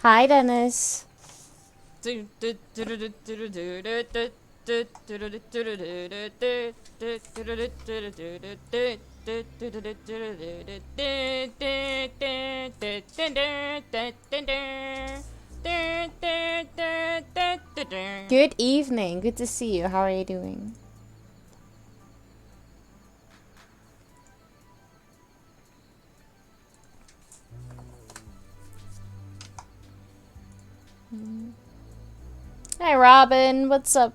Hi, Dennis. Good evening. Good to see you. How are you doing? Hey, Robin. What's up?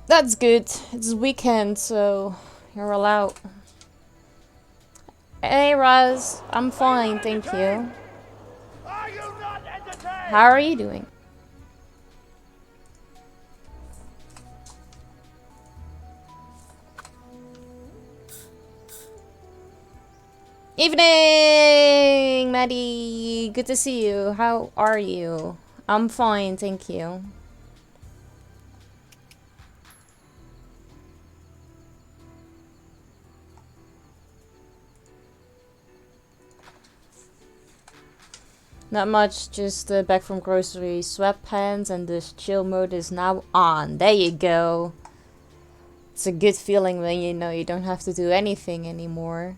That's good. It's weekend, so you're allowed. Hey, Roz. I'm fine, thank you. Are you not How entertained? are you doing? Evening, Maddie. Good to see you. How are you? I'm fine, thank you. Not much, just back from grocery, sweatpants, and the chill mode is now on. There you go. It's a good feeling when you know you don't have to do anything anymore.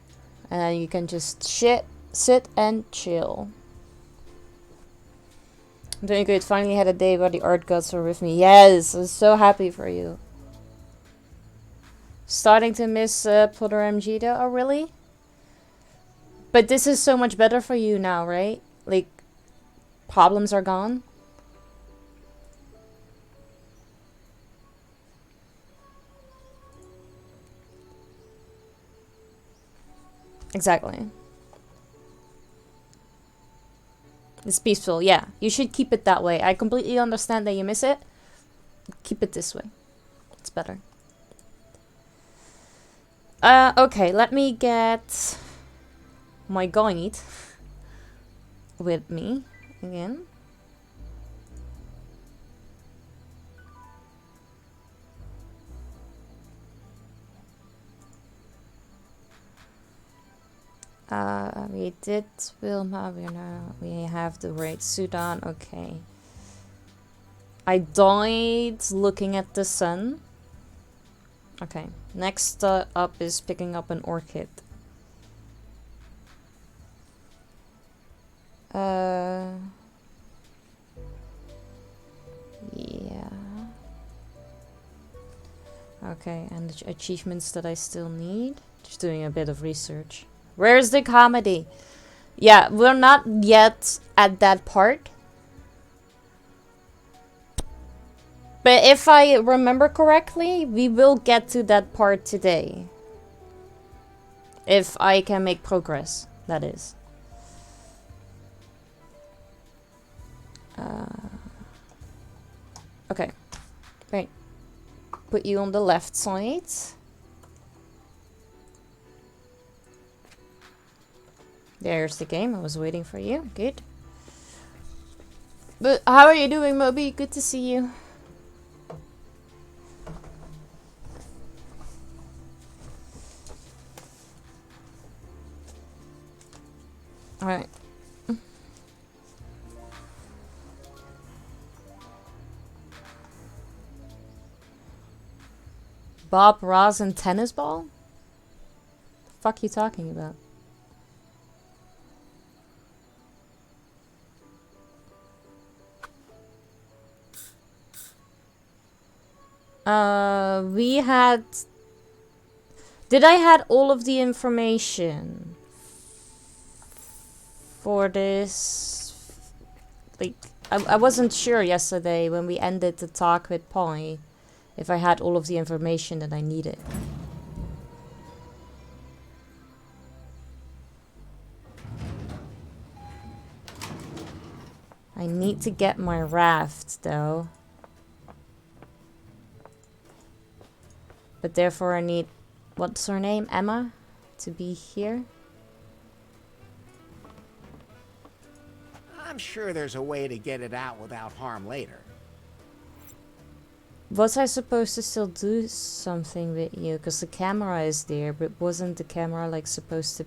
And you can just sit and chill. I'm doing good. Finally had a day where the art gods were with me. Yes, I'm so happy for you. Starting to miss Potter MG though. Oh, really? But this is so much better for you now, right? Like, problems are gone. Exactly. It's peaceful, yeah. You should keep it that way. I completely understand that you miss it. Keep it this way. It's better. Okay, let me get my guide with me again. We did Wilma, we have the Great Sudan, okay. I died looking at the sun. Okay, next up is picking up an orchid. Yeah. Okay, and the achievements that I still need. Just doing a bit of research. Where's the comedy? Yeah, we're not yet at that part. But if I remember correctly, we will get to that part today. If I can make progress, that is. Okay. Right. Put you on the left side. There's the game. I was waiting for you. Good. But how are you doing, Moby? Good to see you. Alright. Bob Ross and tennis ball? Fuck you talking about? We had... Did I had all of the information for this? Like, I wasn't sure yesterday when we ended the talk with Polly if I had all of the information that I needed. I need to get my raft though. But therefore I need, what's her name? Emma? To be here? I'm sure there's a way to get it out without harm later. Was I supposed to still do something with you? Because the camera is there, but wasn't the camera like supposed to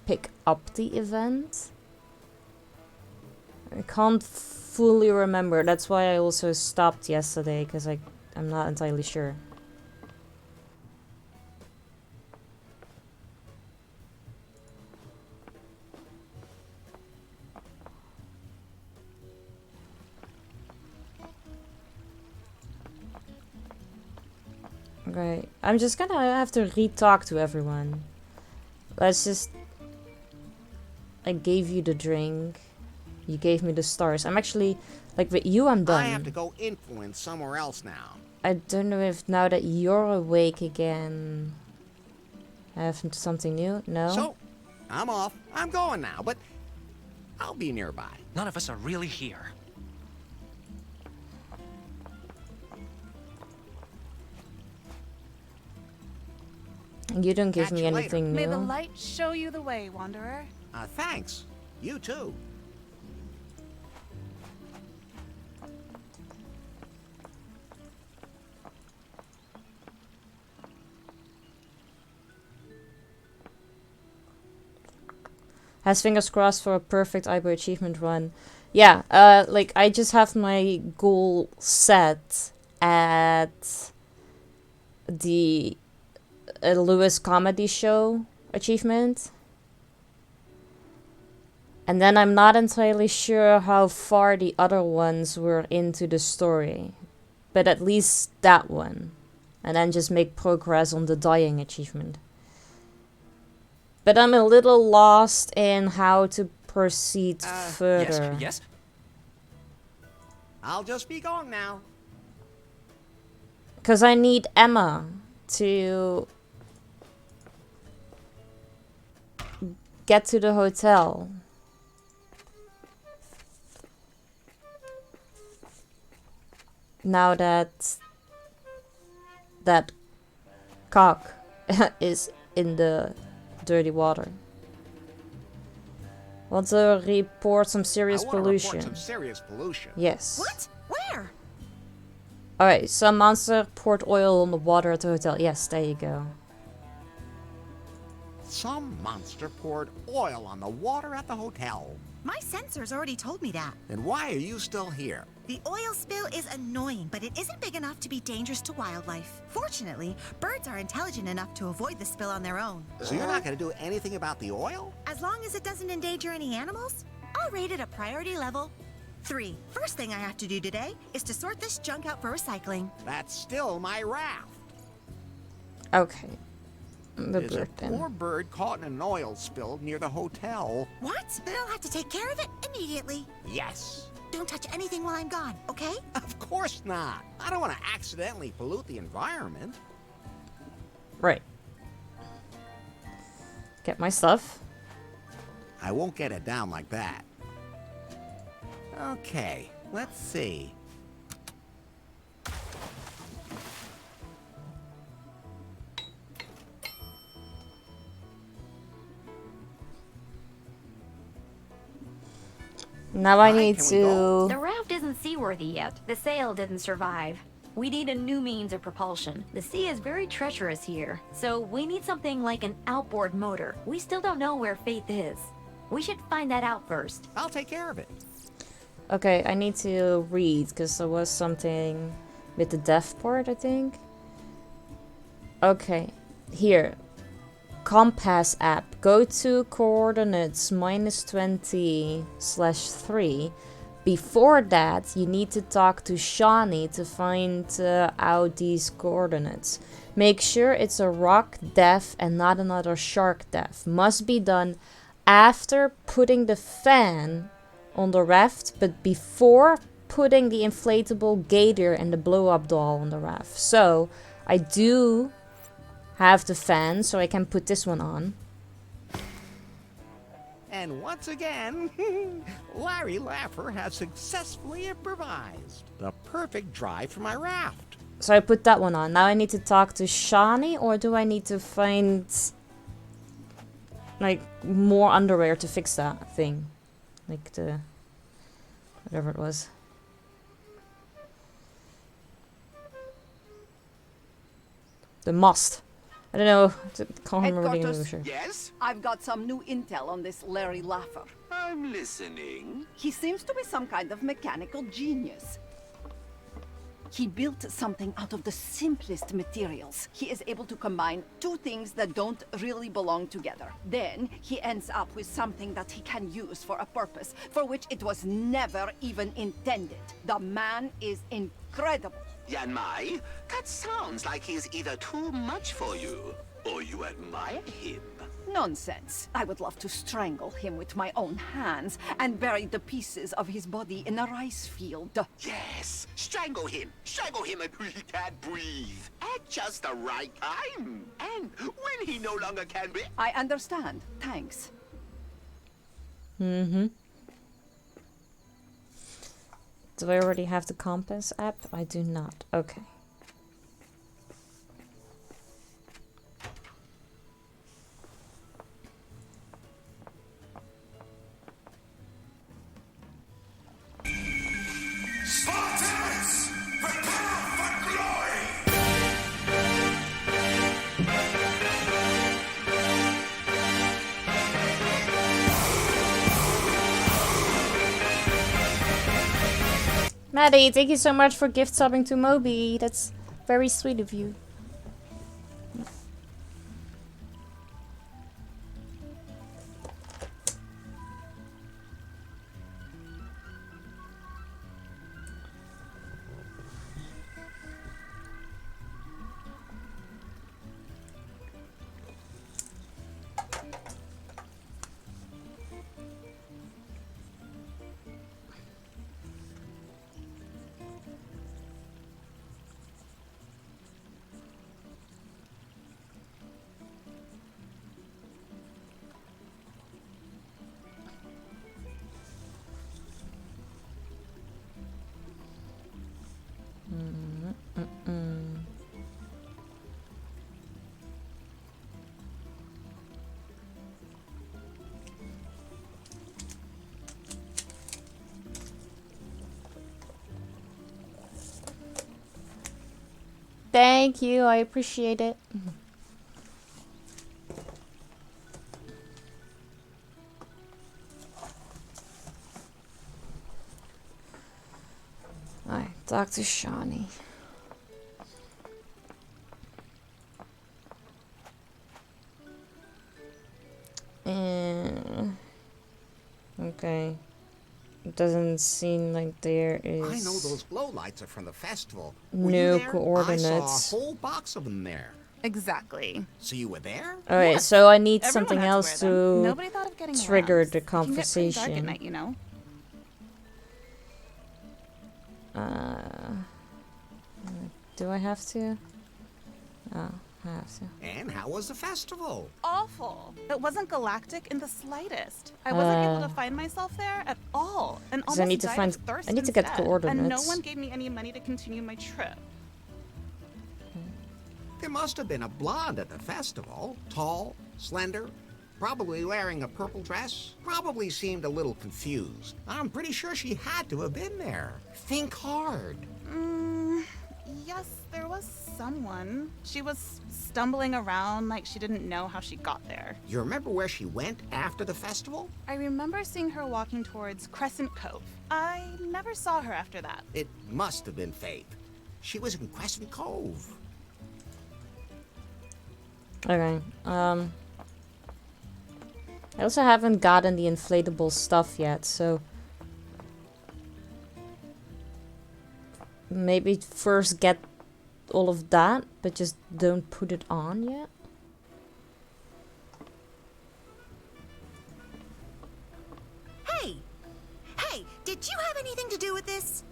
pick up the event? I can't fully remember. That's why I also stopped yesterday, because I'm not entirely sure. Okay, I'm just gonna have to re-talk to everyone. Let's just... I gave you the drink. You gave me the stars. I'm actually... Like, with you, I'm done. I have to go influence somewhere else now. I don't know if now that you're awake again... I have something new? No? So, I'm off. I'm going now, but I'll be nearby. None of us are really here. You don't give Catch me you later. anything May new. the light show you the way, Wanderer. Thanks. You too. Has fingers crossed for a perfect Ibo achievement run. Yeah, like I just have my goal set at the Lewis comedy show achievement. And then I'm not entirely sure how far the other ones were into the story. But at least that one. And then just make progress on the dying achievement. But I'm a little lost in how to proceed further. Yes. I'll just be going now. Because I need Emma to get to the hotel. Now that that cock is in the dirty water. Want to report some serious I want to pollution. report some serious pollution. Yes. What? Where? Alright, some monster poured oil on the water at the hotel. Yes, there you go. Some monster poured oil on the water at the hotel. My sensors already told me that. Then why are you still here? The oil spill is annoying, but it isn't big enough to be dangerous to wildlife. Fortunately, birds are intelligent enough to avoid the spill on their own. So you're not going to do anything about the oil? As long as it doesn't endanger any animals, I'll rate it a priority level 3. First thing I have to do today is to sort this junk out for recycling. That's still my raft. Okay. The There's a bird then. poor bird caught in an oil spill near the hotel. What? Then I'll have to take care of it immediately. Yes. Don't touch anything while I'm gone, okay? Of course not. I don't want to accidentally pollute the environment. Right. Get my stuff. I won't get it down like that. Okay, let's see. Now I Right, need can we go? to... The raft isn't seaworthy yet. The sail didn't survive. We need a new means of propulsion. The sea is very treacherous here, so we need something like an outboard motor. We still don't know where Faith is. We should find that out first. I'll take care of it. Okay, I need to read, because there was something with the deaf part, I think. Okay, here. Compass app. Go to coordinates -20/3. Before that, you need to talk to Shawnee to find out these coordinates. Make sure it's a rock death and not another shark death. Must be done after putting the fan on the raft, but before putting the inflatable gator and the blow-up doll on the raft. So, I do have the fan, so I can put this one on. And once again, Larry Laffer has successfully improvised the perfect drive for my raft. So I put that one on. Now I need to talk to Shawnee, or do I need to find like more underwear to fix that thing? Like the whatever it was. The must. I don't know. Can't remember the Headquarters. English. Yes? I've got some new intel on this Larry Laffer. I'm listening. He seems to be some kind of mechanical genius. He built something out of the simplest materials. He is able to combine two things that don't really belong together. Then he ends up with something that he can use for a purpose for which it was never even intended. The man is incredible. Yan Mai, that sounds like he's either too much for you, or you admire him. Nonsense. I would love to strangle him with my own hands and bury the pieces of his body in a rice field. Yes, strangle him until he can't breathe. At just the right time. And when he no longer can breathe. I understand. Thanks. Mm-hmm. Do I already have the compass app? I do not. Okay. Spartans, prepare for glory! Maddie, thank you so much for gift subbing to Moby. That's very sweet of you. Thank you, I appreciate it. Alright, Dr. Shawnee. Okay. It doesn't seem like there is... I know those glow lights are from the festival. No Were you there? coordinates. I saw a whole box of them there. Exactly. So you were there? Alright, Yes, so I need Everyone something had to else wear them. to Nobody thought of getting trigger lamps. the It can get pretty dark conversation. at night, you know. Do I have to? Oh, I have to. And how was the festival? Awful. It wasn't galactic in the slightest. I wasn't able to Uh. find myself there at all, and 'Cause almost I need to died find- of thirst I need to get instead. And coordinates. no one gave me any money to continue my trip. There must have been a blonde at the festival. Tall, slender, probably wearing a purple dress. Probably seemed a little confused. I'm pretty sure she had to have been there. Think hard. Yes, there was someone. She was stumbling around like she didn't know how she got there. You remember where she went after the festival? I remember seeing her walking towards Crescent Cove. I never saw her after that. It must have been Faith. She was in Crescent Cove. Okay, I also haven't gotten the inflatable stuff yet, so... Maybe first get all of that, but just don't put it on yet? Hey! Hey, did you have anything to do with this?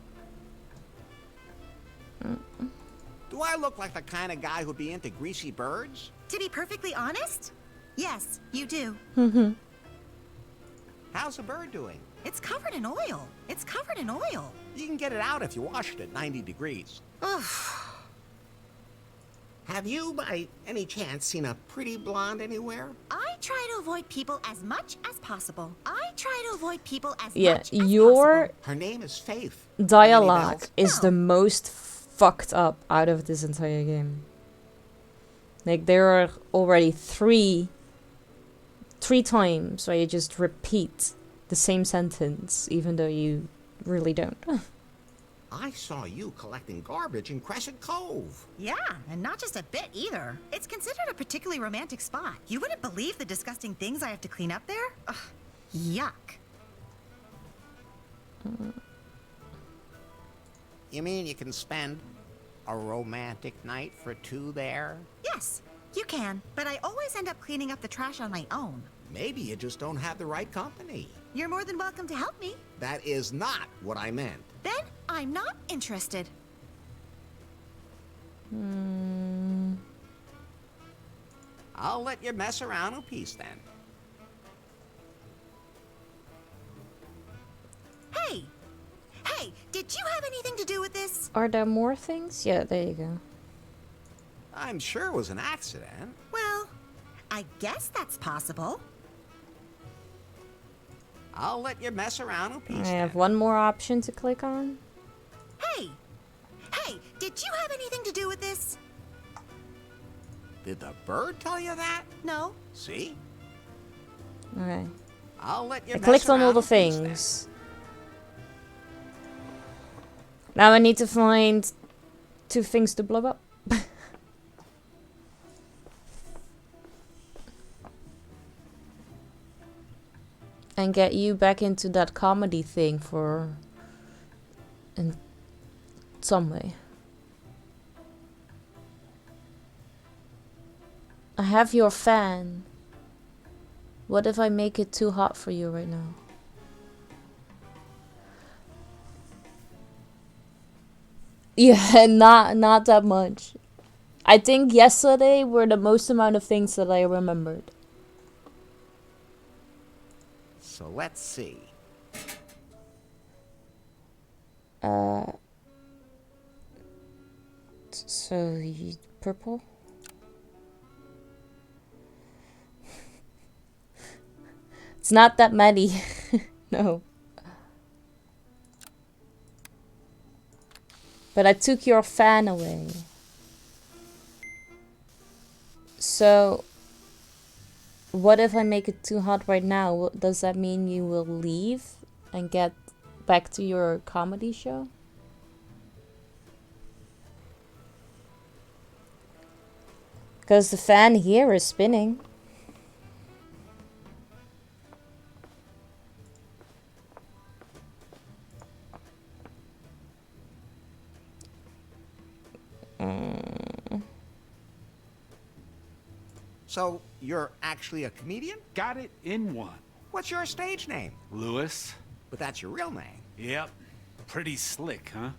Do I look like the kind of guy who'd be into greasy birds? To be perfectly honest, yes, you do. How's the bird doing? It's covered in oil. It's covered in oil. You can get it out if you wash it at 90 degrees. Ugh. Have you, by any chance, seen a pretty blonde anywhere? I try to avoid people as much as possible. Yeah, much as your possible. Her name is Faith. dialogue bells? is No. the most fucked up out of this entire game. Like, there are already three times where you just repeat the same sentence, even though you really don't. I saw you collecting garbage in Crescent Cove. Yeah, and not just a bit either. It's considered a particularly romantic spot. You wouldn't believe the disgusting things I have to clean up there. Ugh, yuck. You mean you can spend a romantic night for two there? Yes, you can, but I always end up cleaning up the trash on my own. Maybe you just don't have the right company. You're more than welcome to help me. That is not what I meant. Then I'm not interested. I'll let you mess around in peace then. Hey! Hey, did you have anything to do with this? Are there more things? Yeah, there you go. I'm sure it was an accident. Well, I guess that's possible. I'll let you mess around in I peace have then. one more option to click on. Hey! Hey, did you have anything to do with this? Did the bird tell you that? No. See? Okay. I'll let you I mess clicked on all around the in peace then. things. Now I need to find 2 things to blow up. And get you back into that comedy thing in some way. I have your fan. What if I make it too hot for you right now? Yeah, not that much. I think yesterday were the most amount of things that I remembered. So let's see. So purple? It's not that many. No. But I took your fan away. So what if I make it too hot right now? Does that mean you will leave and get back to your comedy show? Because the fan here is spinning. So, you're actually a comedian? Got it in one. What's your stage name? Lewis? But that's your real name. Yep. Pretty slick, huh?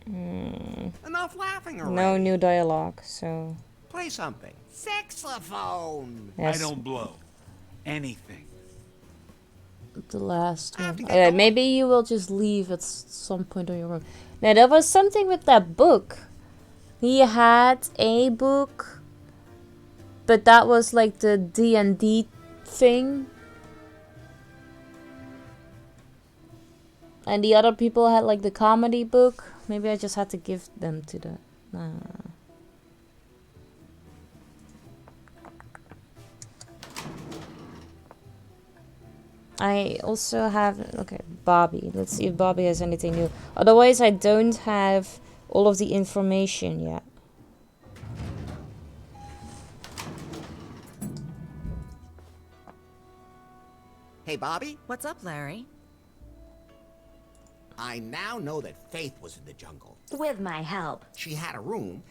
Enough laughing already. No new dialogue, so... Play something. Saxophone! Yes, I don't blow. Anything. the last I have one. to get going. Maybe you will just leave at some point on your own. Now, there was something with that book. He had a book, but that was like the D&D thing. And the other people had like the comedy book. Maybe I just had to give them to the... I also have... Okay, Bobby. Let's see if Bobby has anything new. Otherwise, I don't have all of the information yet. Hey, Bobby. What's up, Larry? I now know that Faith was in the jungle. With my help. She had a room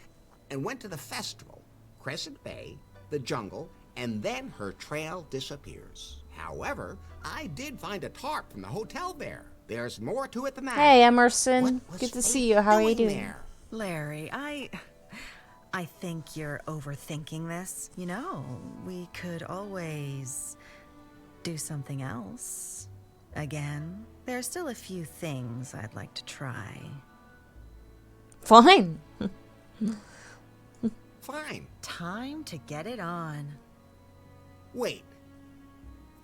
and went to the festival, Crescent Bay, the jungle, and then her trail disappears. However, I did find a tarp from the hotel there. There's more to it than that. Hey, Emerson. What was Good to Faith see you. How are you doing? there? Larry, I think you're overthinking this. You know, we could always do something else. Again, there are still a few things I'd like to try. Fine. Fine. Time to get it on. Wait.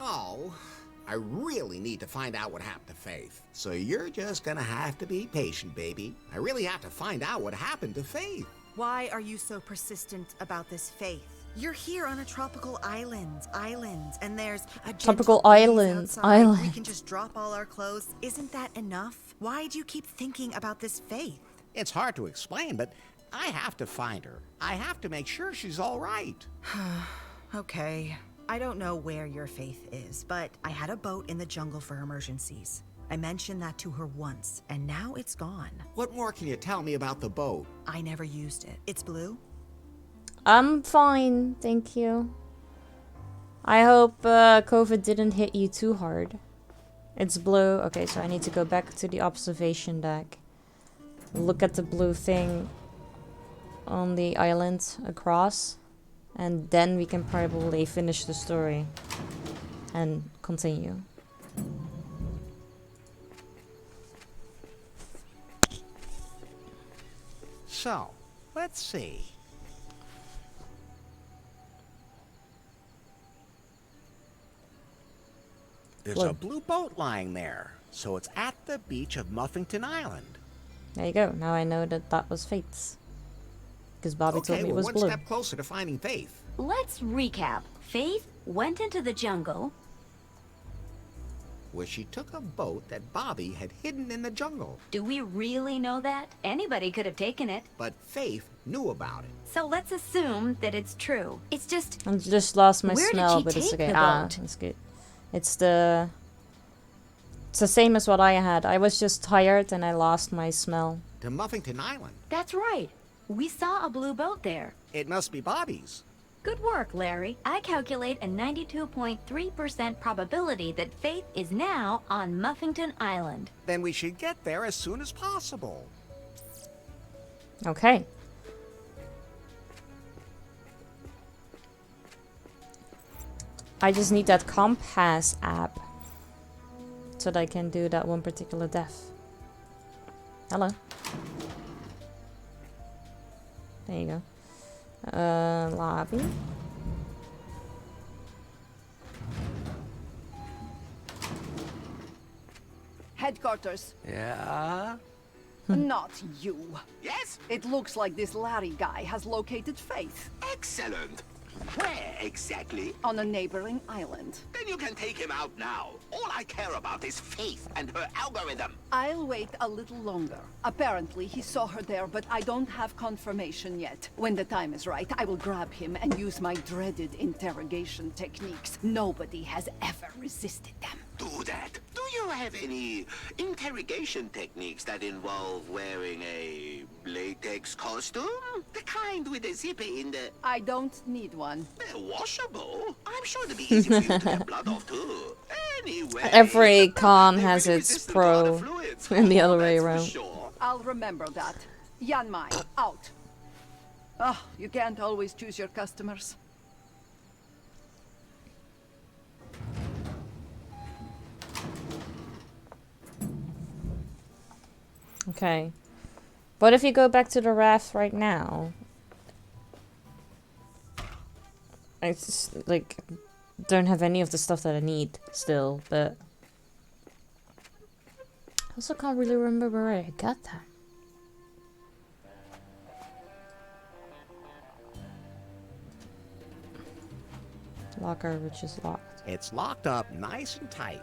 Oh, I really need to find out what happened to Faith. So you're just gonna have to be patient, baby. I really have to find out what happened to Faith. Why are you so persistent about this faith? You're here on a tropical island, and there's a Tropical gentle breeze island, outside. We island. can just drop all our clothes. Isn't that enough? Why do you keep thinking about this faith? It's hard to explain, but I have to find her. I have to make sure she's all right. Okay. I don't know where your faith is, but I had a boat in the jungle for emergencies. I mentioned that to her once, and now it's gone. What more can you tell me about the boat? I never used it. It's blue? I'm fine, thank you. I hope COVID didn't hit you too hard. It's blue. Okay, so I need to go back to the observation deck. Look at the blue thing on the island across. And then we can probably finish the story and continue. So, let's see. There's a blue boat lying there, so it's at the beach of Muffington Island. There you go. Now I know that that was Faith's. Because Bobby told me it was one blue. step closer to finding Faith. Let's recap. Faith went into the jungle. Where she took a boat that Bobby had hidden in the jungle. Do we really know that? Anybody could have taken it. But Faith knew about it. So let's assume that it's true. It's just... I just lost my Where did smell, she but it's take okay. the Ah, boat? it's good. It's the same as what I had. I was just tired and I lost my smell. To Muffington Island. That's right. We saw a blue boat there. It must be Bobby's. Good work, Larry. I calculate a 92.3% probability that Faith is now on Muffington Island. Then we should get there as soon as possible. Okay. I just need that compass app so that I can do that one particular death. Hello. There you go. Lobby. Headquarters. Yeah? Not you. Yes? It looks like this Larry guy has located Faith Excellent. Where exactly? on a neighboring island. Then you can take him out now. All I care about is Faith and her algorithm. I'll wait a little longer. Apparently, he saw her there, but I don't have confirmation yet. When the time is right, I will grab him and use my dreaded interrogation techniques. Nobody has ever resisted them. Do that. Do you have any interrogation techniques that involve wearing a latex costume? The kind with a zipper in the... I don't need one. They're washable. I'm sure it'd be easy for you to get blood off too. Anyway... Every con they're has really its resistant to other pro fluids. and the other way That's for around. sure. I'll remember that. Yanmai, out. Oh, you can't always choose your customers. Okay. But if you go back to the raft right now, I just, like, don't have any of the stuff that I need still, but I also can't really remember where I got that. Locker, which is locked. It's locked up nice and tight.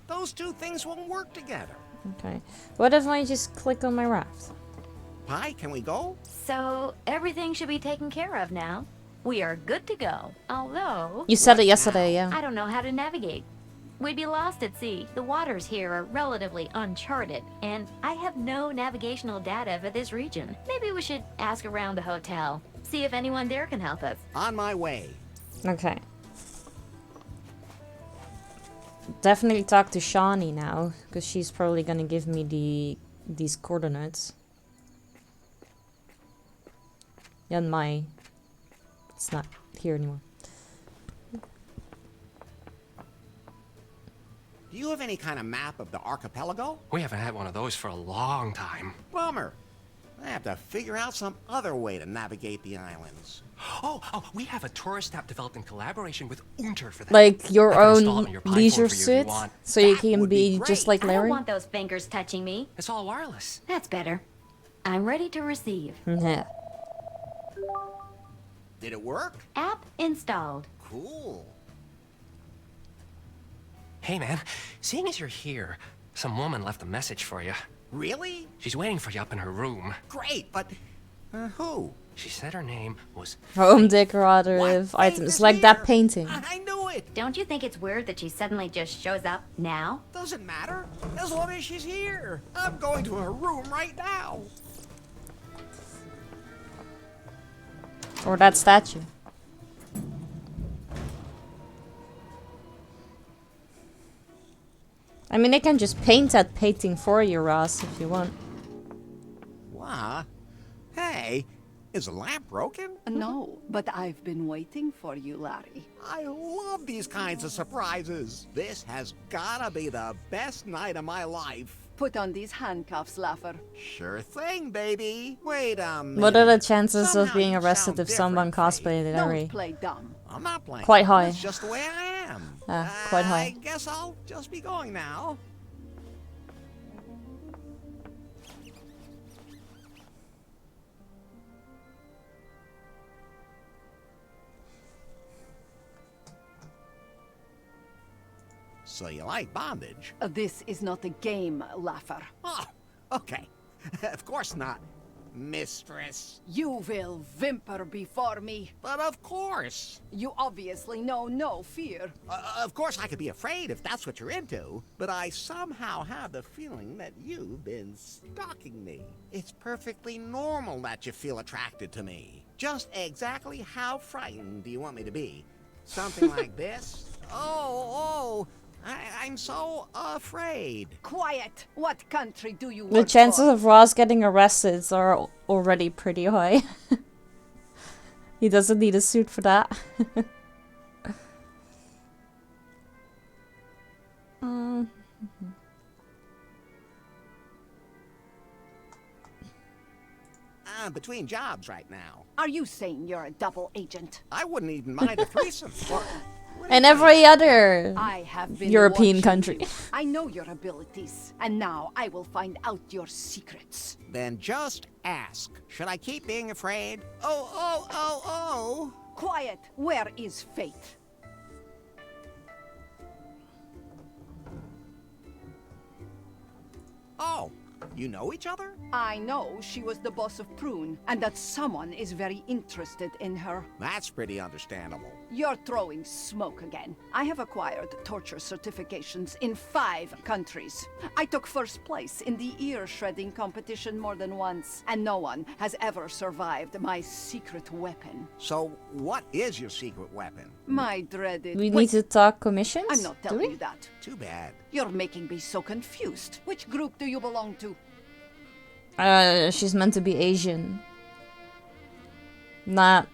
Those two things won't work together. Okay. What if I just click on my raft? Pi, can we go? So, everything should be taken care of now. We are good to go. Although, You said it yesterday, yeah. I don't know how to navigate. We'd be lost at sea. The waters here are relatively uncharted, and I have no navigational data for this region. Maybe we should ask around the hotel, see if anyone there can help us. On my way. Okay. Definitely talk to Shawnee now, because she's probably gonna give me these coordinates. Yanmai. It's not here anymore. Do you have any kind of map of the archipelago? We haven't had one of those for a long time. Bummer. I have to figure out some other way to navigate the islands. Oh, we have a tourist app developed in collaboration with Unter for that. Like your I can install it own on your iPhone leisure for you if you suit, want. so you That can would be be just great. like I don't Larry. want those fingers touching me. It's all wireless. That's better. I'm ready to receive. Yeah. Did it work? App installed. Cool. Hey, man. Seeing as you're here, some woman left a message for you. Really? She's waiting for you up in her room. Great, but who? She said her name was... Home decorative What? items Faith like is that here. painting. I knew it. Don't you think it's weird that she suddenly just shows up now? Doesn't matter, as long as she's here. I'm going to her room right now. Or that statue. I mean, they can just paint that painting for you, Ross, if you want. What? Hey, is the lamp broken? No, but I've been waiting for you, Larry. I love these kinds of surprises. This has gotta be the best night of my life. Put on these handcuffs, Laffer. Sure thing, baby. Wait a minute. What are the chances Somehow of being you arrested sound if someone different, Faith. cosplayed Larry? Don't play dumb. I'm not playing. Quite high. It's just the way I am. Quite I high. guess I'll just be going now. So you like bondage? This is not a game, Laffer. Oh, okay. Of course not, mistress. You will whimper before me. But of course. You obviously know no fear. Of course I could be afraid if that's what you're into, but I somehow have the feeling that you've been stalking me. It's perfectly normal that you feel attracted to me. Just exactly how frightened do you want me to be? Something like this? I'm so afraid. Quiet! What country do you The work chances for? of Ross getting arrested are already pretty high. He doesn't need a suit for that. I'm between jobs right now. Are you saying you're a double agent? I wouldn't even mind a threesome. And every other I have been European watching country. you. I know your abilities, and now I will find out your secrets. Then just ask. Should I keep being afraid? Oh. Quiet! Where is Faith? Oh, you know each other? I know she was the boss of Prune, and that someone is very interested in her. That's pretty understandable. You're throwing smoke again. I have acquired torture certifications in 5 countries. I took first place in the ear-shredding competition more than once, and no one has ever survived my secret weapon. So, what is your secret weapon? My dreaded... We Wait, need to talk commissions? I'm not do telling we? you that. Too bad. You're making me so confused. Which group do you belong to? She's meant to be Asian. Not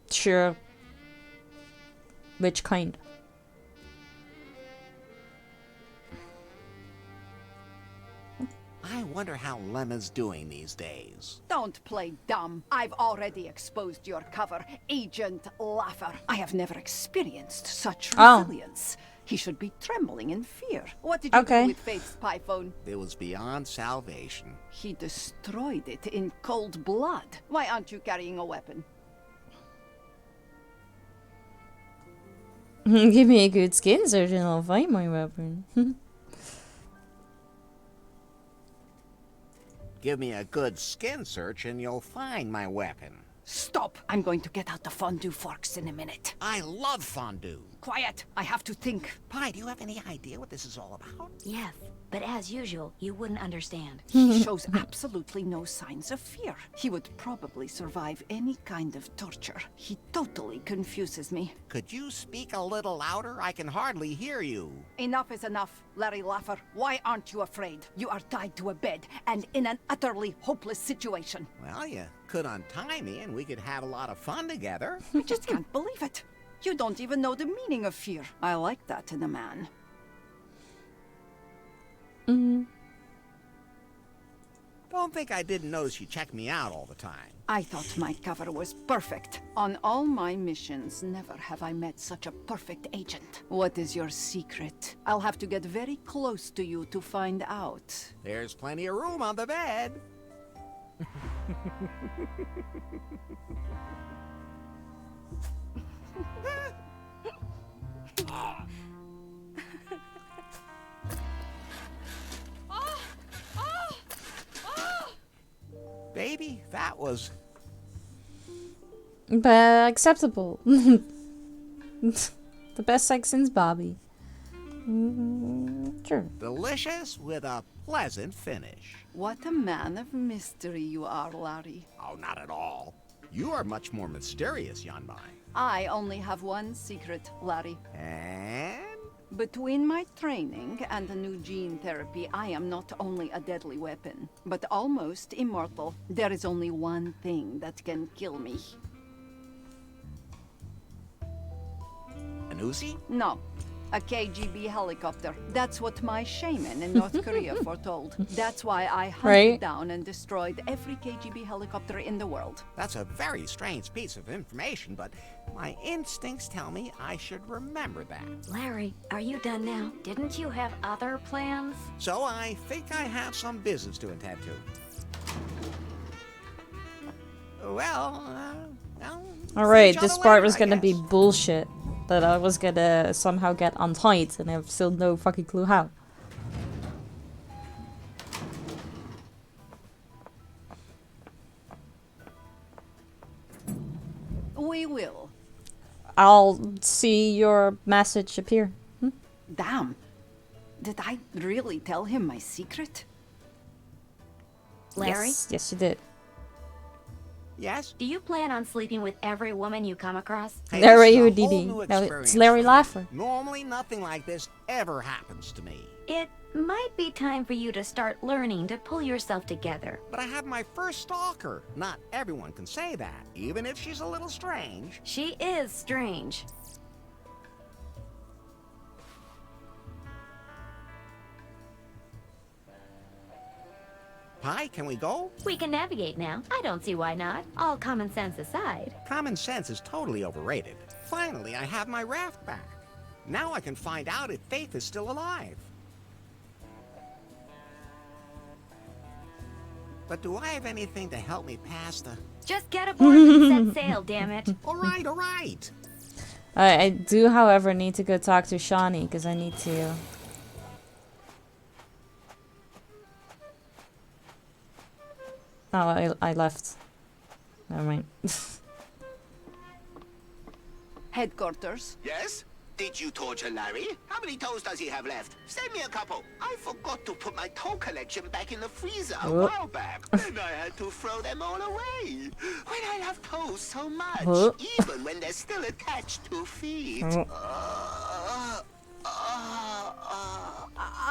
sure which kind. I wonder how Lemma's doing these days. Don't play dumb. I've already exposed your cover, Agent Laffer. I have never experienced such Oh. resilience. He should be trembling in fear. What did you Okay. do with Faith's pie phone? It was beyond salvation. He destroyed it in cold blood. Why aren't you carrying a weapon? Give me a good skin search and I'll find my weapon. Give me a good skin search and you'll find my weapon. Stop! I'm going to get out the fondue forks in a minute. I love fondue. Quiet! I have to think. Pie, do you have any idea what this is all about? Yes, but as usual, you wouldn't understand. He shows absolutely no signs of fear. He would probably survive any kind of torture. He totally confuses me. Could you speak a little louder? I can hardly hear you. Enough is enough, Larry Laffer. Why aren't you afraid? You are tied to a bed and in an utterly hopeless situation. Well, you could untie me and we could have a lot of fun together. I just can't believe it. You don't even know the meaning of fear. I like that in a man. Don't think I didn't notice you checked me out all the time. I thought my cover was perfect. On all my missions, never have I met such a perfect agent. What is your secret? I'll have to get very close to you to find out. There's plenty of room on the bed. Baby, that was... But acceptable. The best sex since Bobby. Sure. delicious with a pleasant finish. What a man of mystery you are, Larry. Oh, not at all. You are much more mysterious, Yanbai. I only have one secret, Larry. And? Between my training and the new gene therapy, I am not only a deadly weapon, but almost immortal. There is only one thing that can kill me. An Uzi? No. A KGB helicopter. That's what my shaman in North Korea foretold. That's why I hunted down and destroyed every KGB helicopter in the world. That's a very strange piece of information, but my instincts tell me I should remember that. Larry, are you done now? Didn't you have other plans? So I think I have some business to attend to. Well, alright, this part was gonna be bullshit. That I was gonna somehow get untied, and I have still no fucking clue how. We will. I'll see your message appear. Damn. Did I really tell him my secret? Larry? Yes, you did. Yes? Do you plan on sleeping with every woman you come across? Hey, Larry this is a whole Houdini. new No, experience it's Larry for me. Laffer. Normally, nothing like this ever happens to me. It might be time for you to start learning to pull yourself together. But I have my first stalker. Not everyone can say that, even if she's a little strange. She is strange. Hi, can we go? We can navigate now. I don't see why not. All common sense aside. Common sense is totally overrated. Finally, I have my raft back. Now I can find out if Faith is still alive. But do I have anything to help me pass the... Just get aboard and set sail, damn it. All right. I do, however, need to go talk to Shawnee, because I need to... Oh, I left. Never mind. Headquarters. Yes? Did you torture Larry? How many toes does he have left? Send me a couple. I forgot to put my toe collection back in the freezer a while back. Then I had to throw them all away. When I love toes so much, even when they're still attached to feet.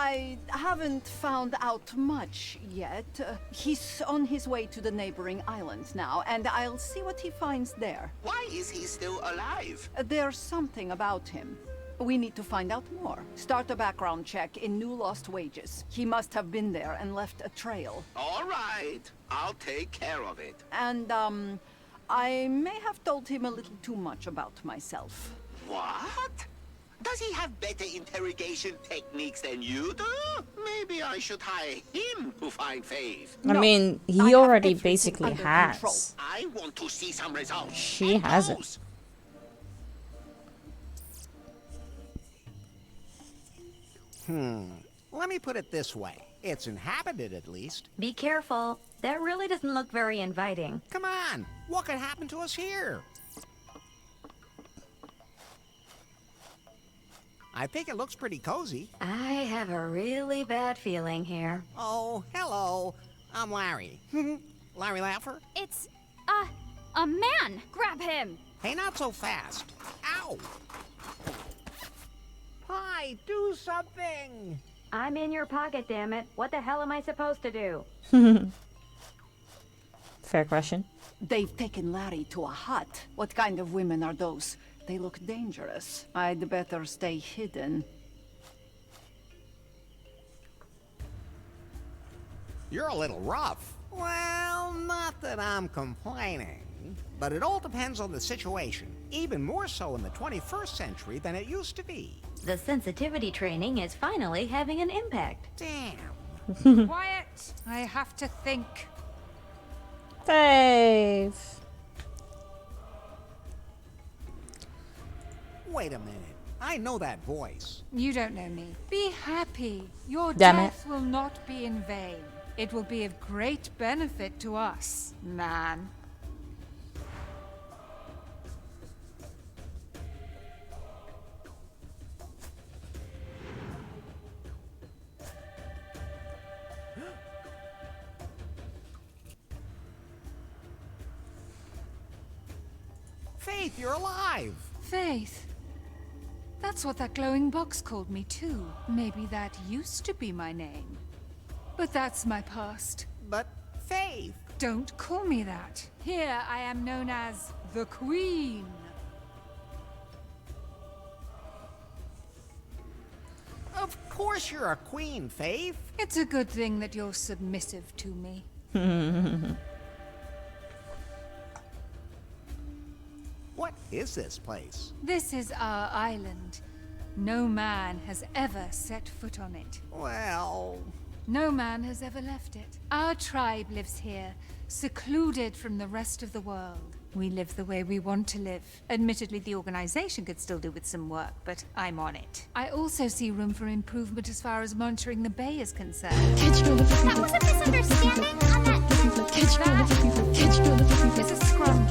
I haven't found out much yet. He's on his way to the neighboring islands now, and I'll see what he finds there. Why is he still alive? There's something about him. We need to find out more. Start a background check in New Lost Wages. He must have been there and left a trail. All right. I'll take care of it. And, I may have told him a little too much about myself. What? Does he have better interrogation techniques than you do? Maybe I should hire him to find Faith. I mean, he already basically has. I want to see some results. She has it. Let me put it this way. It's inhabited, at least. Be careful. That really doesn't look very inviting. Come on. What could happen to us here? I think it looks pretty cozy. I have a really bad feeling here. Oh, hello. I'm Larry. Larry Laffer? It's, a man! Grab him! Hey, not so fast. Ow! Hi, do something! I'm in your pocket, damn it. What the hell am I supposed to do? Fair question. They've taken Larry to a hut. What kind of women are those? They look dangerous. I'd better stay hidden. You're a little rough. Well, not that I'm complaining. But it all depends on the situation. Even more so in the 21st century than it used to be. The sensitivity training is finally having an impact. Damn. Quiet! I have to think. Faith. Wait a minute. I know that voice. You don't know me. Be happy. Your Damn death will not be in vain. It will be of great benefit to us, man. Faith, you're alive. Faith. That's what that glowing box called me too. Maybe that used to be my name. But that's my past. But Faith. Don't call me that. Here I am known as the Queen. Of course you're a queen, Faith. It's a good thing that you're submissive to me. What is this place? This is our island. No man has ever set foot on it. Well... No man has ever left it. Our tribe lives here, secluded from the rest of the world. We live the way we want to live. Admittedly, the organization could still do with some work, but I'm on it. I also see room for improvement as far as monitoring the bay is concerned. That was a misunderstanding on that. That is a scrum,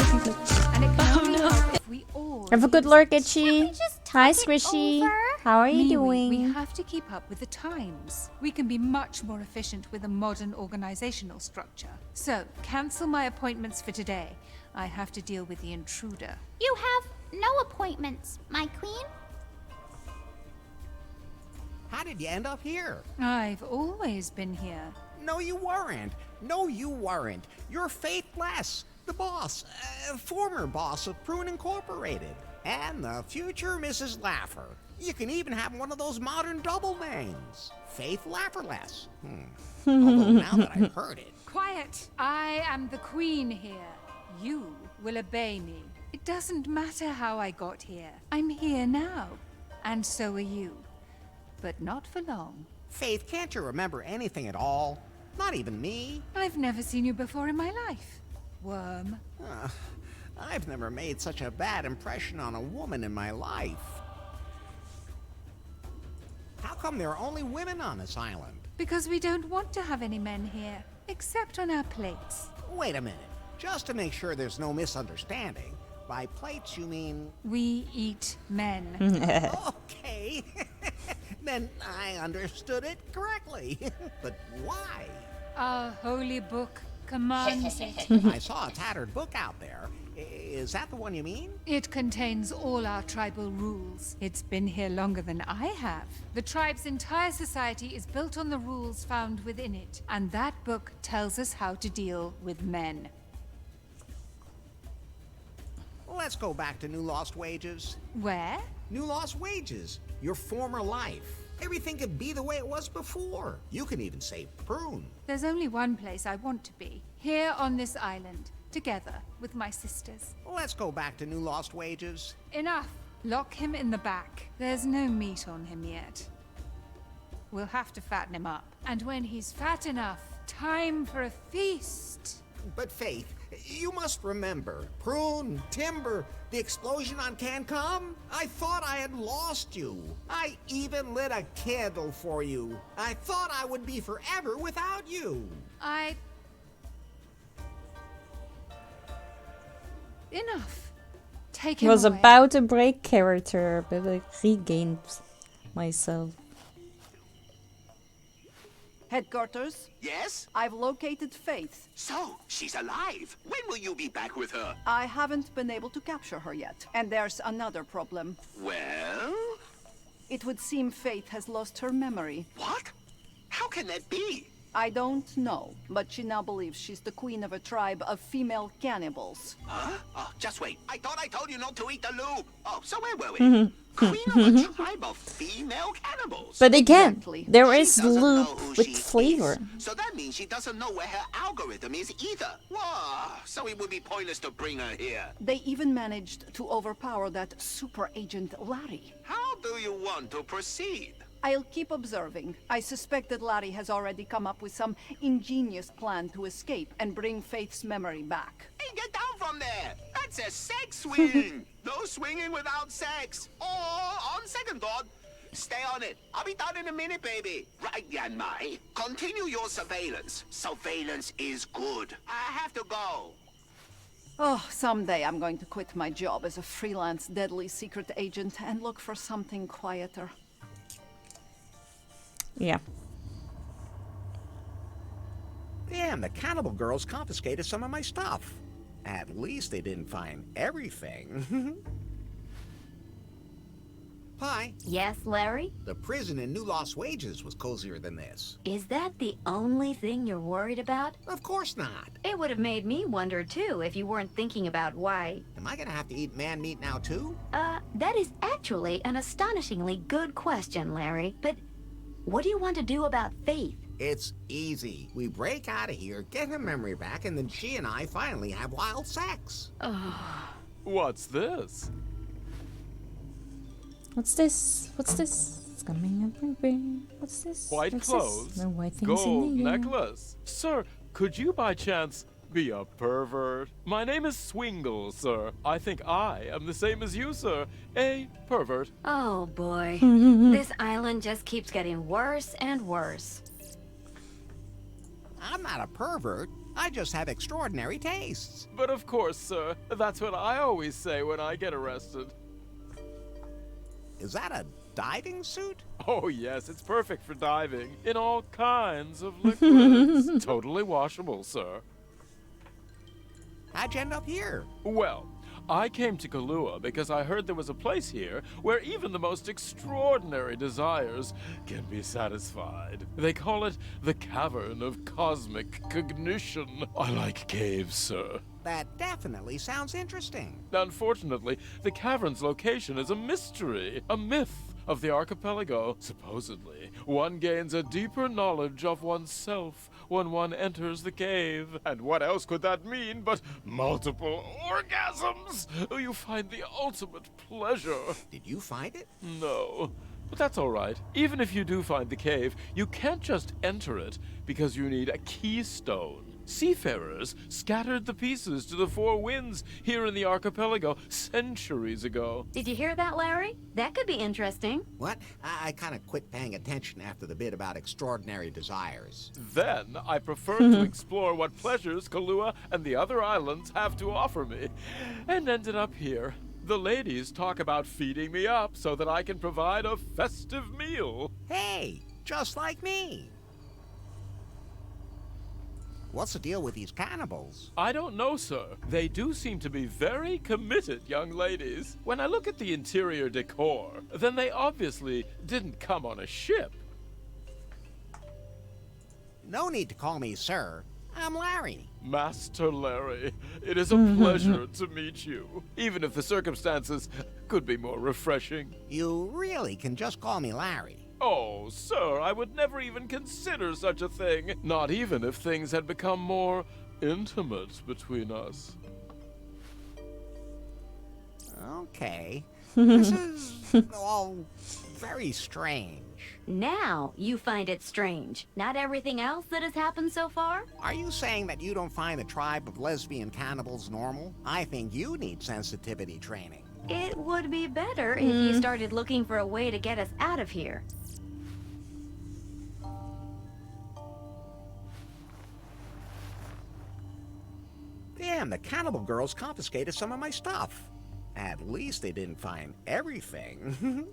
and it can only help if we all... Have a good lurk, Itchy. Just Hi, talk it Squishy. over? How are you Mimi, doing? We have to keep up with the times. We can be much more efficient with a modern organizational structure. So, cancel my appointments for today. I have to deal with the intruder. You have no appointments, my queen. How did you end up here? I've always been here. No, you weren't. No, you weren't. You're Faithless, the boss, former boss of Prune Incorporated, and the future Mrs. Laffer. You can even have one of those modern double names, Faith Lafferless. Although now that I've heard it. Quiet! I am the queen here. You will obey me. It doesn't matter how I got here. I'm here now. And so are you. But not for long. Faith, can't you remember anything at all? Not even me. I've never seen you before in my life. Worm. I've never made such a bad impression on a woman in my life. How come there are only women on this island? Because we don't want to have any men here. Except on our plates. Wait a minute. Just to make sure there's no misunderstanding. By plates, you mean... We eat men. Okay. Then I understood it correctly. But why? Our holy book commands it. I saw a tattered book out there. Is that the one you mean? It contains all our tribal rules. It's been here longer than I have. The tribe's entire society is built on the rules found within it. And that book tells us how to deal with men. Let's go back to New Lost Wages. Where? New Lost Wages. Your former life. Everything could be the way it was before. You can even say Prune. There's only one place I want to be. Here on this island. Together with my sisters. Let's go back to New Lost Wages. Enough. Lock him in the back. There's no meat on him yet. We'll have to fatten him up. And when he's fat enough, time for a feast. But Faith, you must remember, Prune, Timber, the explosion on Cancom? I thought I had lost you. I even lit a candle for you. I thought I would be forever without you. Enough. Take him Was away. about to break character, but I regained myself. Headquarters? Yes? I've located Faith. So, she's alive. When will you be back with her? I haven't been able to capture her yet. And there's another problem. Well? It would seem Faith has lost her memory. What? How can that be? I don't know, but she now believes she's the queen of a tribe of female cannibals. Huh? Oh, just wait. I thought I told you not to eat the lube. Oh, so where were we? Queen of a tribe of female cannibals. But again, Exactly. there She is doesn't know lube who with she flavor. is. So that means she doesn't know where her algorithm is either. Whoa, so it would be pointless to bring her here. They even managed to overpower that super agent Larry. How do you want to proceed? I'll keep observing. I suspect that Larry has already come up with some ingenious plan to escape and bring Faith's memory back. Hey, get down from there! That's a sex swing! No swinging without sex! Or, on second thought, stay on it. I'll be done in a minute, baby. Right, Yanmai. Continue your surveillance. Surveillance is good. I have to go. Oh, someday I'm going to quit my job as a freelance deadly secret agent and look for something quieter. Yeah. Damn, the cannibal girls confiscated some of my stuff. At least they didn't find everything. Hi. Yes, Larry? The prison in New Lost Wages was cozier than this. Is that the only thing you're worried about? Of course not. It would have made me wonder too if you weren't thinking about why. Am I gonna have to eat man meat now too? That is actually an astonishingly good question, Larry. But what do you want to do about Faith? It's easy. We break out of here, get her memory back, and then she and I finally have wild sex. What's this? What's this? What's this? It's coming up my brain. What's this? White What's clothes, This? No white things gold in the air. necklace. Sir, could you by chance be a pervert? My name is Swingle, sir. I think I am the same as you, sir. A pervert. Oh boy. This island just keeps getting worse and worse. I'm not a pervert. I just have extraordinary tastes. But of course, sir. That's what I always say when I get arrested. Is that a diving suit? Oh yes, it's perfect for diving in all kinds of liquids. Totally washable, sir. How'd you end up here? Well, I came to Kahlua because I heard there was a place here where even the most extraordinary desires can be satisfied. They call it the Cavern of Cosmic Cognition. I like caves, sir. That definitely sounds interesting. Unfortunately, the cavern's location is a mystery, a myth of the archipelago. Supposedly, one gains a deeper knowledge of oneself when one enters the cave. And what else could that mean but multiple orgasms? You find the ultimate pleasure. Did you find it? No. But that's all right. Even if you do find the cave, you can't just enter it because you need a keystone. Seafarers scattered the pieces to the four winds here in the archipelago centuries ago. Did you hear that, Larry? That could be interesting. What? I kind of quit paying attention after the bit about extraordinary desires. Then I preferred to explore what pleasures Kahlua and the other islands have to offer me, and ended up here. The ladies talk about feeding me up so that I can provide a festive meal. Hey, just like me. What's the deal with these cannibals? I don't know, sir. They do seem to be very committed young ladies. When I look at the interior decor, then they obviously didn't come on a ship. No need to call me sir. I'm Larry. Master Larry, it is a pleasure to meet you, even if the circumstances could be more refreshing. You really can just call me Larry. Oh, sir, I would never even consider such a thing. Not even if things had become more intimate between us. Okay. This is all very strange. Now you find it strange. Not everything else that has happened so far? Are you saying that you don't find the tribe of lesbian cannibals normal? I think you need sensitivity training. It would be better if you started looking for a way to get us out of here. Damn, the cannibal girls confiscated some of my stuff. At least they didn't find everything.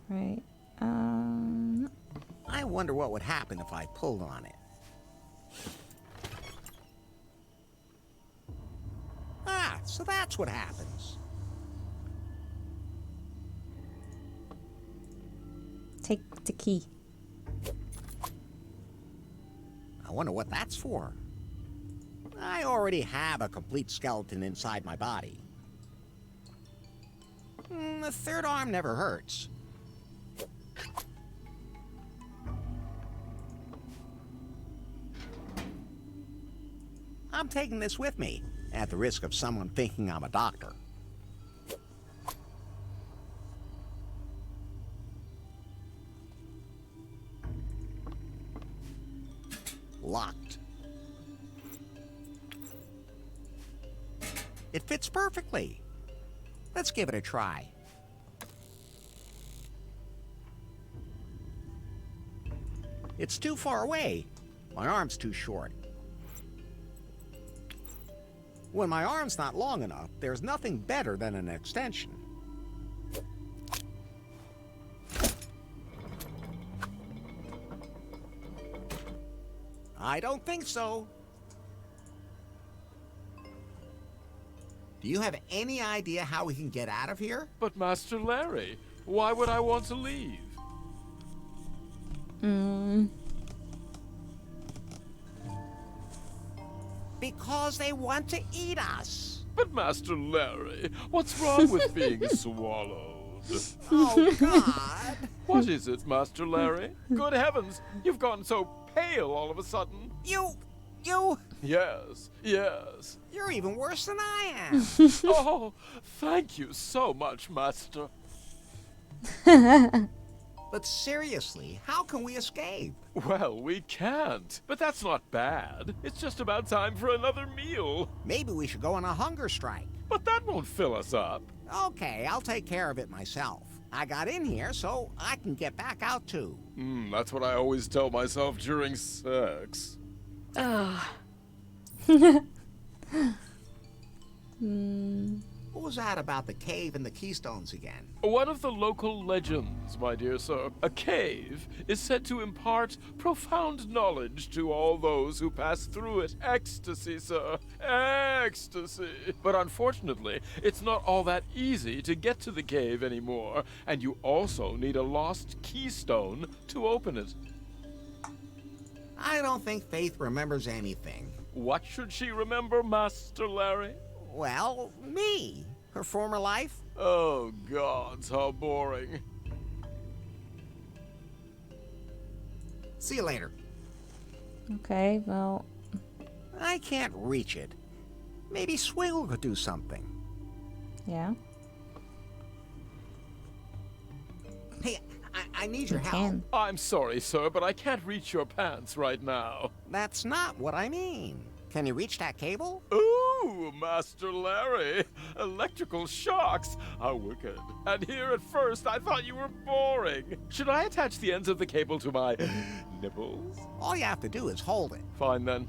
Right. I wonder what would happen if I pulled on it. Ah, so that's what happens. the key. I wonder what that's for. I already have a complete skeleton inside my body. The third arm never hurts. I'm taking this with me, at the risk of someone thinking I'm a doctor. Locked. It fits perfectly. Let's give it a try. It's too far away. My arm's too short. When my arm's not long enough, there's nothing better than an extension. I don't think so. Do you have any idea how we can get out of here? But Master Larry, why would I want to leave? Because they want to eat us. But Master Larry, what's wrong with being swallowed? Oh, God. What is it, Master Larry? Good heavens, you've gone so pale all of a sudden. You... Yes, yes. You're even worse than I am. Oh, thank you so much, Master. But seriously, how can we escape? Well, we can't. But that's not bad. It's just about time for another meal. Maybe we should go on a hunger strike. But that won't fill us up. Okay, I'll take care of it myself. I got in here, so I can get back out too. That's what I always tell myself during sex. What was that about the cave and the keystones again? One of the local legends, my dear sir. A cave is said to impart profound knowledge to all those who pass through it. Ecstasy, sir. Ecstasy. But unfortunately, it's not all that easy to get to the cave anymore, and you also need a lost keystone to open it. I don't think Faith remembers anything. What should she remember, Master Larry? Well, me. Her former life. Oh, gods, how boring. See you later. Okay, well... I can't reach it. Maybe Swiggle could do something. Yeah. Hey, I need your help. Can. I'm sorry, sir, but I can't reach your pants right now. That's not what I mean. Can you reach that cable? Ooh, Master Larry. Electrical shocks. How wicked. And here at first, I thought you were boring. Should I attach the ends of the cable to my nipples? All you have to do is hold it. Fine, then.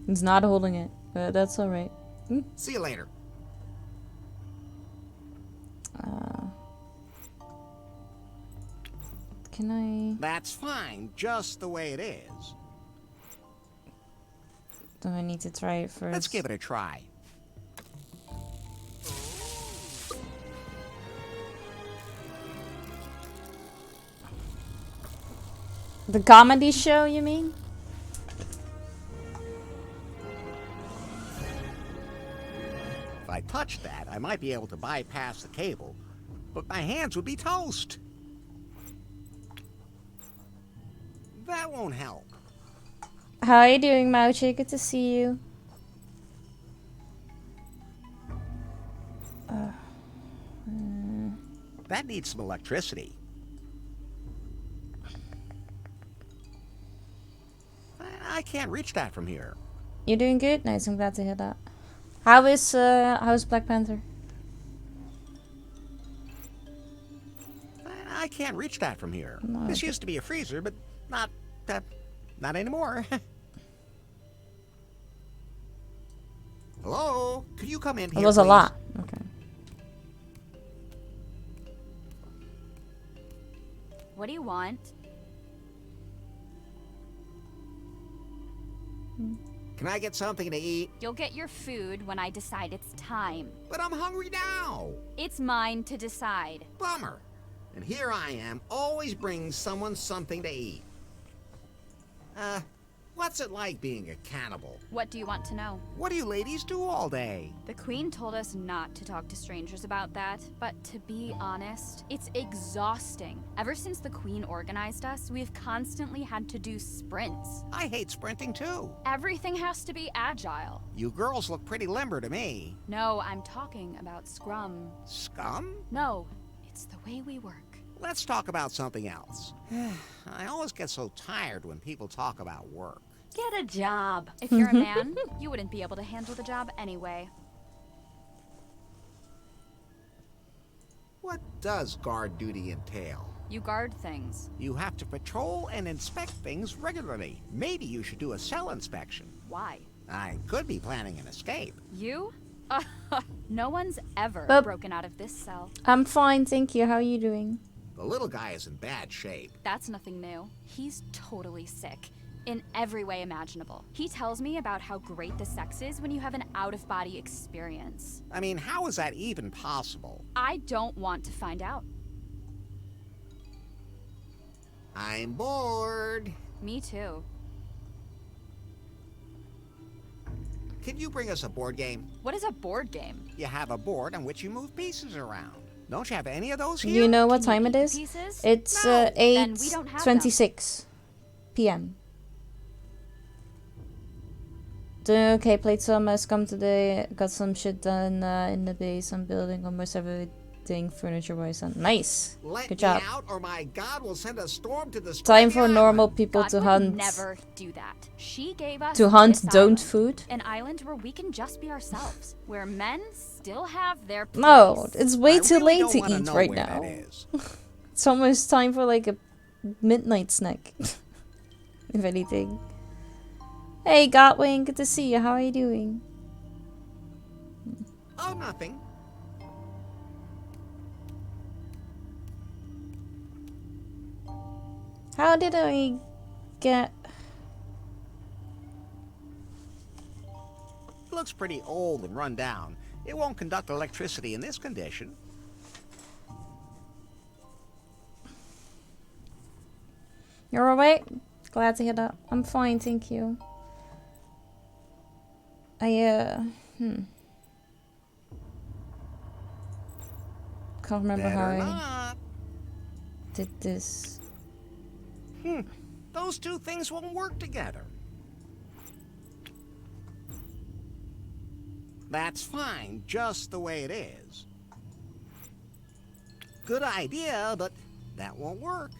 He's not holding it, but that's alright. See you later. Can I... That's fine, just the way it is. Do I need to try it first? Let's give it a try. The comedy show, you mean? If I touched that, I might be able to bypass the cable, but my hands would be toast. That won't help. How are you doing, Mauchi? Good to see you. That needs some electricity. I can't reach that from here. You're doing good? Nice, I'm glad to hear that. How's Black Panther? I can't reach that from here. No, This used to be a freezer, but not anymore. Hello? Could you come in here, It was a please? lot. Okay. What do you want? Can I get something to eat? You'll get your food when I decide it's time. But I'm hungry now. It's mine to decide. Bummer. And here I am, always bringing someone something to eat. What's it like being a cannibal? What do you want to know? What do you ladies do all day? The Queen told us not to talk to strangers about that, but to be honest, it's exhausting. Ever since the Queen organized us, we've constantly had to do sprints. I hate sprinting too. Everything has to be agile. You girls look pretty limber to me. No, I'm talking about Scrum. Scum? No, it's the way we work. Let's talk about something else. I always get so tired when people talk about work. Get a job. If you're a man, you wouldn't be able to handle the job anyway. What does guard duty entail? You guard things. You have to patrol and inspect things regularly. Maybe you should do a cell inspection. Why? I could be planning an escape. You? No one's ever broken out of this cell. I'm fine, thank you. How are you doing? The little guy is in bad shape. That's nothing new. He's totally sick. In every way imaginable. He tells me about how great the sex is when you have an out-of-body experience. I mean, how is that even possible? I don't want to find out. I'm bored. Me too. Can you bring us a board game? What is a board game? You have a board on which you move pieces around. Don't you have any of those here? You know what time it is? Pieces? It's No, then we don't have them. 8:26 p.m. Doing okay, played some Scum today, got some shit done in the base. I'm building almost everything furniture-wise. Nice! Let Good job. me out, or my God will send a storm to the Time for normal people God to would hunt. never do that. She gave us To hunt, this don't island. food. An island where we can just be ourselves. Where men still have their place. No, it's way too really late don't to wanna eat know right where now. that is. It's almost time for like a midnight snack. If anything. Hey, Gotwing, good to see you. How are you doing? Oh, nothing. How did I get... It looks pretty old and run down. It won't conduct electricity in this condition. You're alright? Glad to hear that. I'm fine, thank you. Can't remember how Better I not. did this. Those two things won't work together. That's fine, just the way it is. Good idea, but that won't work.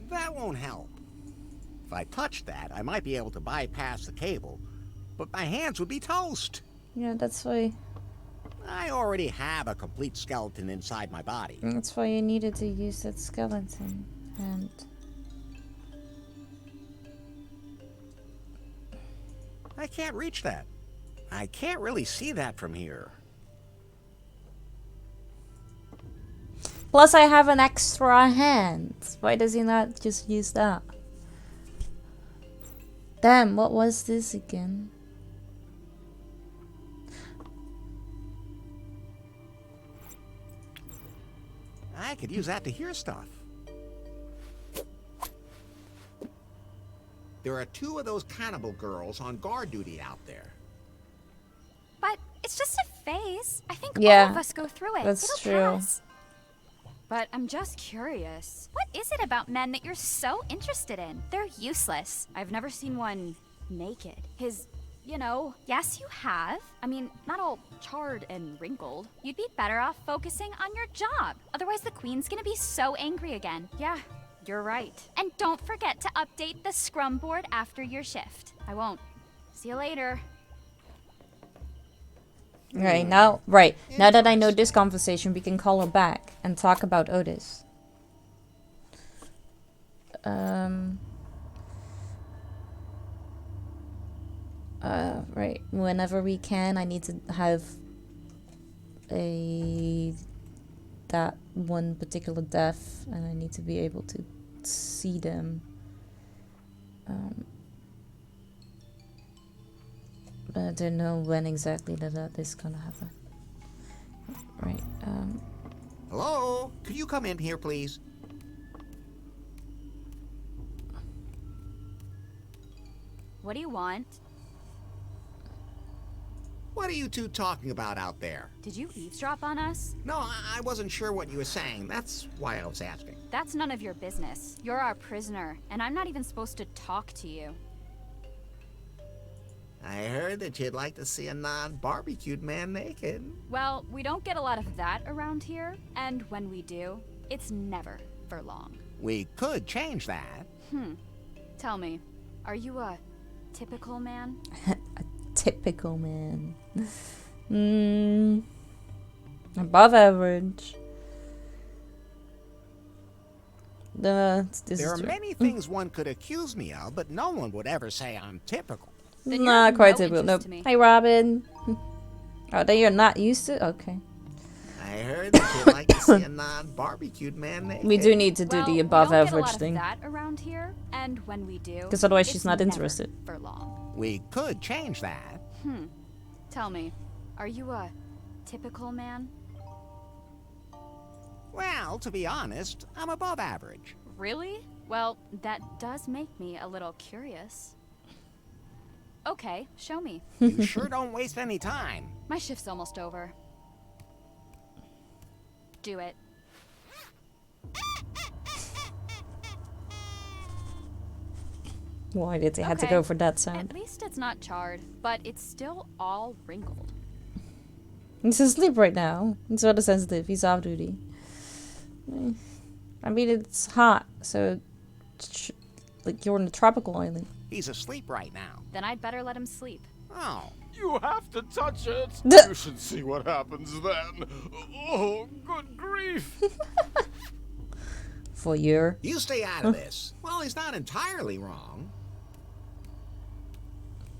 That won't help. If I touch that, I might be able to bypass the cable, but my hands would be toast. Yeah, that's why I already have a complete skeleton inside my body. you needed to use that skeleton. And I can't reach that. I can't really see that from here. plus I have an extra hand. Why does he not just use that? Damn, what was this again? I could use that to hear stuff. There are two of those cannibal girls on guard duty out there. But it's just a phase. I think Yeah, all of us go through it. that's It'll true. pass. But I'm just curious. What is it about men that you're so interested in? They're useless. I've never seen one naked. Yes, you have. I mean, not all charred and wrinkled. You'd be better off focusing on your job. Otherwise, the Queen's gonna be so angry again. Yeah, you're right. And don't forget to update the scrum board after your shift. I won't. See you later. Now that I know this conversation, we can call her back and talk about Otis. Right. Whenever we can, I need to have that one particular death, and I need to be able to see them. But I don't know when exactly that is gonna happen. Right, Hello? Could you come in here, please? What do you want? What are you two talking about out there? Did you eavesdrop on us? No, I wasn't sure what you were saying. That's why I was asking. That's none of your business. You're our prisoner, and I'm not even supposed to talk to you. I heard that you'd like to see a non-barbecued man naked. Well, we don't get a lot of that around here, and when we do, it's never for long. We could change that. Tell me, are you a typical man? typical man. Above average. This There is are true. many things one could accuse me of, but no one would ever say I'm typical. Then you're Not of quite no typical. interest Nope. to me. Hey, Robin. Oh, then you're not used to. Okay. I heard that you'd like to see a non-barbecued man naked. We do need to do the above we don't average get a lot thing. of that around here, and when we do, 'Cause otherwise it's she's not never interested. for long. We could change that. Tell me, are you a typical man? Well, to be honest, I'm above average. Really? Well, that does make me a little curious. Okay, show me. You sure don't waste any time. My shift's almost over. Do it. Why did they have to Okay. go for that sound? At least it's not charred, but it's still all wrinkled. He's asleep right now. He's rather sensitive. He's off duty. I mean, it's hot, so like you're in a tropical island. He's asleep right now. Then I'd better let him sleep. Oh. You have to touch it. Duh. You should see what happens then. Oh, good grief. For your You stay out of this. Well, he's not entirely wrong.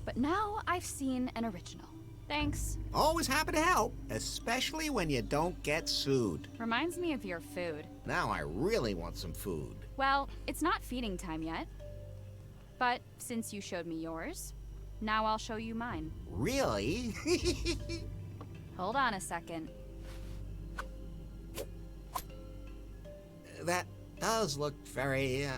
But now I've seen an original. Thanks. Always happy to help, especially when you don't get sued. Reminds me of your food. Now I really want some food. Well, it's not feeding time yet. But since you showed me yours, now I'll show you mine. Really? Hold on a second. That does look very,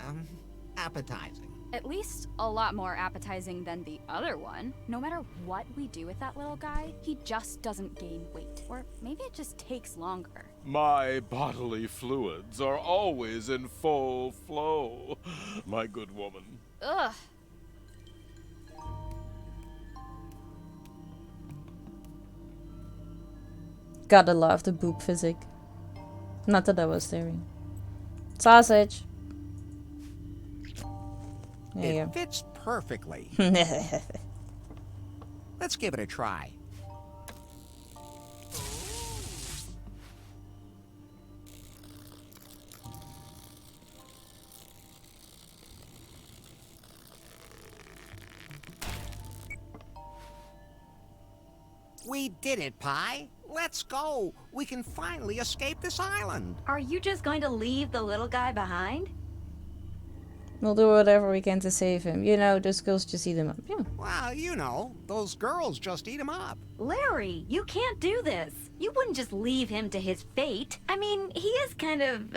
appetizing. At least a lot more appetizing than the other one. No matter what we do with that little guy, he just doesn't gain weight. Or maybe it just takes longer. My bodily fluids are always in full flow, my good woman. Ugh. gotta love the boob physic. Not that I was staring. Sausage. There you It fits perfectly. go. Let's give it a try. We did it, Pi. Let's go. We can finally escape this island. Are you just going to leave the little guy behind? We'll do whatever we can to save him. You know, those girls just eat him up. Yeah. Well, you know, those girls just eat him up. Larry, you can't do this. You wouldn't just leave him to his fate. I mean, he is kind of,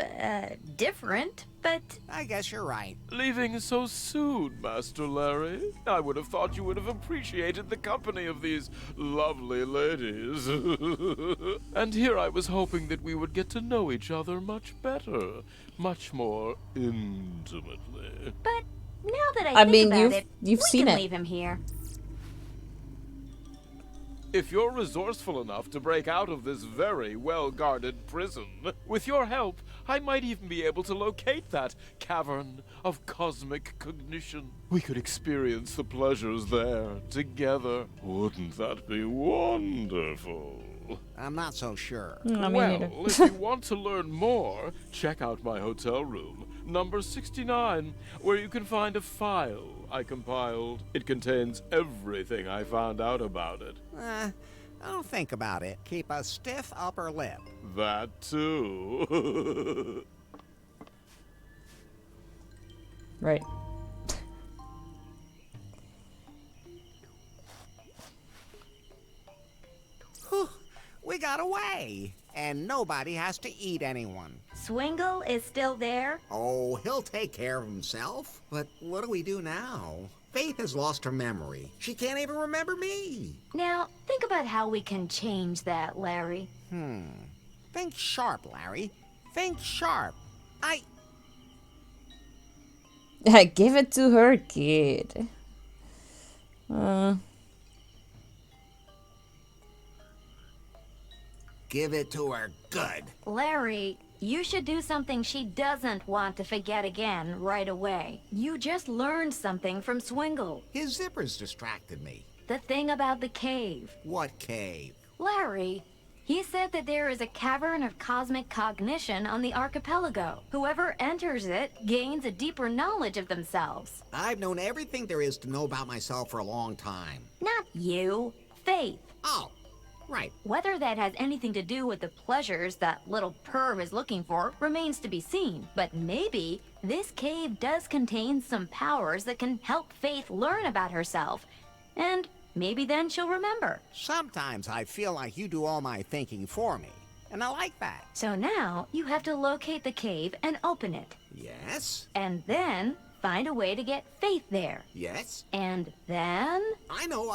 different, but... I guess you're right. Leaving so soon, Master Larry? I would have thought you would have appreciated the company of these lovely ladies. And here I was hoping that we would get to know each other much better, much more intimately. But now that I think mean, about you've we seen can it. leave him here. If you're resourceful enough to break out of this very well-guarded prison, with your help, I might even be able to locate that cavern of cosmic cognition. We could experience the pleasures there together. Wouldn't that be wonderful? I'm not so sure. I mean, Well, neither. if you want to learn more, check out my hotel room, number 69, where you can find a file I compiled. It contains everything I found out about it. Don't think about it. Keep a stiff upper lip. That too. Right. got away. And nobody has to eat anyone. Swingle is still there? Oh, he'll take care of himself. But what do we do now? Faith has lost her memory. She can't even remember me. Now, think about how we can change that, Larry. Think sharp, Larry. Think sharp. Give it to her, kid. Give it to her good. Larry, you should do something she doesn't want to forget again right away. You just learned something from Swingle. His zippers distracted me. The thing about the cave. What cave? Larry, he said that there is a cavern of cosmic cognition on the archipelago. Whoever enters it gains a deeper knowledge of themselves. I've known everything there is to know about myself for a long time. Not you, Faith. Oh, right. Whether that has anything to do with the pleasures that little perv is looking for remains to be seen. But maybe this cave does contain some powers that can help Faith learn about herself. And maybe then she'll remember. Sometimes I feel like you do all my thinking for me, and I like that. So now you have to locate the cave and open it. Yes? And then find a way to get Faith there. Yes? And then... I know,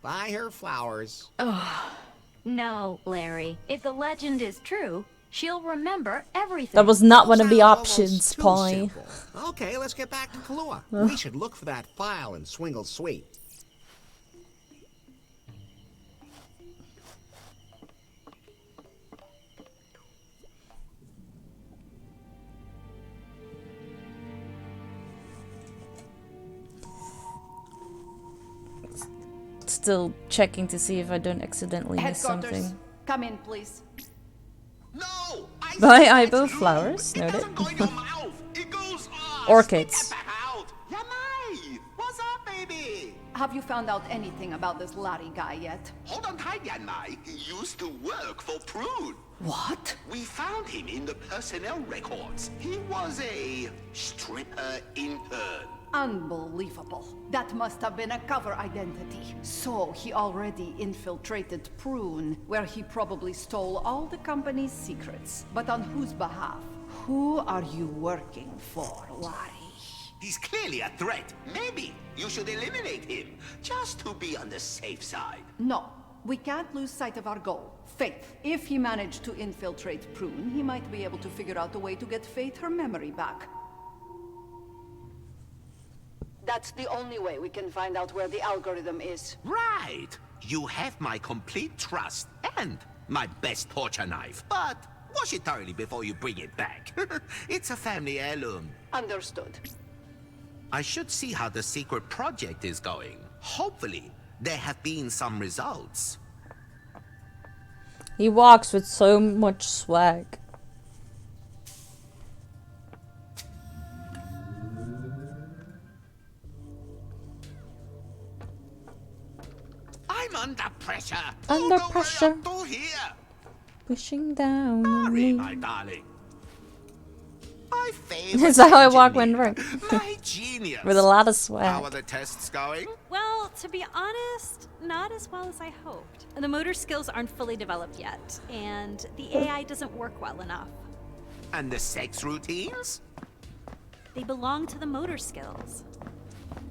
Buy her flowers. No, Larry. If the legend is true, she'll remember everything. That was not one of the Sounds options, almost too Polly. simple. Okay, let's get back to Kahlua. We should look for that file in Swingle's suite. Still checking to see if I don't accidentally miss Headquarters, something. come in, please. No! Buy Aibo flowers, noted. It goes Orchids. back out. Yamai! What's up, baby? Have you found out anything about this Larry guy yet? Hold on tight, Yanmai. He used to work for Prune. What? We found him in the personnel records. He was a stripper intern. Unbelievable. That must have been a cover identity. So he already infiltrated Prune, where he probably stole all the company's secrets. But on whose behalf? Who are you working for, Larry? He's clearly a threat. Maybe you should eliminate him, just to be on the safe side. No, we can't lose sight of our goal. Faith. If he managed to infiltrate Prune, he might be able to figure out a way to get Faith her memory back. That's the only way we can find out where the algorithm is. Right. You have my complete trust and my best torture knife. But wash it thoroughly before you bring it back. It's a family heirloom. Understood. I should see how the secret project is going. Hopefully, there have been some results. He walks with so much swag. I'm under pressure. Under pressure. To here. Pushing down on Hurry, me. my darling. My favorite That's how I walk when engineer. drunk. My genius. With a lot of How are swag. the tests going? Well, to be honest, not as well as I hoped. The motor skills aren't fully developed yet, and the AI doesn't work well enough. And the sex routines? They belong to the motor skills.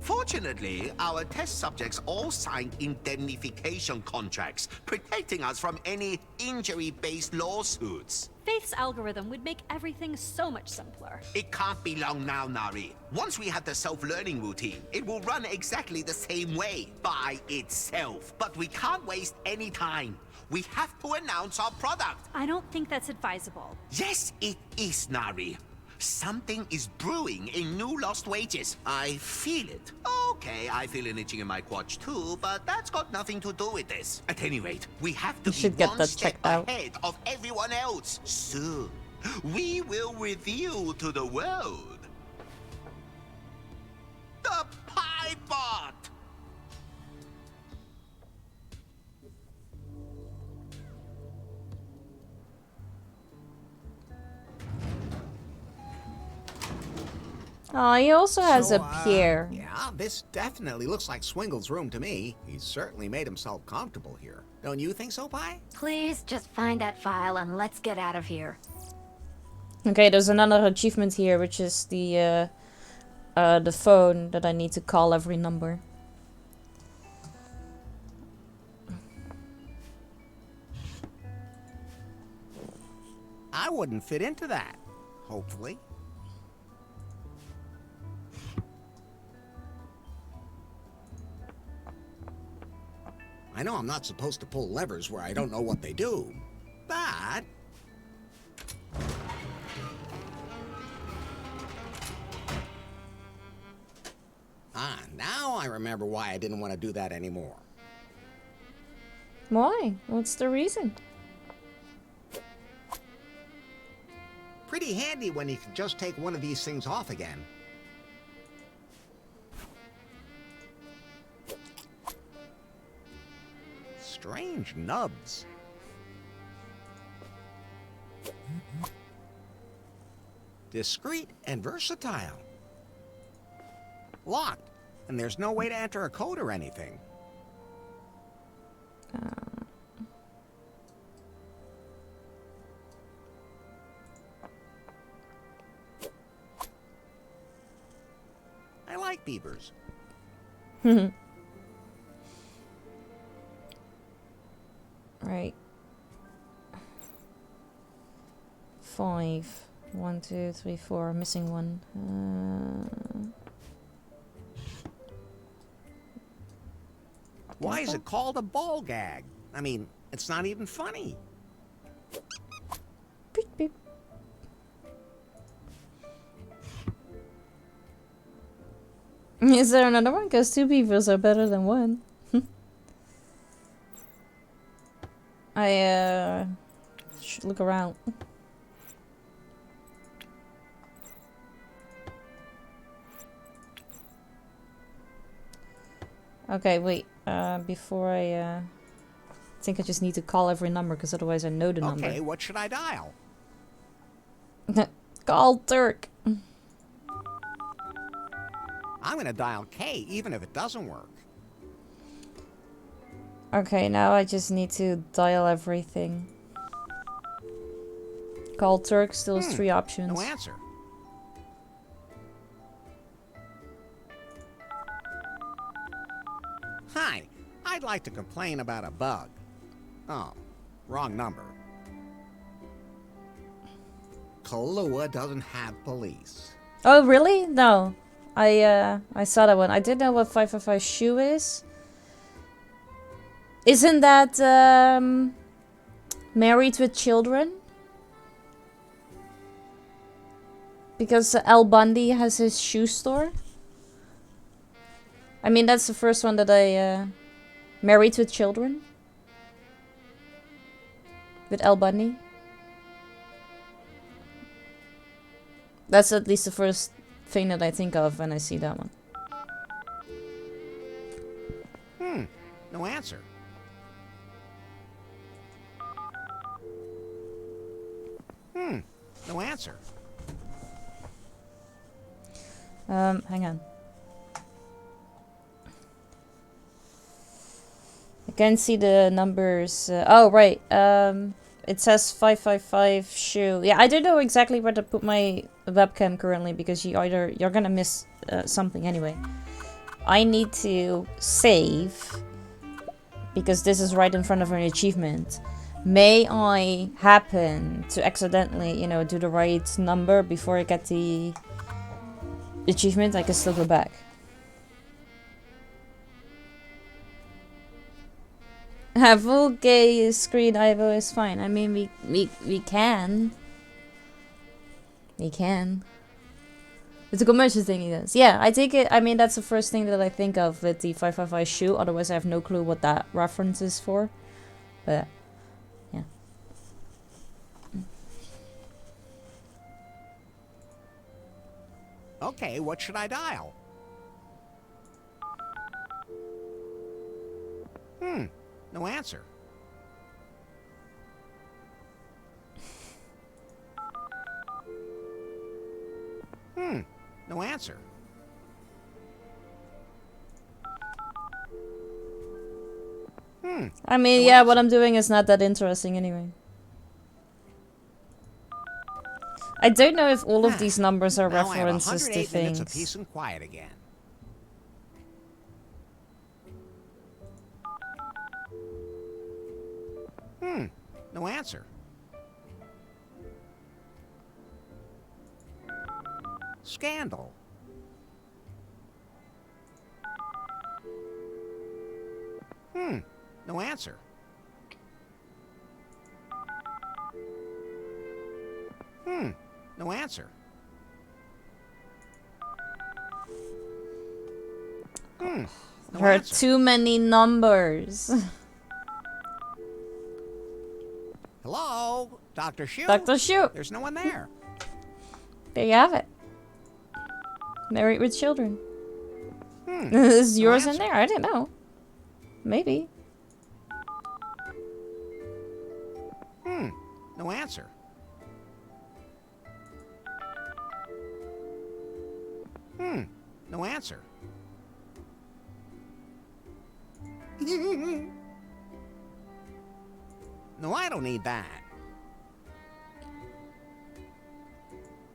Fortunately, our test subjects all signed indemnification contracts, protecting us from any injury-based lawsuits. Faith's algorithm would make everything so much simpler. It can't be long now, Nari. Once we have the self-learning routine, it will run exactly the same way, by itself. But we can't waste any time. We have to announce our product. I don't think that's advisable. Yes, it is, Nari. Something is brewing in New Lost Wages. I feel it. Okay, I feel an itching in my quads too, but that's got nothing to do with this. At any rate, we have to You be should get one that step checked out. ahead of everyone else. Soon, we will reveal to the world the Piebot. Oh, he also has So, a pier. Yeah, this definitely looks like Swingle's room to me. He's certainly made himself comfortable here. Don't you think so, Pi? Please just find that file and let's get out of here. Okay, there's another achievement here, which is the phone that I need to call every number. I wouldn't fit into that, hopefully. I know I'm not supposed to pull levers where I don't know what they do, but... Ah, now I remember why I didn't want to do that anymore. Why? What's the reason? Pretty handy when you can just take one of these things off again. Strange nubs. Discreet and versatile. Locked, and there's no way to enter a code or anything. I like beavers. Right. 5. 1, 2, 3, 4. Missing one. Why is it called a ball gag? I mean, it's not even funny. Beep, beep. Is there another one? Because 2 beavers are better than 1. I should look around. Okay, wait. Before I think I just need to call every number, because otherwise I know the number. Okay, what should I dial? Call Turk. I'm gonna dial K, even if it doesn't work. Okay, now I just need to dial everything. Call Turk still has 3 options. No answer. Hi, I'd like to complain about a bug. Oh, wrong number. Kahlua doesn't have police. Oh, really? No. I saw that one. I didn't know what 555 shoe is. Isn't that Married with Children? Because Al Bundy has his shoe store. I mean, that's the first one that I... Married with Children? With Al Bundy? That's at least the first thing that I think of when I see that one. No answer. No answer. Hang on. I can't see the numbers. Oh, right. It says 555 shoe. Yeah, I don't know exactly where to put my webcam currently because you're gonna miss something anyway. I need to save because this is right in front of an achievement. May I happen to accidentally, you know, do the right number before I get the achievement, I can still go back. Full gay screen Ivo is fine. I mean, we can. We can. It's a commercial thing he does. Yeah, I take it. I mean, that's the first thing that I think of with the 555 shoe. Otherwise, I have no clue what that reference is for. But, yeah. Okay, what should I dial? No answer. No No answer. I mean, yeah, what I'm doing is not that interesting anyway. I don't know if all of these numbers are Now I have references to 108 minutes of things. peace and quiet again. No answer. Scandal. No answer. No answer. No There are answer. too many numbers. Hello? Dr. Shu? Dr. Shu. There's no one there. There you have it. Married with children. Is yours in answer. there? I don't know. Maybe. No answer. No answer. No, I don't need that.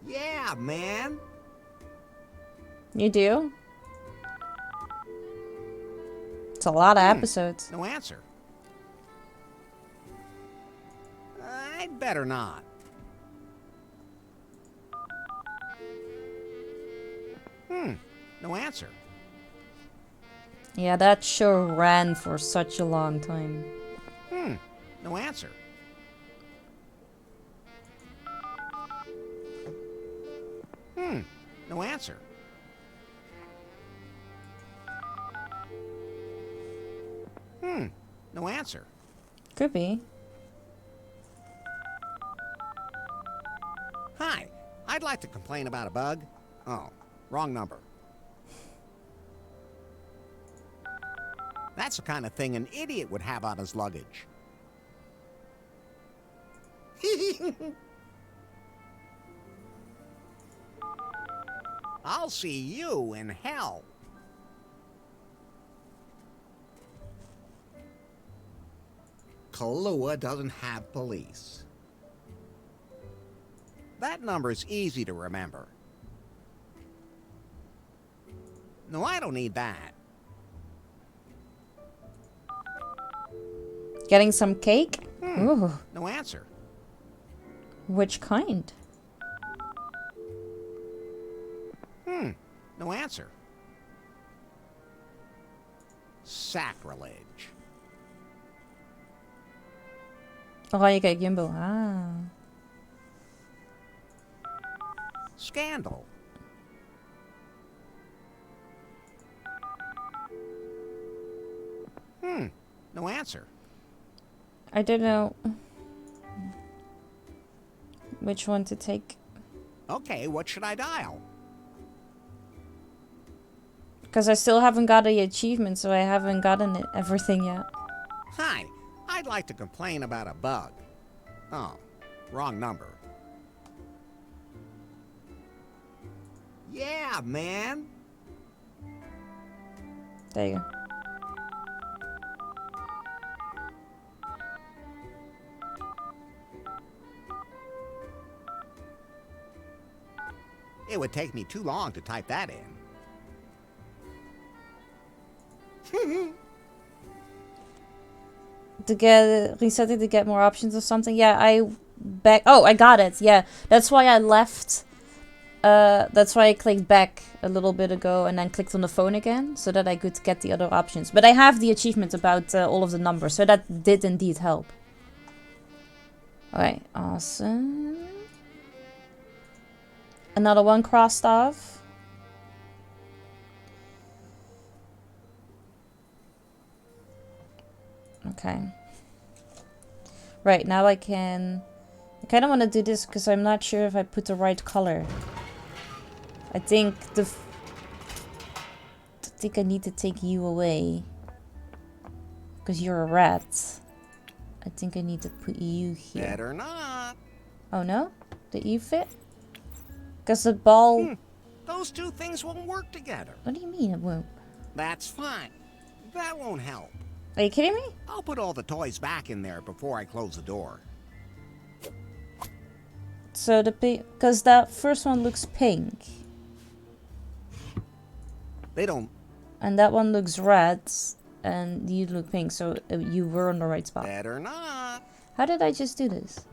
Yeah, man. You do? It's a lot of episodes. No answer. I'd better not. No answer. Yeah, that show ran for such a long time. No answer. No answer. No answer. Could be. Hi, I'd like to complain about a bug. Oh, wrong number. That's the kind of thing an idiot would have on his luggage. I'll see you in hell. Kahlua doesn't have police. That number's easy to remember. No, I don't need that. Getting some cake? Ooh. No answer. Which kind? No answer. Sacrilege. Oranje cake Jumbo. Ah. Scandal. No answer. I don't know which one to take. Okay, what should I dial? Because I still haven't got the achievement, so I haven't gotten it, everything yet. Hi, I'd like to complain about a bug. Oh, wrong number. Yeah, man. There you go. It would take me too long to type that in. To get reset it to get more options or something. Yeah, I got it. Yeah, that's why I left. That's why I clicked back a little bit ago and then clicked on the phone again so that I could get the other options. But I have the achievement about all of the numbers, so that did indeed help. Alright, awesome. Another one crossed off. Okay. Right, now I kind of want to do this because I'm not sure if I put the right color. I think I need to take you away. Because you're a rat. I think I need to put you here. Better not. Oh no? Did you fit? Because the ball Those two things won't work together. What do you mean it won't? That's fine. That won't help. Are you kidding me? I'll put all the toys back in there before I close the door. So the because that first one looks pink. They don't. And that one looks red, and you look pink. So you were on the right spot. Better not. How did I just do this?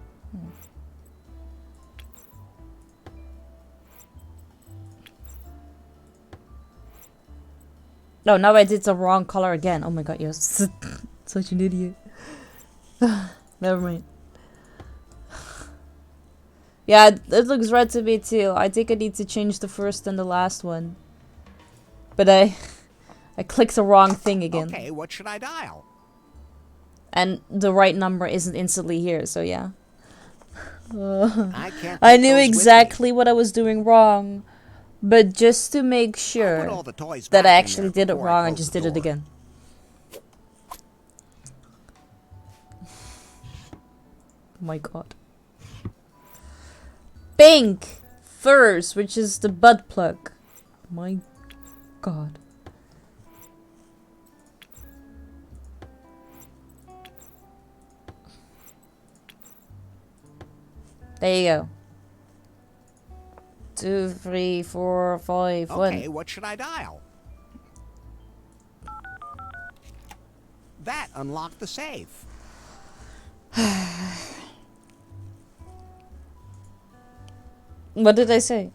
No, now I did the wrong color again. Oh my god, you're such an idiot. Never mind. Yeah, it looks red to me too. I think I need to change the first and the last one. But I clicked the wrong thing again. Okay, what should I dial? And the right number isn't instantly here, so yeah. I can't I take knew those with exactly what I was doing wrong. But just to make sure all the toys that back I in actually there did it before I wrong, I close just the did it door. again. Oh my god. Pink! First, which is the butt plug. My god. There you go. 2, 3, 4, 5, 1. Okay, what should I dial? That unlocked the safe. What did I say?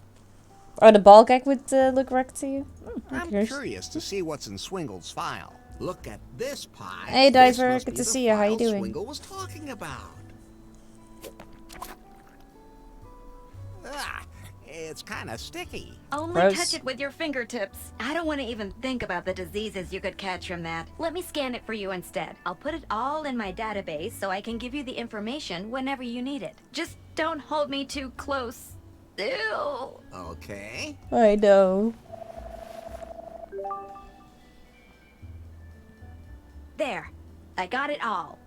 Oh, the ball gag would look correct to you? I'm curious to see what's in Swingle's file. Look at this pie. Hey, This Diver, must good be to the see you. How you file doing? Swingle was talking about. Ah, it's kind of sticky. Only Gross. touch it with your fingertips. I don't want to even think about the diseases you could catch from that. Let me scan it for you instead. I'll put it all in my database so I can give you the information whenever you need it. Just don't hold me too close. Ew. Okay. I know. There. I got it all.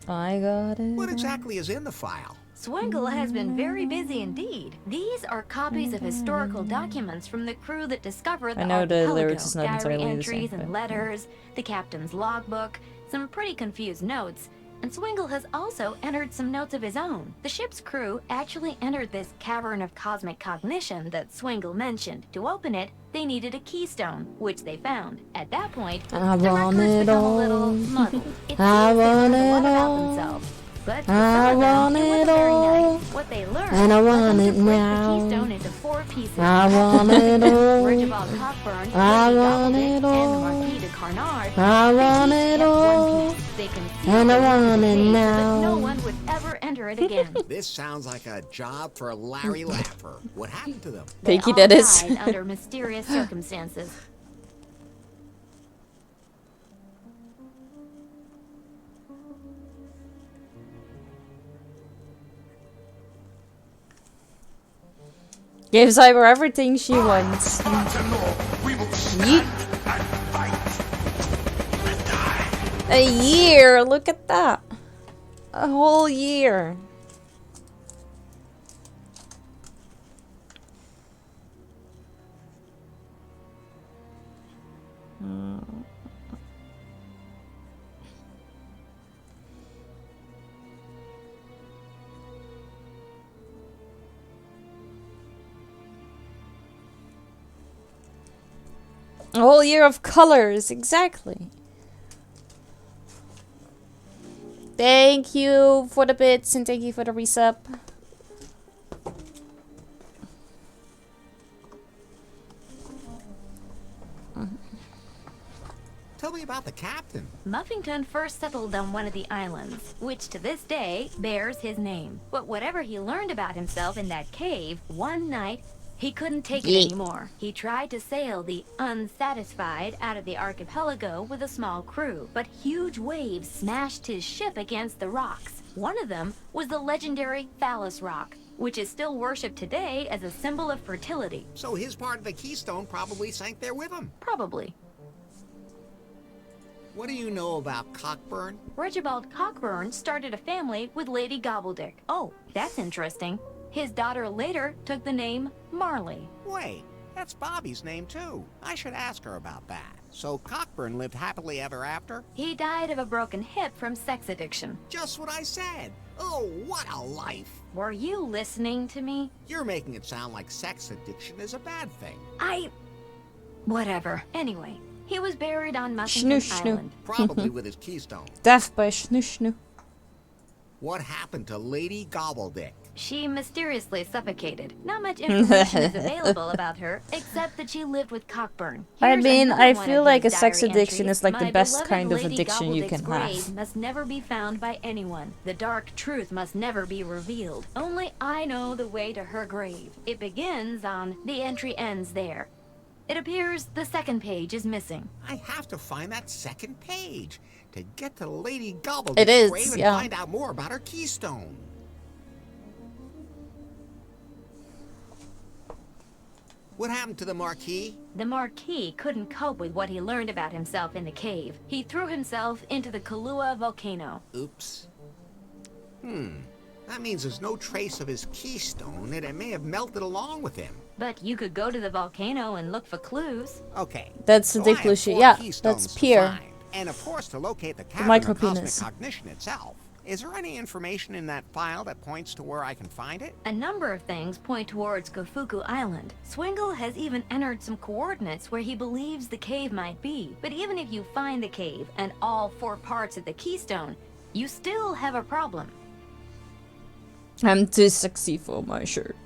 I got it. What exactly is in the file? Swingle has been very busy indeed. These are copies of historical documents from the crew that discovered the I know the archipelago. lyrics is not Diary entirely the entries same, and but- letters, the captain's logbook, some pretty confused notes, and Swingle has also entered some notes of his own. The ship's crew actually entered this cavern of cosmic cognition that Swingle mentioned. To open it, they needed a keystone, which they found. At that point, I the want records it become a all. little muddled. It I seems they want learned a lot it about all. themselves. But for I some want of them, it it wasn't very all. nice. What they learned And I was want them it to break now. the keystone into 4 pieces. I want it all. Archibald Cockburn, I Lady want Gobbledick, it all. and the Marquis de Carnard. I They want each it kept all. one piece. They concealed And I it into want the it cave so now. that no one would ever enter it again. This sounds like a job for Larry Laffer. What happened to them? Thank you, They all Dennis. died under mysterious circumstances. Give Cyber everything she wants. Spartan, we will Yeet. stand and fight and die. A year! Look at that. A whole year. A whole year of colors, exactly. Thank you for the bits and thank you for the resub. Tell me about the captain. Muffington first settled on one of the islands, which to this day bears his name. But whatever he learned about himself in that cave, one night he couldn't take it Yeet. anymore. He tried to sail the Unsatisfied out of the archipelago with a small crew, but huge waves smashed his ship against the rocks. One of them was the legendary Phallus Rock, which is still worshipped today as a symbol of fertility. So his part of the keystone probably sank there with him. Probably. What do you know about Cockburn? Reginald Cockburn started a family with Lady Gobbledick. Oh, that's interesting. His daughter later took the name Marley. Wait, that's Bobby's name too. I should ask her about that. So Cockburn lived happily ever after? He died of a broken hip from sex addiction. Just what I said. Oh, what a life. Were you listening to me? You're making it sound like sex addiction is a bad thing. Whatever. Anyway, he was buried on Muskingum Island. Probably with his keystone. Death by Snoo. What happened to Lady Gobbledick? She mysteriously suffocated. Not much information is available about her, except that she lived with Cockburn. I Here's mean, another I one feel of like a his sex diary addiction entries. is like the My best beloved kind of Lady addiction you can Gobbledick's grave have. must never be found by anyone. The dark truth must never be revealed. Only I know the way to her grave. It begins on the entry ends there. It appears the second page is missing. I have to find that second page to get to Lady It Gobbledick's is, grave and yeah. find out more about her keystone. What happened to the Marquis? The Marquis couldn't cope with what he learned about himself in the cave. He threw himself into the Kahlua volcano. Oops. That means there's no trace of his keystone, and it may have melted along with him. But you could go to the volcano and look for clues. Okay. That's the so I have Diclushi. 4 Yeah, keystones that's to Pier. find, and of course to locate the cavern micro of cosmic penis. cognition itself. Is there any information in that file that points to where I can find it? A number of things point towards Gofuku Island. Swingle has even entered some coordinates where he believes the cave might be. But even if you find the cave and all 4 parts of the keystone, you still have a problem. I'm too sexy for my shirt.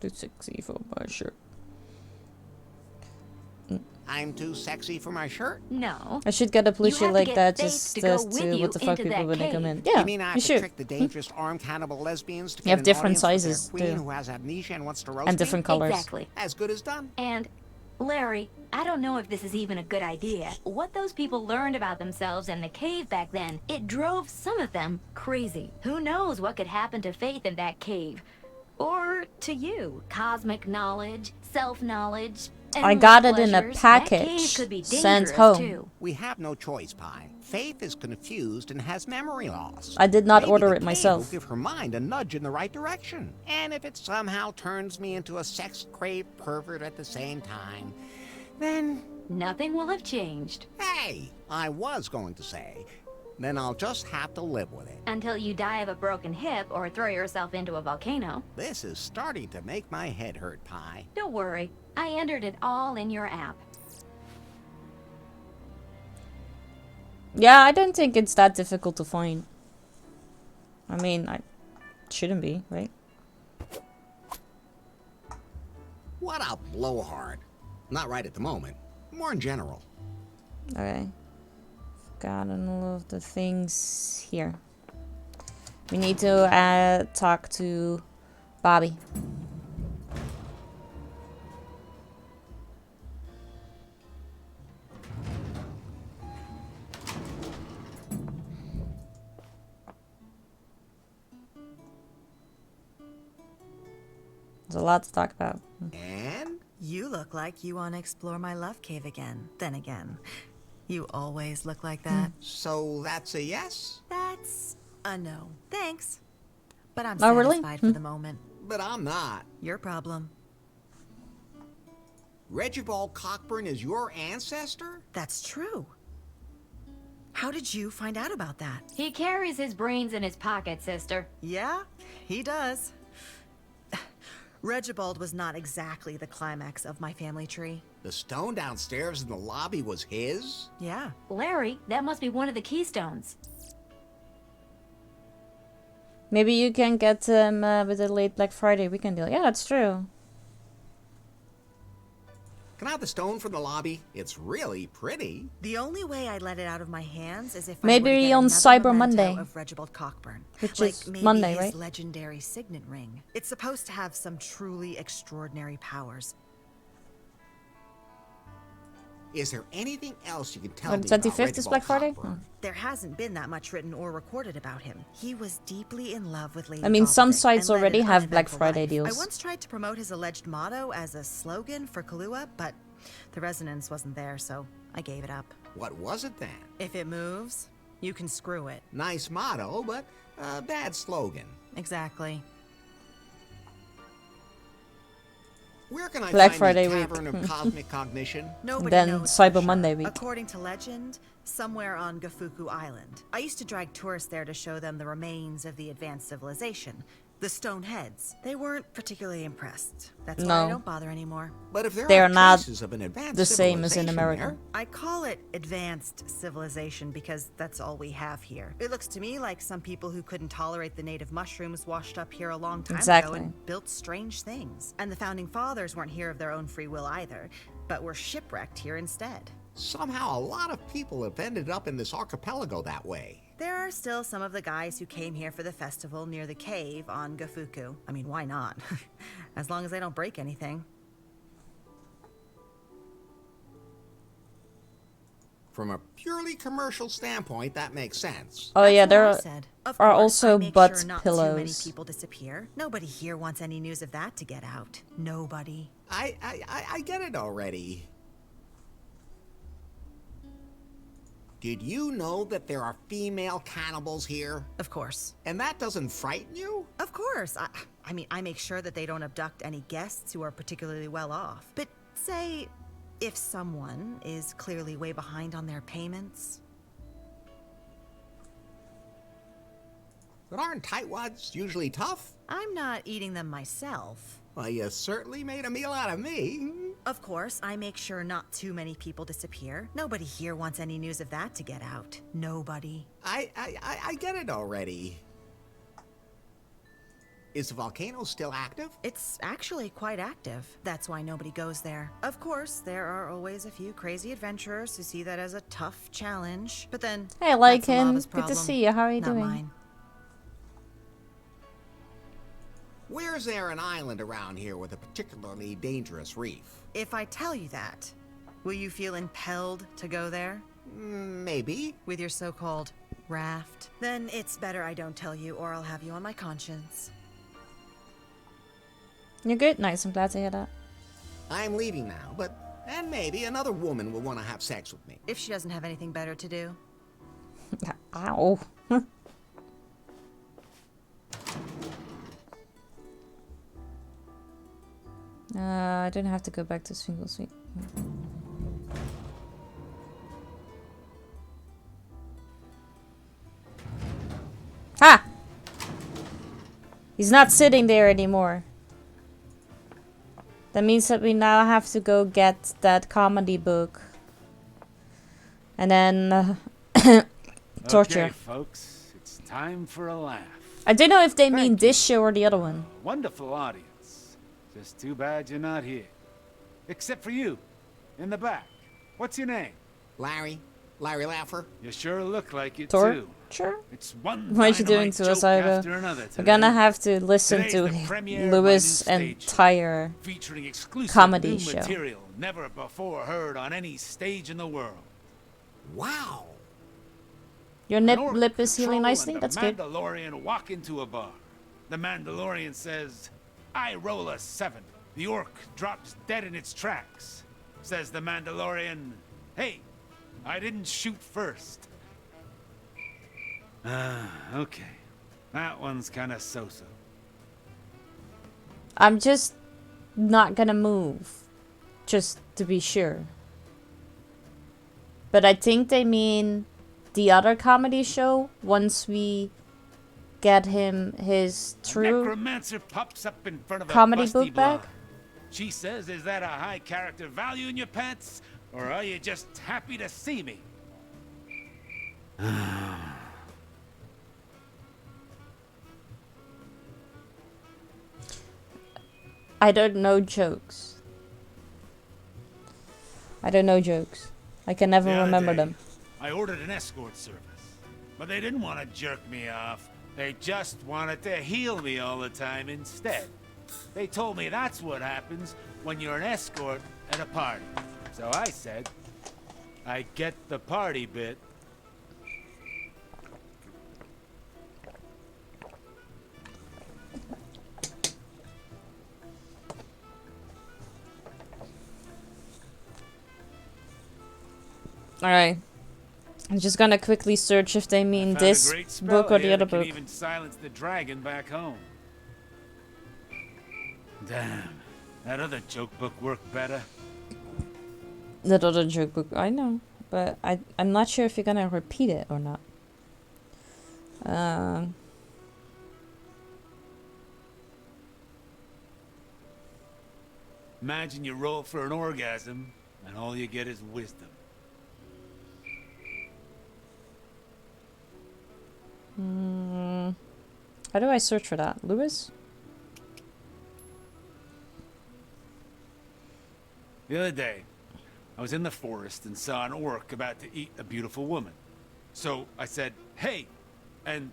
Too sexy for my shirt. I'm too sexy for my shirt? No. I should get a You plushie have to like get that Faith just to go as with to you what the fuck into people that when they come cave. in. Yeah, You mean I have you to should. trick the dangerous armed cannibal lesbians to You get have an different audience with sizes, their queen too. who has amnesia and wants to roast And me? different colors. Exactly. As good as done. And, Larry, I don't know if this is even a good idea. What those people learned about themselves in the cave back then, it drove some of them crazy. Who knows what could happen to Faith in that cave? Or to you. Cosmic knowledge, self-knowledge, I got it in a pleasures. That cave package could be sent dangerous, home. too. We have no choice, Pi. Faith is confused and has memory loss. I did not Maybe order the it cave myself. will give her mind a nudge in the right direction. And if it somehow turns me into a sex-craved pervert at the same time, then... Nothing will have changed. Hey, I was going to say, then I'll just have to live with it. Until you die of a broken hip or throw yourself into a volcano. This is starting to make my head hurt, Pi. Don't worry. I entered it all in your app. Yeah, I don't think it's that difficult to find. I mean, it shouldn't be, right? What a blowhard. Not right at the moment. More in general. Okay. Forgotten all of the things here. We need to talk to Bobby. There's a lot to talk about. And? You look like you want to explore my love cave again. Then again, you always look like that. So that's a yes? That's a no. Thanks. But I'm Oh, really? satisfied for the moment. But I'm not. Your problem. Regibald Cockburn is your ancestor? That's true. How did you find out about that? He carries his brains in his pocket, sister. Yeah, he does. Regibald was not exactly the climax of my family tree. The stone downstairs in the lobby was his? Yeah. Larry, that must be one of the keystones. Maybe you can get with a late Black Friday weekend deal. Yeah, that's true. Can I have the stone from the lobby? It's really pretty. The only way I let it out of my hands is if I Maybe were to get on another Cyber memento Monday. of Regibald Cockburn, Which like is maybe Monday, his right? legendary signet ring. It's supposed to have some truly extraordinary powers. Is there anything else you can tell On me about 25th is Black Regibald Friday? Cockburn? There hasn't been that much written or recorded about him. He was deeply in love with Lady I mean, some Gobbledick sites and led already an have Black uneventful Friday life. deals. I once tried to promote his alleged motto as a slogan for Kahlua, but the resonance wasn't there, so I gave it up. What was it then? If it moves, you can screw it. Nice motto, but a bad slogan. Exactly. Where can I Black find Friday the week. Tavern of Cosmic Cognition? Nobody Then knows Cyber for Monday sure. week. According to legend, somewhere on Gafuku Island. I used to drag tourists there to show them the remains of the advanced civilization. The stone heads. They weren't particularly impressed. That's why I No. don't bother anymore. But if there They are are not traces of an advanced the same as in civilization America. there, I call it advanced civilization because that's all we have here. It looks to me like some people who couldn't tolerate the native mushrooms washed up here a long time ago Exactly. and built strange things. And the founding fathers weren't here of their own free will either, but were shipwrecked here instead. somehow a lot of people have ended up in this archipelago that way. There are still some of the guys who came here for the festival near the cave on Gafuku. I mean, why not? As long as they don't break anything. From a purely commercial standpoint, that makes sense. Oh yeah, there Of are course, also I make butt sure not too many pillows. people disappear. Nobody here wants any news of that to get out. Nobody. I get it already. Did you know that there are female cannibals here? Of course. And that doesn't frighten you? Of course. I mean, I make sure that they don't abduct any guests who are particularly well off. But say, if someone is clearly way behind on their payments. But aren't tightwads usually tough? I'm not eating them myself. Well, you certainly made a meal out of me. Of course, I make sure not too many people disappear. Nobody here wants any news of that to get out. Nobody. I get it already. Is the volcano still active? It's actually quite active. That's why nobody goes there. Of course, there are always a few crazy adventurers who see that as a tough challenge. But then, Hey, that's the Lycan, lava's good to problem, see you. How are you not doing? mine. Where's there an island around here with a particularly dangerous reef? If I tell you that, will you feel impelled to go there? Maybe. With your so-called raft? Then it's better I don't tell you, or I'll have you on my conscience. You're good? Nice, I'm glad to hear that. I'm leaving now, and maybe another woman will want to have sex with me. If she doesn't have anything better to do. Ow. I don't have to go back to single suite. Ha! He's not sitting there anymore. That means that we now have to go get that comedy book. And then torture. Okay, folks, it's time for a laugh. I don't know if they mean this show or the other one. Wonderful audience. Just too bad you're not here. Except for you, in the back. What's your name? Larry. Larry Laffer. You sure look like it Torture? too. It's one What are you doing dynamite to us, joke Ivo? after another We're gonna today. have to listen Today's to the premiere of Lewis my new and stage Tyre featuring exclusive comedy new show. material never before heard on any stage in the world. Wow. Your lip is healing Patrol nicely? and That's the good. Mandalorian walk into a bar. The Mandalorian says, "I roll a 7." The orc drops dead in its tracks. Says the Mandalorian, "Hey, I didn't shoot first." Okay. That one's kind of so-so. I'm just not gonna move. Just to be sure. But I think they mean the other comedy show once we get him his true Necromancer pops up in front of comedy a busty book blonde. back. She says, "Is that a high character value in your pants? Or are you just happy to see me?" I don't know jokes. I don't know jokes. I can never The other remember day, them. I ordered an escort service, but they didn't want to jerk me off. They just wanted to heal me all the time instead. They told me that's what happens when you're an escort at a party. So I said, I get the party bit. Alright. I'm just gonna quickly search if they mean Found a this great spell book or the here other that can book. even silence the dragon back home. Damn. That other joke book worked better. That other joke book, I know, but I'm not sure if you're gonna repeat it or not. Imagine you roll for an orgasm, and all you get is wisdom. How do I search for that? Lewis? The other day, I was in the forest and saw an orc about to eat a beautiful woman. So I said, hey! And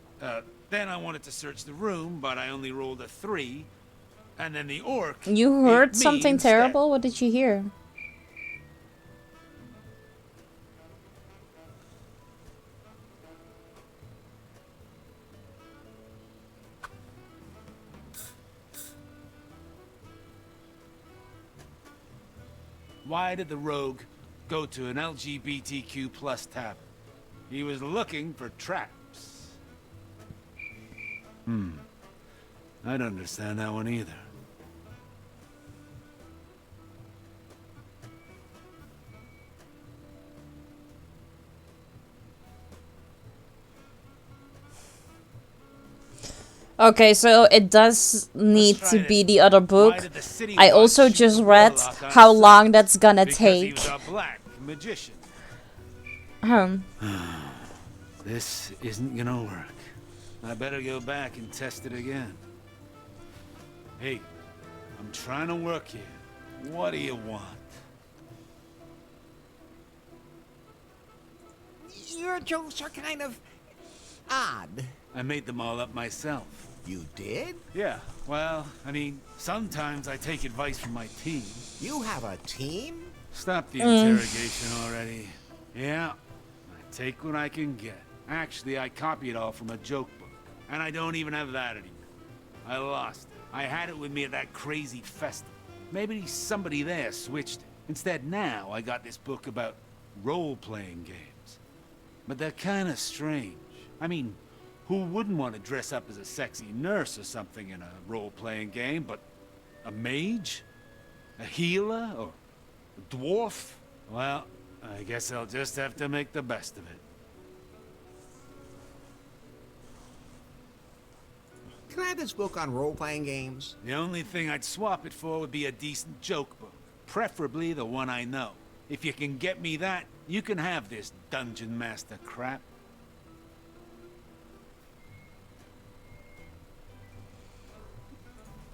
then I wanted to search the room, but I only rolled a 3. And then the orc... You heard ate me something instead. terrible? What did you hear? Why did the rogue go to an LGBTQ plus tavern? He was looking for traps. I don't understand that one either. Okay, so it does need to be the other book. I also just read how long that's gonna take. He was a black magician. This isn't gonna work. I better go back and test it again. Hey, I'm trying to work here. What do you want? Your jokes are kind of odd. I made them all up myself. You did? Yeah, well, I mean, sometimes I take advice from my team. You have a team? Stop the interrogation already. Yeah, I take what I can get. Actually, I copied it all from a joke book. And I don't even have that anymore. I lost it. I had it with me at that crazy festival. Maybe somebody there switched it. Instead, now I got this book about role-playing games. But they're kind of strange. I mean, who wouldn't want to dress up as a sexy nurse or something in a role-playing game, but a mage? A healer? Or a dwarf? Well, I guess I'll just have to make the best of it. Can I have this book on role-playing games? The only thing I'd swap it for would be a decent joke book. Preferably the one I know. If you can get me that, you can have this Dungeon Master crap.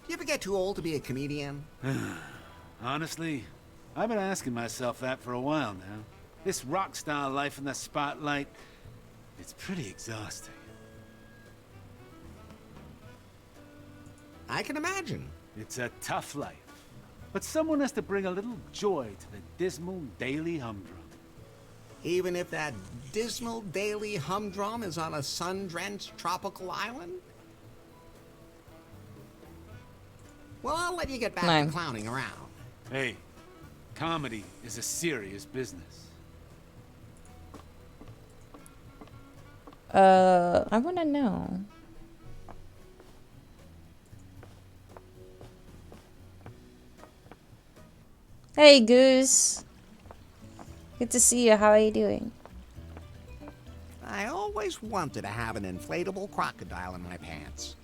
Do you ever get too old to be a comedian? Honestly, I've been asking myself that for a while now. This rock star life in the spotlight, it's pretty exhausting. I can imagine. It's a tough life. But someone has to bring a little joy to the dismal daily humdrum. Even if that dismal daily humdrum is on a sun-drenched tropical island? Well, I'll let you get back to clowning around. Hey, comedy is a serious business. I wanna know. Hey, Goose. Good to see you. How are you doing? I always wanted to have an inflatable crocodile in my pants.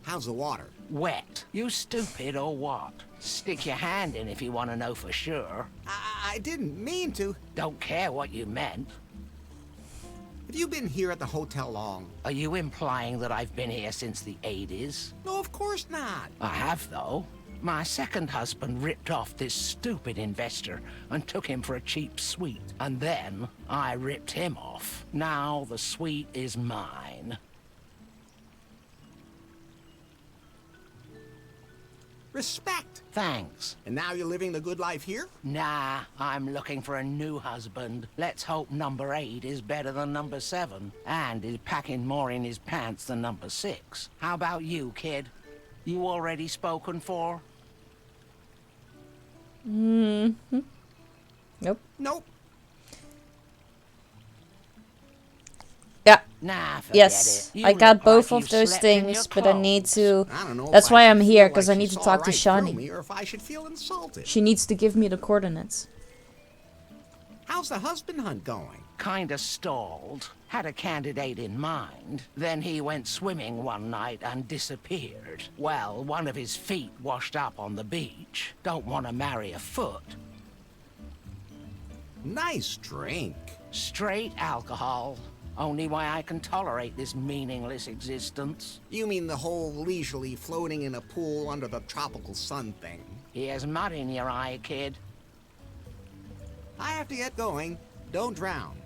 How's the water? Wet. You stupid or what? Stick your hand in if you want to know for sure. I didn't mean to. Don't care what you meant. Have you been here at the hotel long? Are you implying that I've been here since the 80s? No, of course not. I have, though. My second husband ripped off this stupid investor and took him for a cheap suite. And then I ripped him off. Now the suite is mine. Respect. Thanks. And now you're living the good life here? Nah, I'm looking for a new husband. Let's hope number 8 is better than number 7, and is packing more in his pants than number 6. How about you, kid? You already spoken for? Mm-hmm. Nope. Nope. Nah, forget Yes, it. You I got look both like of you've those slept in things, your but I need to... I don't know That's if why I I'm should here, feel because like I need she to saw talk to right through Shawnee. me, or if I should feel insulted. She needs to give me the coordinates. How's the husband hunt going? Kinda stalled. Had a candidate in mind. Then he went swimming one night and disappeared. Well, one of his feet washed up on the beach. Don't want to marry a foot. Nice drink. Straight alcohol. Only way I can tolerate this meaningless existence. You mean the whole leisurely floating in a pool under the tropical sun thing? Here's mud in your eye, kid. I have to get going. Don't drown.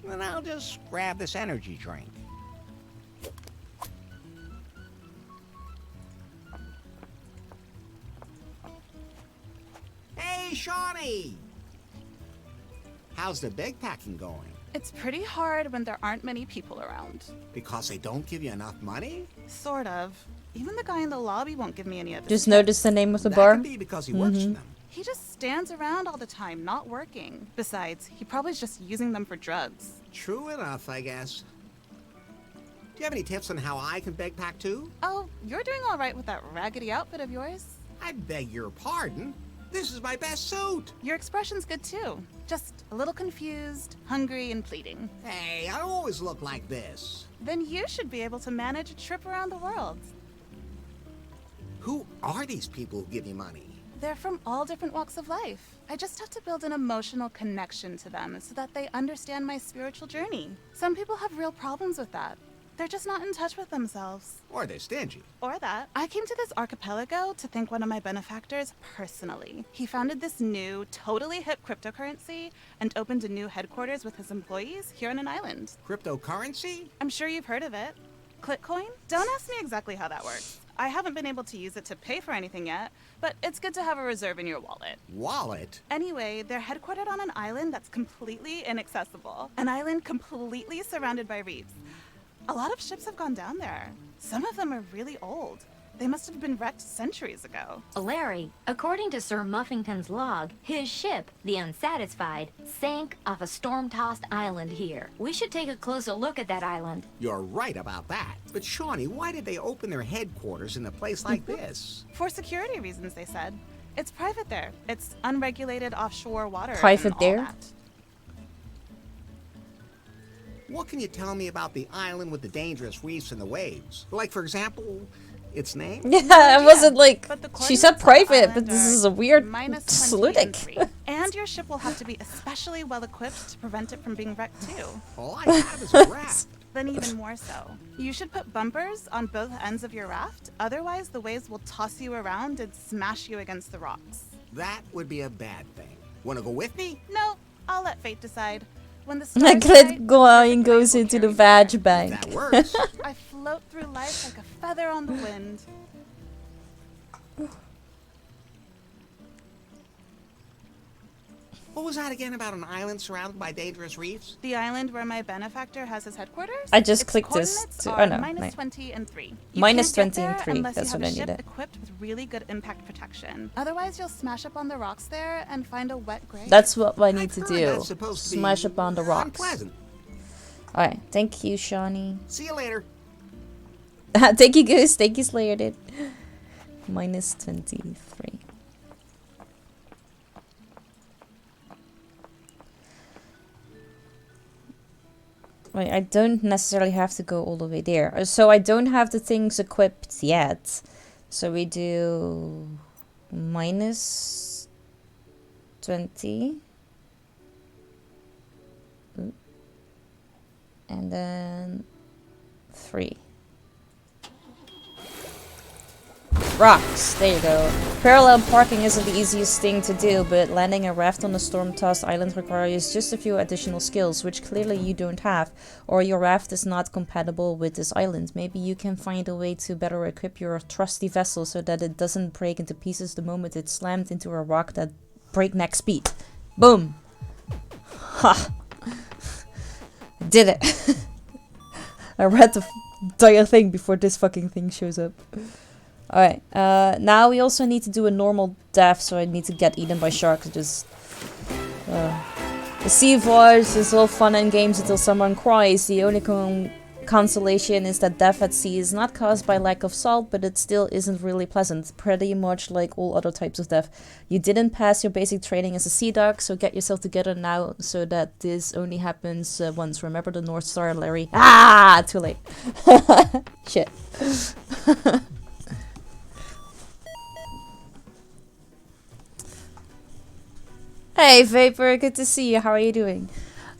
Then I'll just grab this energy drink. Hey, Shawnee! How's the backpacking going? It's pretty hard when there aren't many people around. Because they don't give you enough money? Sort of. Even the guy in the lobby won't give me any of his Just tips. notice the name of the That bar. could be because he works for them. He just stands around all the time, not working. Besides, he probably's just using them for drugs. True enough, I guess. Do you have any tips on how I can backpack too? Oh, you're doing all right with that raggedy outfit of yours. I beg your pardon. This is my best suit. Your expression's good too. Just a little confused, hungry, and pleading. Hey, I always look like this. Then you should be able to manage a trip around the world. Who are these people who give you money? They're from all different walks of life. I just have to build an emotional connection to them so that they understand my spiritual journey. Some people have real problems with that. They're just not in touch with themselves. Or they're stingy. Or that. I came to this archipelago to thank one of my benefactors personally. He founded this new, totally hip cryptocurrency and opened a new headquarters with his employees here on an island. Cryptocurrency? I'm sure you've heard of it. Clickcoin? Don't ask me exactly how that works. I haven't been able to use it to pay for anything yet, but it's good to have a reserve in your wallet. Wallet? Anyway, they're headquartered on an island that's completely inaccessible. An island completely surrounded by reefs. A lot of ships have gone down there. Some of them are really old. They must have been wrecked centuries ago. Larry, according to Sir Muffington's log, his ship, the Unsatisfied, sank off a storm-tossed island here. We should take a closer look at that island. You're right about that. But Shawnee, why did they open their headquarters in a place like this? For security reasons, they said. It's private there. It's unregulated offshore water. Private and all there? that. What can you tell me about the island with the dangerous reefs and the waves? Like, for example, its name? Yeah, I wasn't like... But the She said coordinates of the private, but island this are is a weird -20 and saluting. 3. And your ship will have to be especially well equipped to prevent it from being wrecked too. All I have is a raft. Then even more so. You should put bumpers on both ends of your raft, otherwise the waves will toss you around and smash you against the rocks. That would be a bad thing. Wanna go with me? No, I'll let fate decide. When the stars Clit right, going goes into the vag bank. That works. I float through life like a feather on the wind. What was that again about an island surrounded by dangerous reefs? The island where my benefactor has his headquarters? I just its clicked this coordinates to- are oh, no, minus no. 20 and 3. You Minus can't 20 get and there 3, unless that's you have what I a ship needed. equipped with really good impact protection. Otherwise, you'll smash up on the rocks there and find a wet grave. That's what I need to heard do. that's supposed to be Smash up on the rocks. unpleasant. Alright, thank you, Shawnee. See you later. Thank you, Goose. Thank you, Slayer, dude. Minus 23. Wait, I don't necessarily have to go all the way there. So I don't have the things equipped yet. So we do minus 20. Oop. And then 3. Rocks, there you go. Parallel parking isn't the easiest thing to do, but landing a raft on a storm-tossed island requires just a few additional skills, which clearly you don't have, or your raft is not compatible with this island. Maybe you can find a way to better equip your trusty vessel so that it doesn't break into pieces the moment it's slammed into a rock at breakneck speed. Boom! Ha! Did it! I read the entire thing before this fucking thing shows up. Alright, now we also need to do a normal death, so I need to get eaten by sharks. Just The sea voyage is all fun and games until someone cries. The only consolation is that death at sea is not caused by lack of salt, but it still isn't really pleasant. Pretty much like all other types of death. You didn't pass your basic training as a sea dog, so get yourself together now so that this only happens once. Remember the North Star, Larry. Ah, too late. Shit. Hey Vapor, good to see you. How are you doing?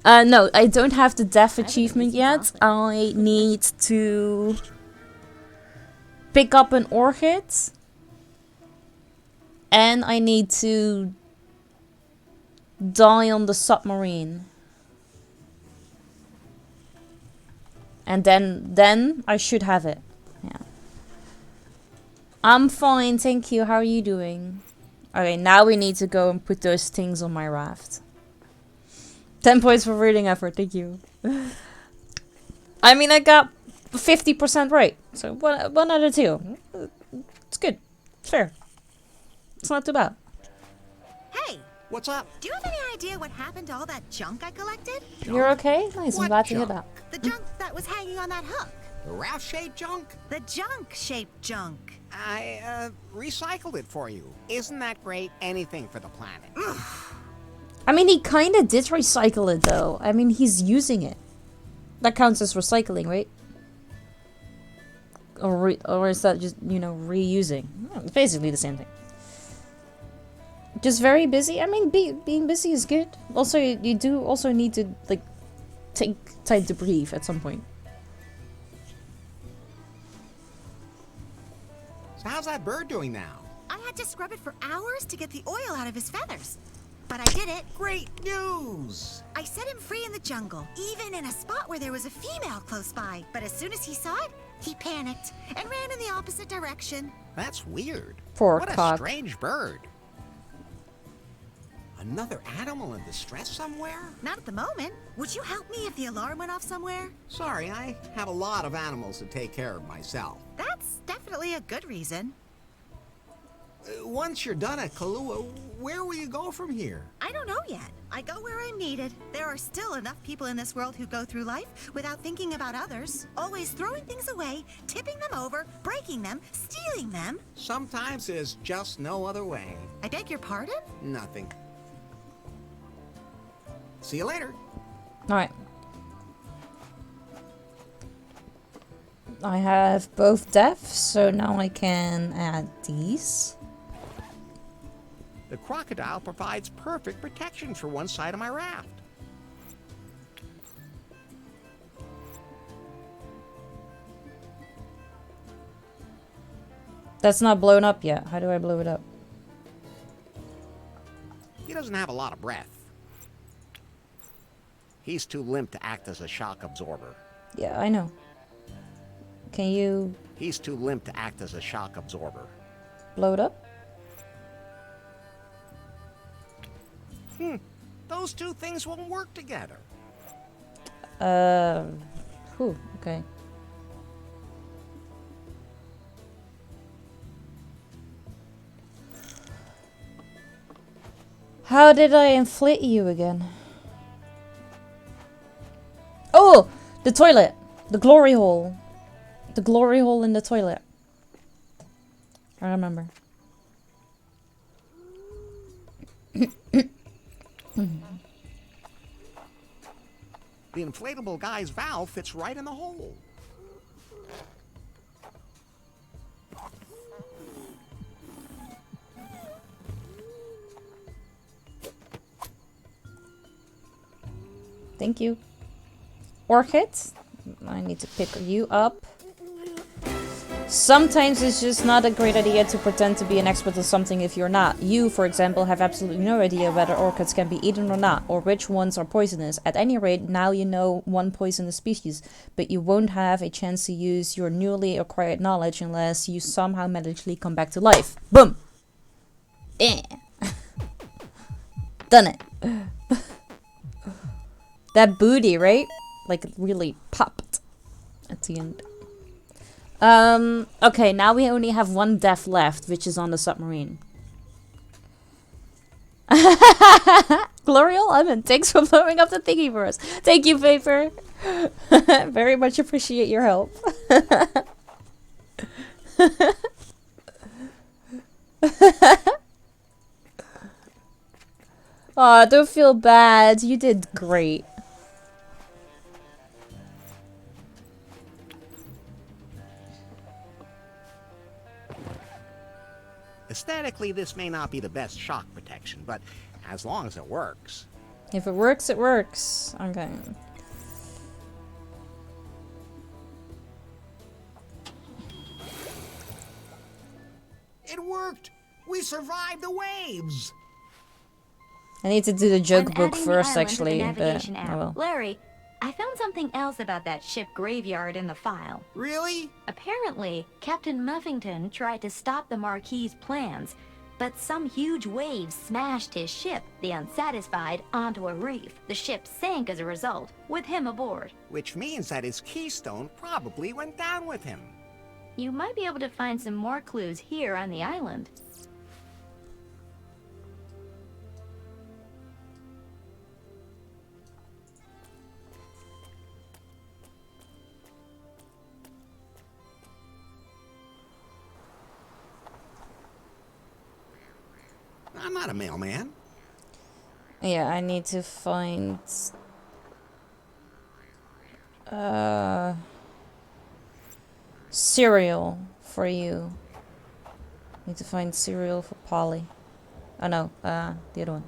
No, I don't have the death achievement yet. I need to pick up an orchid. And I need to die on the submarine. And then I should have it. Yeah. I'm fine, thank you. How are you doing? Okay, now we need to go and put those things on my raft. 10 points for reading effort, thank you. I mean, I got 50% right. So one out of two. It's good. It's fair. It's not too bad. Hey! What's up? Do you have any idea what happened to all that junk I collected? You're okay? Nice, I'm glad to hear that. The junk that was hanging on that hook. The raft-shaped junk? The junk-shaped junk. I, recycled it for you. Isn't that great? Anything for the planet. I mean, he kind of did recycle it, though. I mean, he's using it. That counts as recycling, right? Or is that just, you know, reusing? It's basically the same thing. Just very busy. I mean, being busy is good. Also, you do also need to, like, take time to breathe at some point. So how's that bird doing now? I had to scrub it for hours to get the oil out of his feathers. But I did it. Great news! I set him free in the jungle, even in a spot where there was a female close by. But as soon as he saw it, he panicked and ran in the opposite direction. That's weird. Poor what cock. a strange bird. Another animal in distress somewhere? Not at the moment. Would you help me if the alarm went off somewhere? Sorry, I have a lot of animals to take care of myself. That's definitely a good reason. Once you're done at Kahlua, where will you go from here? I don't know yet. I go where I'm needed. There are still enough people in this world who go through life without thinking about others. Always throwing things away, tipping them over, breaking them, stealing them. Sometimes there's just no other way. I beg your pardon? Nothing. See you later. Alright. I have both deaths, so now I can add these. The crocodile provides perfect protection for one side of my raft. That's not blown up yet. How do I blow it up? He doesn't have a lot of breath. He's too limp to act as a shock absorber. Yeah, I know. Can you... He's too limp to act as a shock absorber. blow it up? Those two things won't work together. Okay. How did I inflate you again? Oh! The toilet! The glory hole. The glory hole in the toilet. I remember. The inflatable guy's valve fits right in the hole. Thank you. Orchid, I need to pick you up. Sometimes it's just not a great idea to pretend to be an expert at something if you're not. You, for example, have absolutely no idea whether orchids can be eaten or not, or which ones are poisonous. At any rate, now you know one poisonous species, but you won't have a chance to use your newly acquired knowledge unless you somehow magically come back to life. Boom! Eh. Done it. That booty, right? Like, it really popped at the end. Okay, now we only have one death left, which is on the submarine. Glorial, and thanks for blowing up the thingy for us. Thank you, Vapor. Very much appreciate your help. Aw, don't feel bad. You did great. Aesthetically, this may not be the best shock protection, but as long as it works. If it works, it works. Okay. It worked! We survived the waves! I need to do the joke I'm book adding the first, island to the actually, but navigation I app. will. Larry, I found something else about that ship graveyard in the file. Really? Apparently, Captain Muffington tried to stop the Marquis' plans, but some huge waves smashed his ship, the Unsatisfied, onto a reef. The ship sank as a result, with him aboard. Which means that his keystone probably went down with him. You might be able to find some more clues here on the island. I'm not a mailman. Yeah, I need to find cereal for you. Need to find cereal for Polly. Oh no, the other one.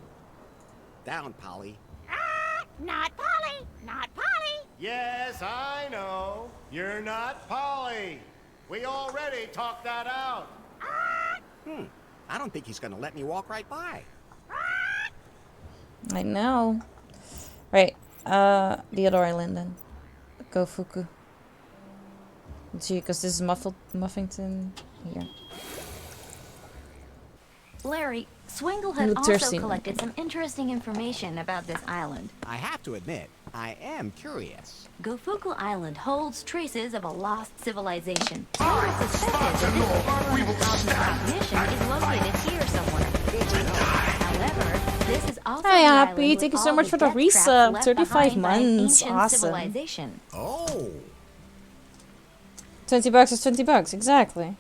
Down, Polly. Not Polly! Not Polly! Yes, I know. You're not Polly. We already talked that out. I don't think he's gonna let me walk right by. I know. Right, the other island then. Go Fuku. Let's see, because this is Muffington. Here. Larry, Swingle had look also thirsty. collected some interesting information about this island. I have to admit, I am curious. Gofuku Island holds traces of a lost civilization. Swingle suspected that this mission is located here somewhere. However, this is also Hi, the Happy. island Thank you with so all much the for the death traps resub. left 35 behind by an months. ancient Awesome. civilization. Oh. $20 is $20, exactly.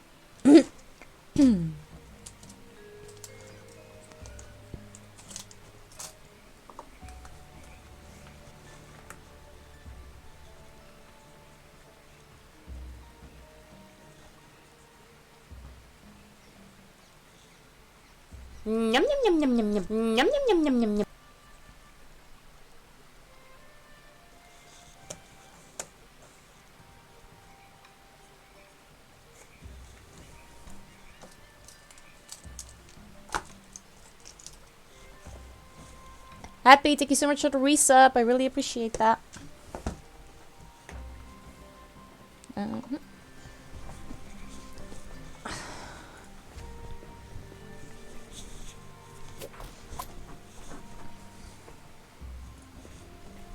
Yum yum yum yum yum yum yum yum yum yum yum yum. Happy, thank you so much for the resub. I really appreciate that.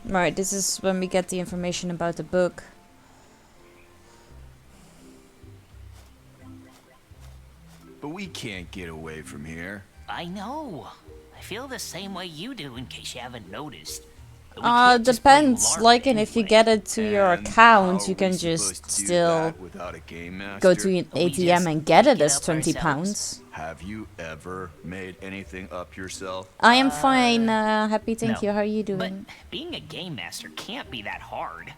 Right, this is when we get the information about the book. But we can't get away from here. I know. I feel the same way you do, in case you haven't noticed. We can't just play Depends. LARP Like, and if you get it to your And account, how you are can we just supposed to do still that without a game go master? to an ATM and get it as £20. Have you ever made anything up yourself? I am fine, Happy, thank no. you. How are you doing? Being a game master can't be that hard.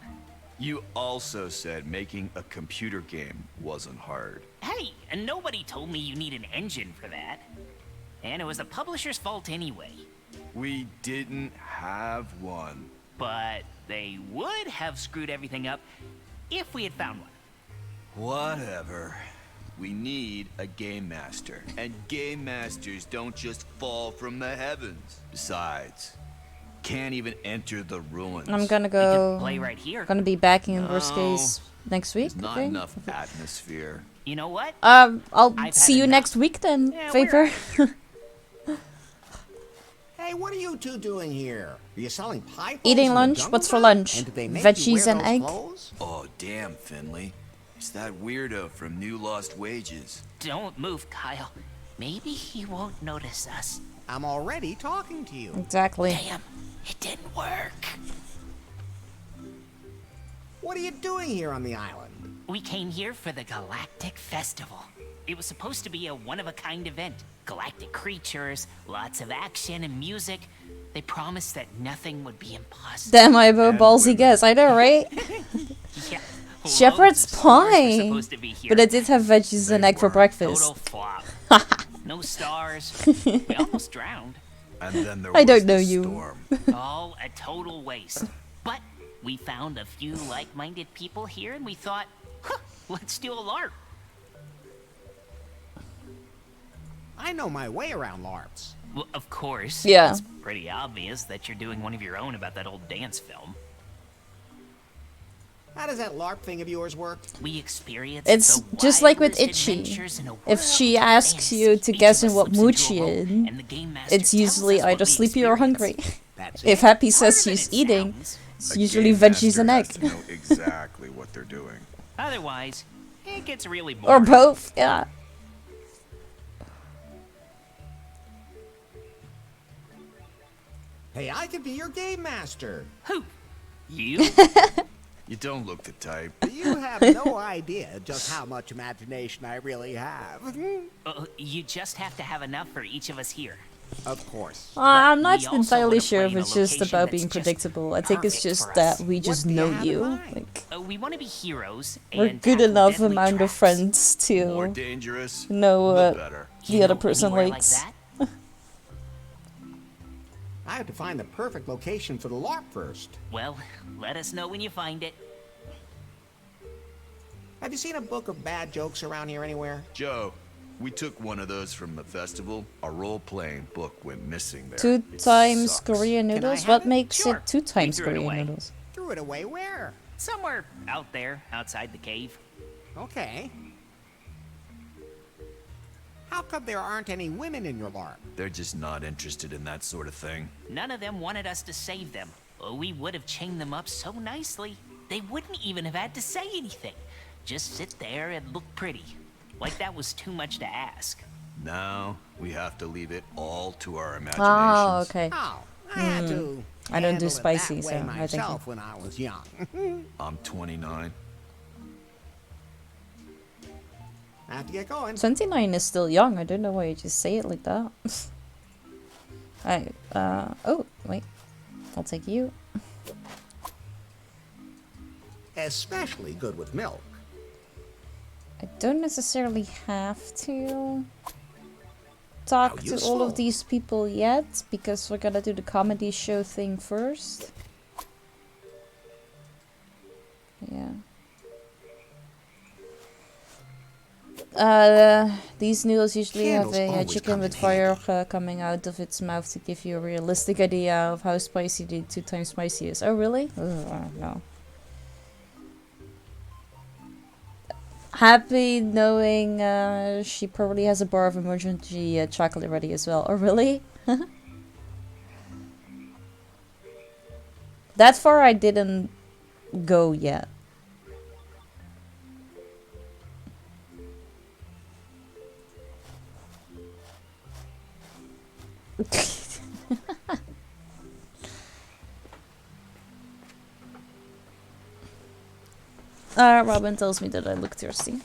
You also said making a computer game wasn't hard. Hey, and nobody told me you need an engine for that. And it was the publisher's fault anyway. We didn't have one. But they would have screwed everything up if we had found one. Whatever. We need a game master. And game masters don't just fall from the heavens. Besides, can't even enter the ruins. I'm gonna go. play right here. Gonna be back in No, worst case next week. There's not okay? enough atmosphere. You know what? I'll I've see had you enough. next week then, Yeah, Vapor. Hey, what are you two doing here? Are you selling pie? poles Eating in the lunch? jungle What's for now? lunch? And did they make you Veggies wear and those egg? clothes? Oh, damn, Finley. It's that weirdo from New Lost Wages. Don't move, Kyle. Maybe he won't notice us. I'm already talking to you. Exactly. Damn, it didn't work. What are you doing here on the island? We came here for the Galactic Festival. It was supposed to be a one-of-a-kind event. Galactic creatures, lots of action and music. They promised that nothing would be impossible. Damn, I have a ballsy guess. I know, right? Yeah, Shepherd's pie. supposed to be here. But I did have veggies and egg for breakfast. Total flop. No stars. We almost drowned. And then there I was don't know the you. storm. All a total waste. But we found a few like-minded people here, and we thought, huh, let's do a LARP. I know my way around LARPs. Well, of course. Yeah. It's pretty obvious that you're doing one of your own about that old dance film. How does that LARP thing of yours work? We experienced It's the just like with wildest Itchy. adventures in a If world she of asks you fantasy. to Each guess of in us what slips mood into she a role, in, and the game master it's tells usually us what either we sleepy or experienced. hungry. That's If it. Happy says Harder she's than it eating, sounds. it's A usually game veggies and master egg. has to know exactly what they're doing. Otherwise, it gets really Or boring. both, yeah. Hey, I could be your game master. Who? You? You don't look the type. You have no idea just how much imagination I really have. You just have to have enough for each of us here. Of course. I'm we not also entirely wanna sure play if in a it's just location about that's being just predictable. I think it's perfect just for that us. we just What do you know have in you. mind? Like, We want to be heroes. we're and good tackle enough deadly amount of traps. friends More to dangerous, know the what better. the other know person anywhere likes. Like that? I have to find the perfect location for the LARP first. Well, let us know when you find it. Have you seen a book of bad jokes around here anywhere? Joe, we took one of those from the festival. Our role-playing book went missing there. 2 It times sucks. Korean Can I noodles? have What it? makes Sure. it 2 times threw it Korean away. noodles? Threw it away where? Somewhere out there, outside the cave. Okay. How come there aren't any women in your LARP? They're just not interested in that sort of thing. None of them wanted us to save them. We would have chained them up so nicely. They wouldn't even have had to say anything. Just sit there and look pretty. Like that was too much to ask. Now we have to leave it all to our imaginations. Oh, okay. Oh, I had to. I don't do handle it spicy, that so way I think myself when I was young. I'm 29. I have to get going. 29 is still young. I don't know why you just say it like that. Oh, wait. I'll take you. Especially good with milk. I don't necessarily have to talk to all of these people yet, because we're gonna do the comedy show thing first. Yeah. These noodles usually Candles have a always chicken come with in fire coming out of its mouth to give you a realistic idea of how spicy the 2 times spicy is. Oh, really? No. Happy knowing she probably has a bar of emergency chocolate ready as well. Oh, really? That far I didn't go yet. Robin tells me that I look thirsty.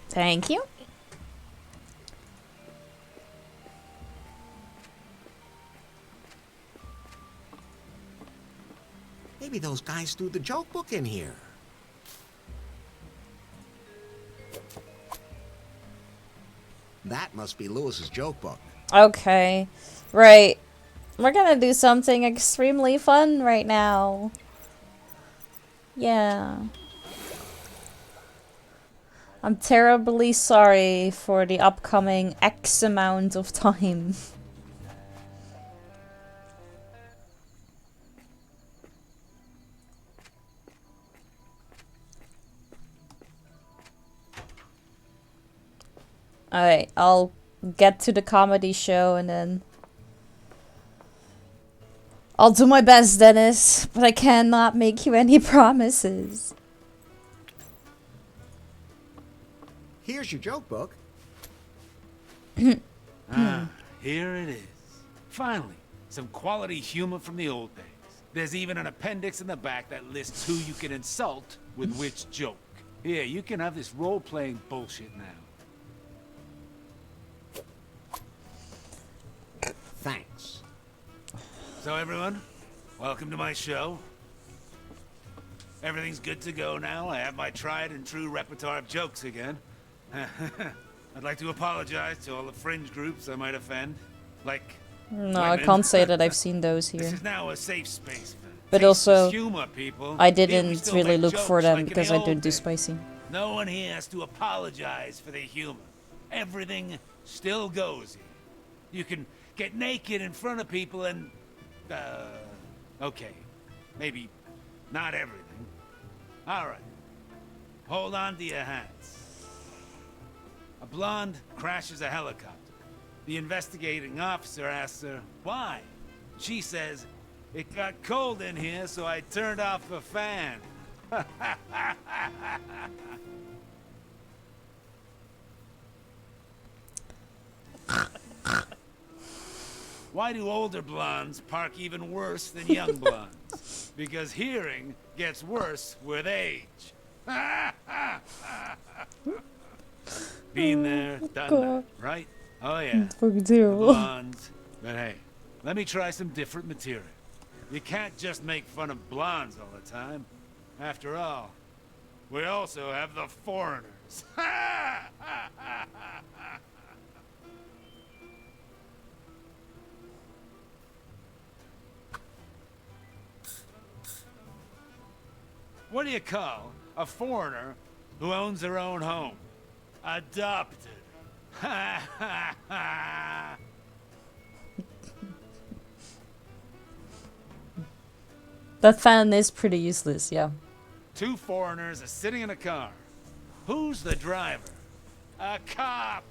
Thank you. Maybe those guys threw the joke book in here. That must be Lewis's joke book. Okay. Right. We're gonna do something extremely fun right now. Yeah. I'm terribly sorry for the upcoming X amount of time. Alright, I'll get to the comedy show and then I'll do my best, Dennis, but I cannot make you any promises. Here's your joke book. Here it is. Finally, some quality humor from the old days. There's even an appendix in the back that lists who you can insult with which joke. Here, you can have this role-playing bullshit now. Thanks. So everyone, welcome to my show. Everything's good to go now. I have my tried and true repertoire of jokes again. I'd like to apologize to all the fringe groups I might offend, like No, I women. can't say that I've seen those This here. is now a safe space for But tasteless also, humor, people. I Here we didn't still really make look for jokes them like in because the I old don't do days. spicy. No one here has to apologize for their humor. Everything still goes here. You can get naked in front of people and... okay. Maybe not everything. Alright. Hold on to your hats. A blonde crashes a helicopter. The investigating officer asks her, why? She says, it got cold in here, so I turned off the fan. Why do older blondes park even worse than young blondes? Because hearing gets worse with age. Been there, done that, right? Oh yeah. Fucking The terrible. blondes. But hey, let me try some different material. You can't just make fun of blondes all the time. After all, we also have the foreigners. What do you call a foreigner who owns their own home? Adopted. Ha ha ha. That fan is pretty useless, yeah. Two foreigners are sitting in a car. Who's the driver? A cop.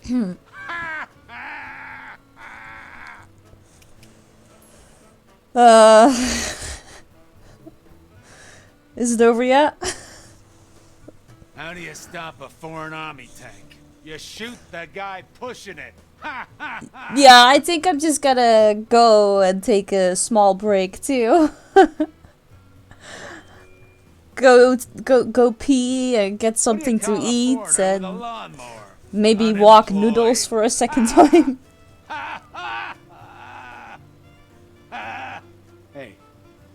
Is it over yet? How do you stop a foreign army tank? You shoot the guy pushing it. Yeah, I think I'm just gonna go and take a small break too. go pee and get something to eat and maybe walk noodles for a second time. Hey,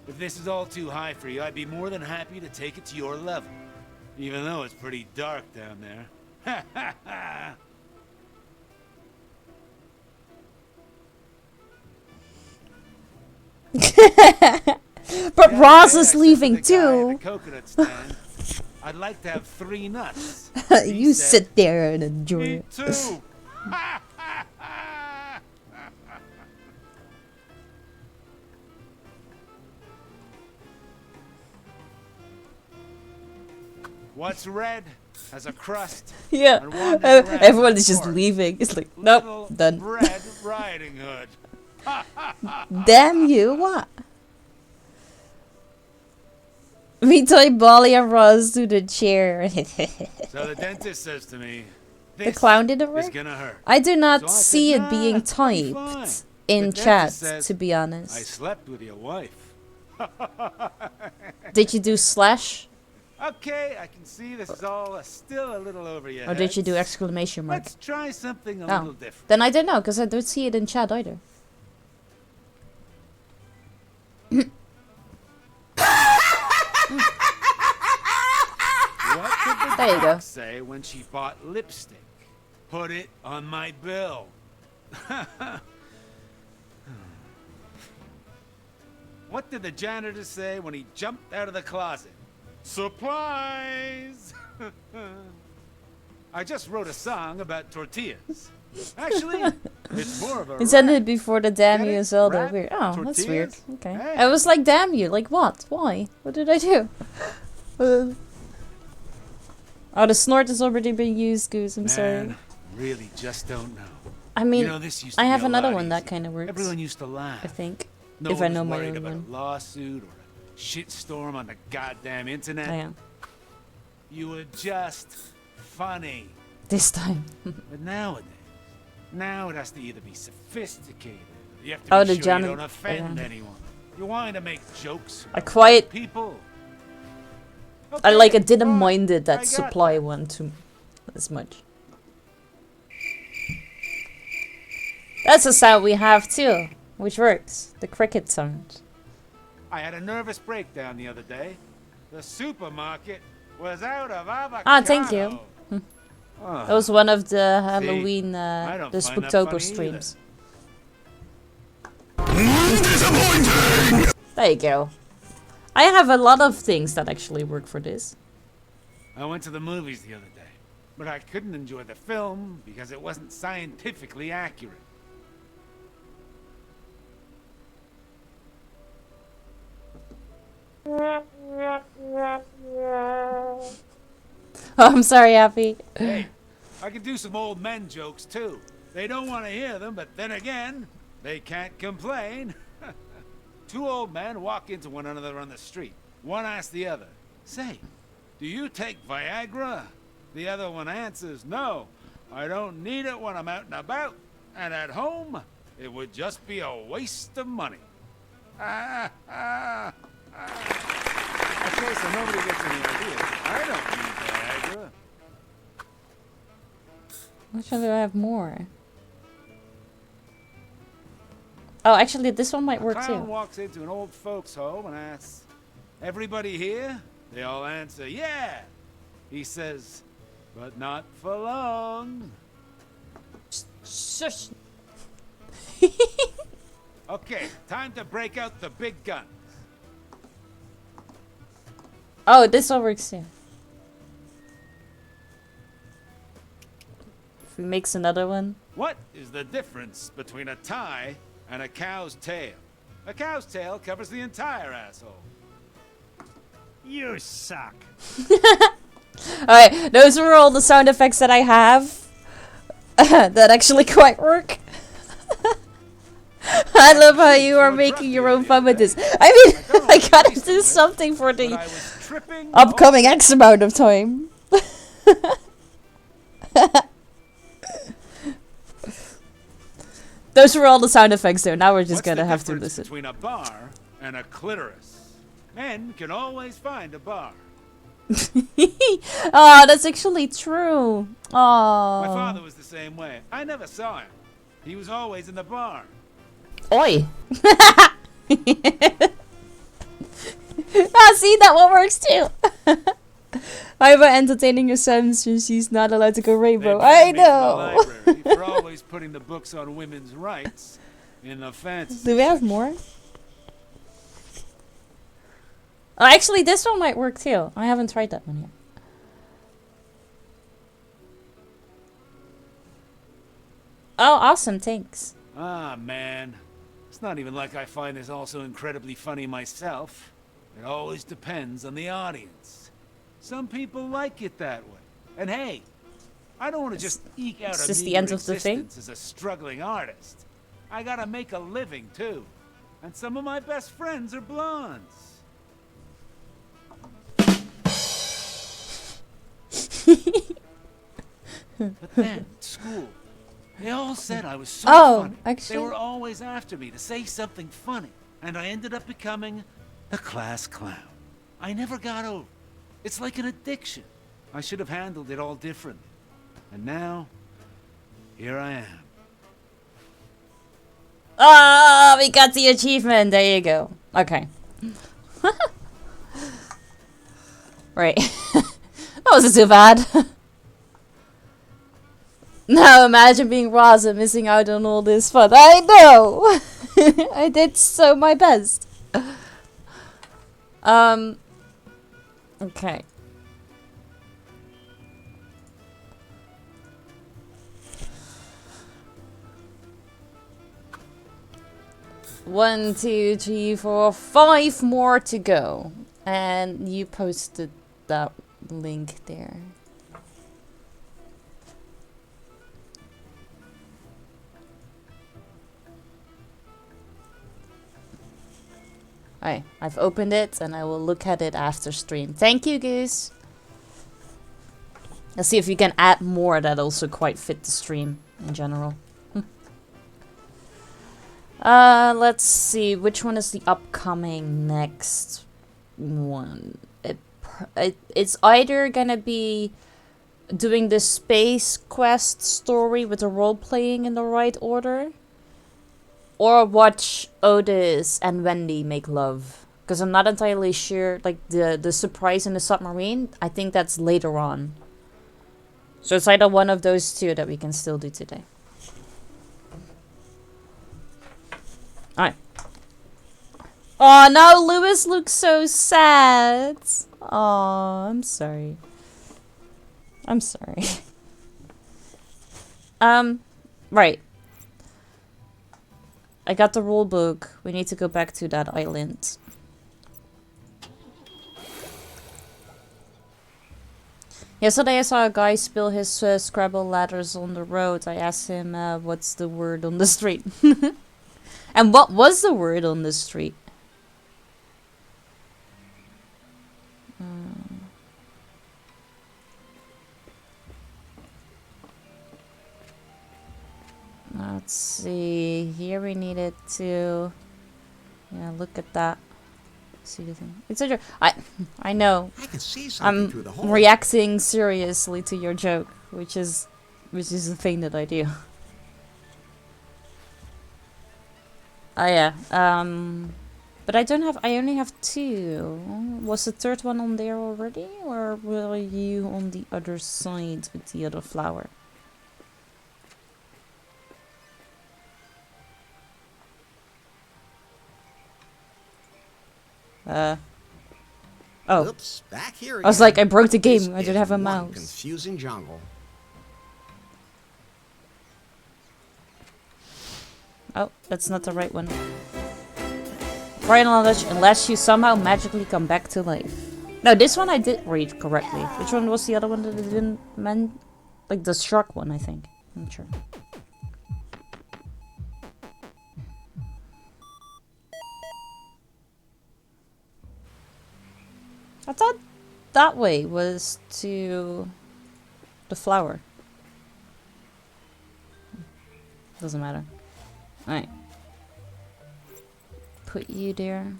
if this is all too high for you, I'd be more than happy to take it to your level. Even though it's pretty dark down there. But Roz is leaving too. Coconut stand. I'd like to have 3 nuts. You sit there and enjoy Me it. too. What's red has a crust. Yeah, and wanders around everyone the is just court. leaving. It's like, nope, Little done. Red Riding Hood. Damn you, what? We tie Bolly and Roz to the chair. So the dentist says to me, The clown didn't is work? gonna hurt. I do not So I said, see it "Nah, being it'll be typed fine." in The chat, dentist says, to be I honest. slept with your wife. Did you do slash? Okay, I can see this is all still a little over your Or did you do heads. exclamation mark? Let's try something a Oh, little different. then I don't know, because I don't see it in chat either. What did the There you go. doc say when she bought lipstick? Put it on my bill. What did the janitor say when he jumped out of the closet? Supplies! I just wrote a song about tortillas. Actually, it's more of a It ended rap. before the damn you Zelda. Rap? Weird. Oh, that's weird. Tortillas? Okay. Hey. I was like, damn you. Like what? Why? What did I do? Oh, the snort has already been used, Goose. I'm sorry. Man, really just don't know. I mean, You know, this used to I be have a another lot one that easier. kind of works. Everyone used to laugh. I think. No If I one's know my worried own about one. a lawsuit or a shitstorm on the goddamn internet. I am. You were just funny. This time. But nowadays, now it has to either be sophisticated. You have to Oh, be the sure Janet- you don't offend yeah. anyone. You're wanting to make jokes. I quite- people. I didn't mind it, I that got supply one too as much. That's a sound we have too, which works. The cricket sound. I had a nervous breakdown the other day. The supermarket was out of avocado. Ah, thank you. Ah. That was one of the See, Halloween, I don't the find that Spooktober funny streams. Disappointing! There you go. I have a lot of things that actually work for this. I went to the movies the other day, but I couldn't enjoy the film because it wasn't scientifically accurate. Oh, I'm sorry, Happy. Hey, I can do some old men jokes too. They don't want to hear them, but then again, they can't complain. Two old men walk into one another on the street. One asks the other, "Say, do you take Viagra?" The other one answers, "No, I don't need it when I'm out and about. And at home, it would just be a waste of money." Okay, so nobody gets any ideas. I don't need Viagra. Which one do I have more? Oh, actually, this one might work Clown too. walks into an old folks' home and asks, "Everybody here?" They all answer, "Yeah." He says, "But not for long." Shush. Okay, time to break out the big guns. Oh, this one works too. If we mix another one. What is the difference between a tie and a cow's tail? A cow's tail covers the entire asshole. You suck. Alright, those were all the sound effects that I have. That actually quite work. I love how you are making your own fun with this. I mean, I gotta do something for the upcoming X amount of time. Those were all the sound effects though, now we're just gonna have to listen. Between a bar and a clitoris. Men can always find a bar. Oh, that's actually true. Oh. My father was the same way. I never saw him. He was always in the bar. Oi. Ah, see, that one works too. How about entertaining your son since she's not allowed to go rainbow? I know. For always putting the books on women's rights in the fancy. Do we have more? Oh, actually, this one might work too. I haven't tried that one yet. Oh, awesome. Thanks. Ah, man. It's not even like I find this all so incredibly funny myself. It always depends on the audience. Some people like it that way. And hey, I don't want to just eke out Is a this the meager end of the thing? existence as a struggling artist. I gotta make a living, too. And some of my best friends are blondes. But then, at school, they all said I was so funny. Actually? They were always after me to say something funny. And I ended up becoming the class clown. I never got over it. It's like an addiction. I should have handled it all differently. And now, here I am. Ah, we got the achievement. There you go. Okay. Right. That wasn't too bad. Now imagine being Roz and missing out on all this fun. I know! I did so my best. Okay. One, two, three, four, 5 more to go. And you posted that link there. I've opened it and I will look at it after stream. Thank you, Goose. Let's see if we can add more that also quite fit the stream in general. Let's see. Which one is the upcoming next one? It's either gonna be doing the Space Quest story with the role-playing in the right order, or watch Otis and Wendy make love. Because I'm not entirely sure, like, the surprise in the submarine, I think that's later on. So it's either one of those two that we can still do today. Alright. Oh, now Lewis looks so sad. Oh, I'm sorry. I'm sorry. Right. I got the rule book. We need to go back to that island. Yesterday I saw a guy spill his Scrabble letters on the road. I asked him what's the word on the street. And what was the word on the street? Let's see. Here we needed to. Yeah, look at that. See the thing. It's a joke. I know. I can see something through the hole. Reacting seriously to your joke, which is the thing that I do. Oh yeah. But I only have 2. Was the third one on there already, or were you on the other side with the other flower? Oh. Oops, back here I was again. like, I broke the game. This I didn't have a is one mouse. confusing jungle. Oh, that's not the right one. Prior knowledge, unless you somehow magically come back to life. No, this one I did read correctly. Which one was the other one that I didn't mean? Like the shark one, I think. I'm not sure. I thought that way was to the flower. Doesn't matter. Alright. Put you there.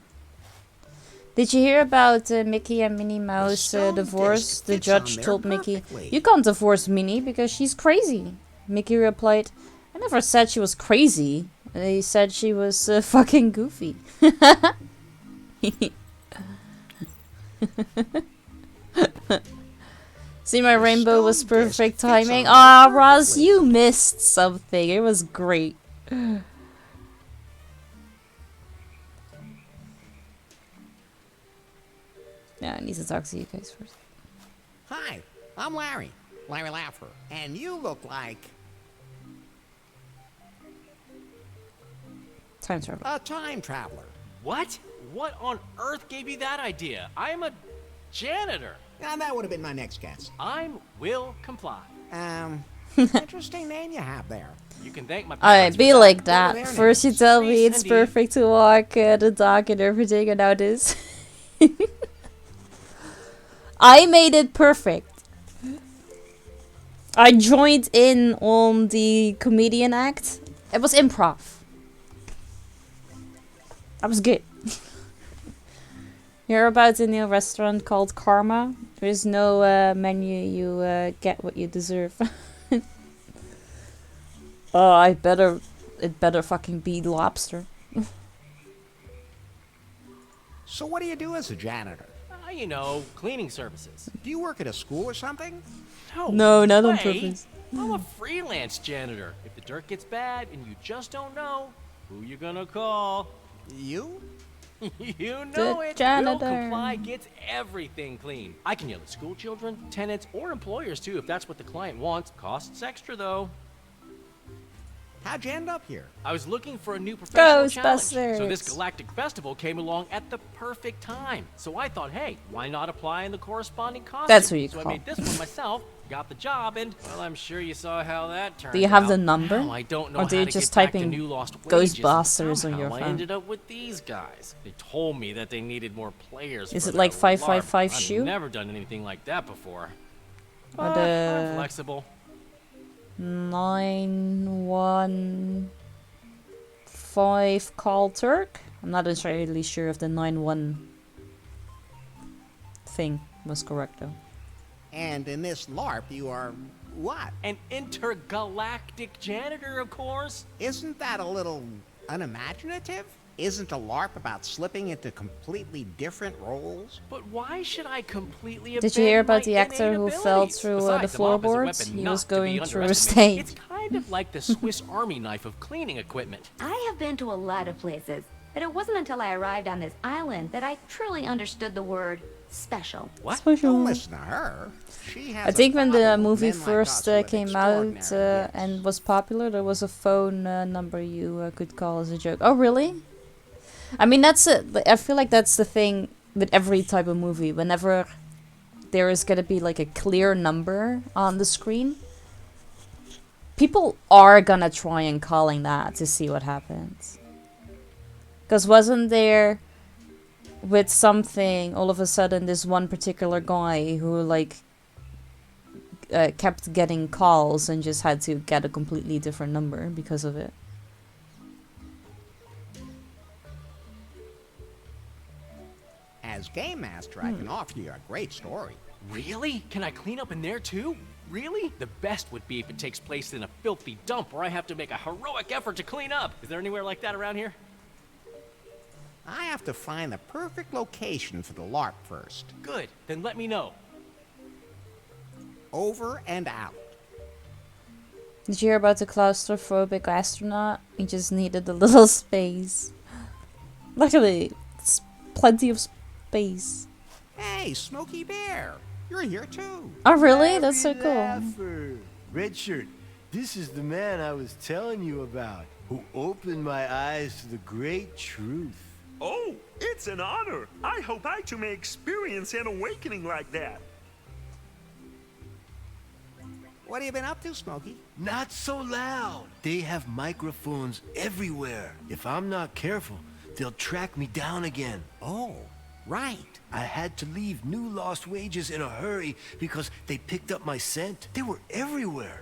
Did you hear about Mickey and Minnie Mouse divorce? The judge told Mickey, "You can't divorce Minnie because she's crazy." Mickey replied, "I never said she was crazy. They said she was fucking goofy." See, my rainbow was perfect timing. Ah, Roz, you missed something. It was great. Yeah, I need to talk to you guys first. Hi, I'm Larry. Larry Laffer. And you look like... Time traveler. A time traveler. What? What on earth gave you that idea? I'm a janitor. And that would have been my next guess. I'm will comply. Interesting name you have there. You can thank my Alright, be like that. There First you tell me it's perfect to walk the dog and everything, and now this. I made it perfect. I joined in on the comedian act. It was improv. That was good. Hear about a new restaurant called Karma? There is no menu. You get what you deserve. Oh, it better fucking be lobster. So what do you do as a janitor? You know, cleaning services. Do you work at a school or something? No, not on way. purpose. I'm a freelance janitor. If the dirt gets bad and you just don't know, who you gonna call? You? You know The it. janitor. Will Comply gets everything clean. I can yell at school children, tenants, or employers too if that's what the client wants. Costs extra though. How'd you end up here? I was looking for a new professional challenge, so Ghostbusters. this galactic festival came along at the perfect time. So I thought, hey, why not apply in the corresponding costume? That's what you so call. I made this one myself, got the job, and well, I'm sure you saw how that turned out. Do you have the number? Now, I don't know Or do how you to just get back type to in new lost wages, and Ghostbusters on somehow your I phone? ended up with these guys. They told me that they needed more players. Is for it like their LARP. 555 shoe? I've never done anything like that before. Or I'm the flexible. 915 Call Turk? I'm not entirely sure if the 91 thing was correct though. And in this LARP, you are what? An intergalactic janitor, of course. Isn't that a little unimaginative? Isn't a LARP about slipping into completely different roles? But why should I completely Did you hear abandon about the my actor innate who abilities? fell through the Besides, a mop is a floorboards? weapon He not was to be going through a underestimated. stage. It's kind of like the Swiss Army knife of cleaning equipment. I have been to a lot of places, but it wasn't until I arrived on this island that I truly understood the word special. What? Don't listen to her. She has I think a when the problem with movie men like first us with came out extraordinary gifts. and was popular, there was a phone number you could call as a joke. Oh, really? I mean, that's it. I feel like that's the thing with every type of movie. Whenever there is gonna be like a clear number on the screen, people are gonna try and calling that to see what happens. Because wasn't there with something all of a sudden this one particular guy who like kept getting calls and just had to get a completely different number because of it? As Game Master, I can offer you a great story. Really? Can I clean up in there too? Really? The best would be if it takes place in a filthy dump where I have to make a heroic effort to clean up. Is there anywhere like that around here? I have to find the perfect location for the LARP first. Good. Then let me know. Over and out. Did you hear about the claustrophobic astronaut? He just needed a little space. Luckily, it's plenty of space. Hey, Smokey Bear, you're here too. Oh, really? That's so cool. Laugher. Red Shirt, this is the man I was telling you about, who opened my eyes to the great truth. Oh, it's an honor. I hope I too may experience an awakening like that. What have you been up to, Smokey? Not so loud. They have microphones everywhere. If I'm not careful, they'll track me down again. Oh, right. I had to leave New Lost Wages in a hurry because they picked up my scent. They were everywhere.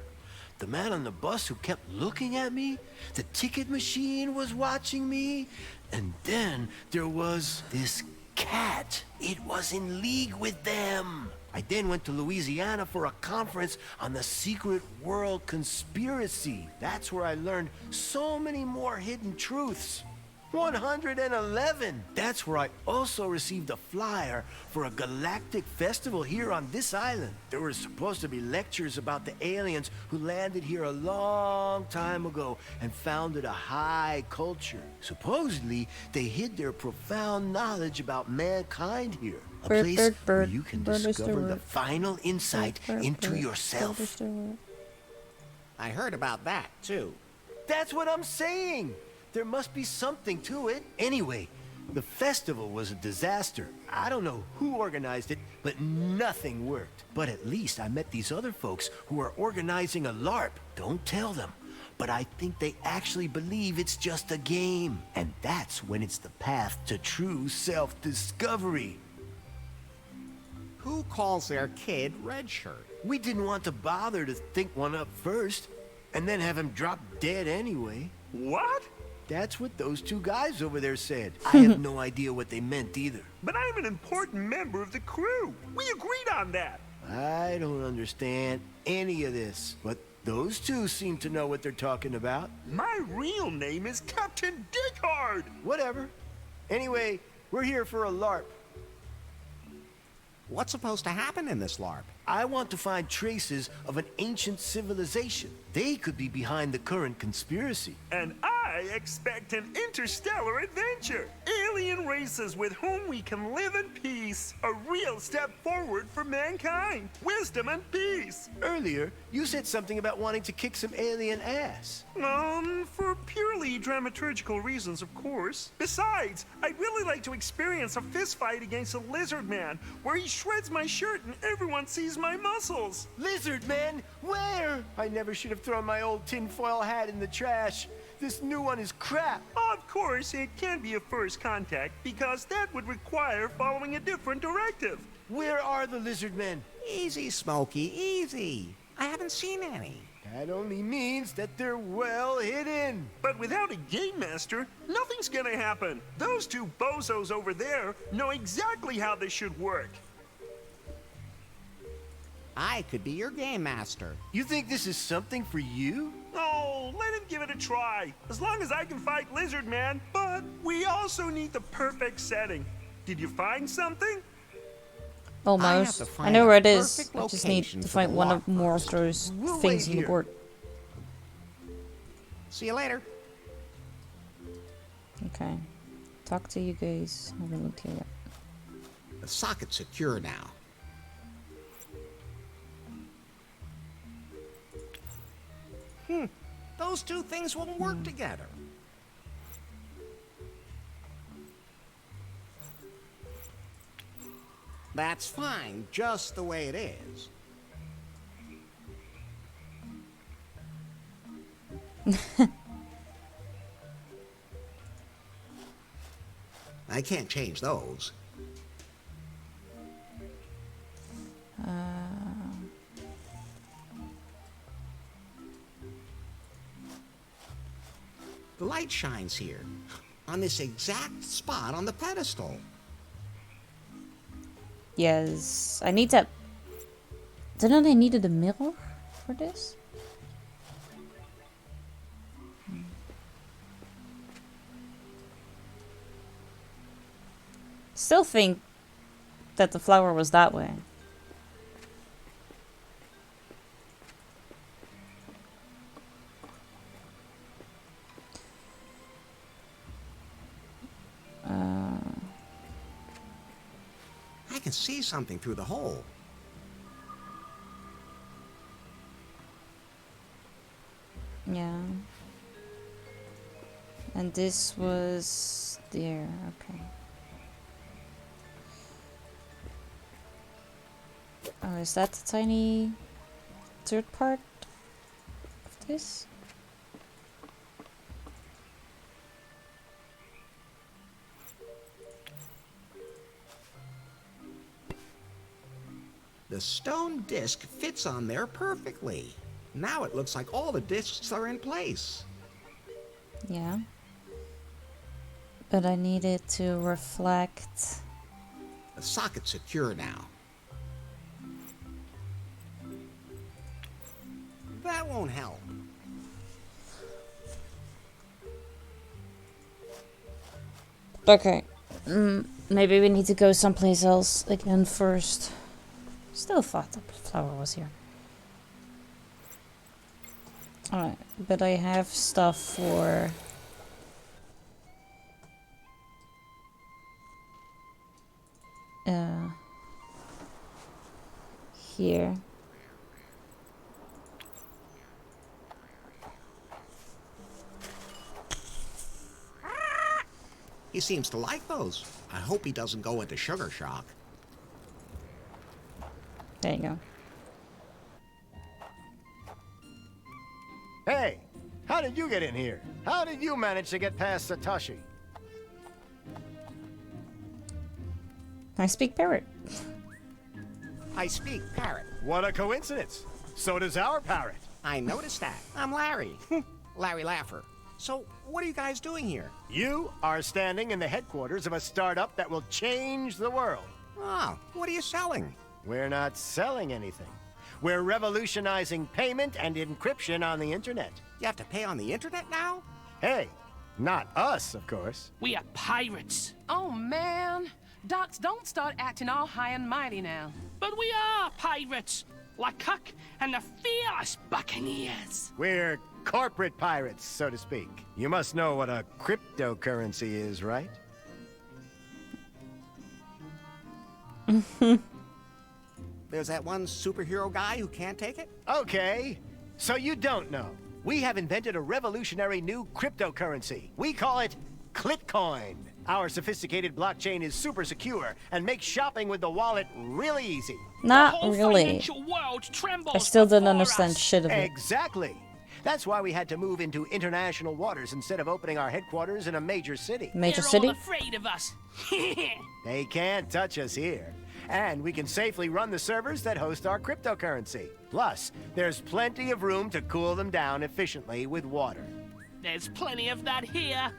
The man on the bus who kept looking at me, the ticket machine was watching me, and then there was this cat. It was in league with them. I then went to Louisiana for a conference on the secret world conspiracy. That's where I learned so many more hidden truths. 111! That's where I also received a flyer for a galactic festival here on this island. There were supposed to be lectures about the aliens who landed here a long time ago and founded a high culture. Supposedly, they hid their profound knowledge about mankind here. A place where you can discover the final insight into yourself. I heard about that too. That's what I'm saying! There must be something to it. Anyway, the festival was a disaster. I don't know who organized it, but nothing worked. But at least I met these other folks who are organizing a LARP. Don't tell them. But I think they actually believe it's just a game. And that's when it's the path to true self-discovery. Who calls their kid Red Shirt? We didn't want to bother to think one up first, and then have him drop dead anyway. What? That's what those two guys over there said. I have no idea what they meant either. But I'm an important member of the crew. We agreed on that. I don't understand any of this, but those two seem to know what they're talking about. My real name is Captain Dighard. Whatever. Anyway, we're here for a LARP. What's supposed to happen in this LARP? I want to find traces of an ancient civilization. They could be behind the current conspiracy. And I I expect an interstellar adventure. Alien races with whom we can live in peace. A real step forward for mankind. Wisdom and peace. Earlier, you said something about wanting to kick some alien ass. For purely dramaturgical reasons, of course. Besides, I'd really like to experience a fist fight against a lizard man, where he shreds my shirt and everyone sees my muscles. Lizard man? Where? I never should have thrown my old tinfoil hat in the trash. This new one is crap. Of course, it can't be a first contact, because that would require following a different directive. Where are the lizard men? Easy, Smokey, easy. I haven't seen any. That only means that they're well hidden. But without a game master, nothing's gonna happen. Those two bozos over there know exactly how this should work. I could be your game master. You think this is something for you? Oh, let him give it a try. As long as I can fight Lizard Man. But we also need the perfect setting. Did you find something? Almost. I know where it is. I just need to find one of more of those things on the board. See you later. Okay. Talk to you guys. I haven't looked here yet. The socket's secure now. Those two things won't work together. That's fine, just the way it is. I can't change those. The light shines here, on this exact spot on the pedestal. Yes, I need that. Didn't I needed a mirror for this? Still think that the flower was that way. I can see something through the hole. Yeah. And this was there, okay. Oh, is that the tiny third part of this? The stone disc fits on there perfectly. Now it looks like all the discs are in place. Yeah. But I need it to reflect. The socket's secure now. That won't help. Okay. Maybe we need to go someplace else again first. Still thought the flower was here. Alright, but I have stuff for... here. He seems to like those. I hope he doesn't go into sugar shock. There you go. Hey, how did you get in here? How did you manage to get past Satoshi? I speak parrot. I speak parrot. What a coincidence. So does our parrot. I noticed that. I'm Larry. Larry Laffer. So, what are you guys doing here? You are standing in the headquarters of a startup that will change the world. Oh, what are you selling? We're not selling anything. We're revolutionizing payment and encryption on the internet. You have to pay on the internet now? Hey, not us, of course. We are pirates. Oh, man. Docs, don't start acting all high and mighty now. But we are pirates. Like Huck and the fierce Buccaneers. We're Corporate pirates, so to speak. You must know what a cryptocurrency is, right? There's that one superhero guy who can't take it? Okay, so you don't know. We have invented a revolutionary new cryptocurrency. We call it Clitcoin. Our sophisticated blockchain is super secure and makes shopping with the wallet really easy. Not really. I still didn't understand shit of it. Exactly. That's why we had to move into international waters instead of opening our headquarters in a major city. Major city? All afraid of us. They can't touch us here. And we can safely run the servers that host our cryptocurrency. Plus, there's plenty of room to cool them down efficiently with water. There's plenty of that here.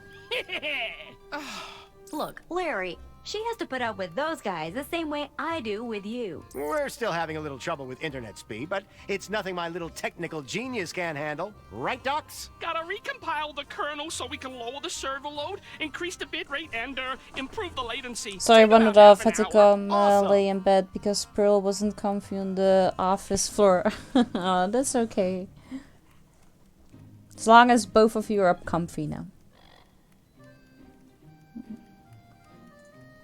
Look, Larry, she has to put up with those guys the same way I do with you. We're still having a little trouble with internet speed, but it's nothing my little technical genius can't handle. Right, Docs? Gotta recompile the kernel so we can lower the server load, increase the bitrate, and improve the latency. So I Take wandered about off, half had to an come hour. lay in bed because Pearl wasn't comfy on the office floor. Oh, that's okay. As long as both of you are comfy now.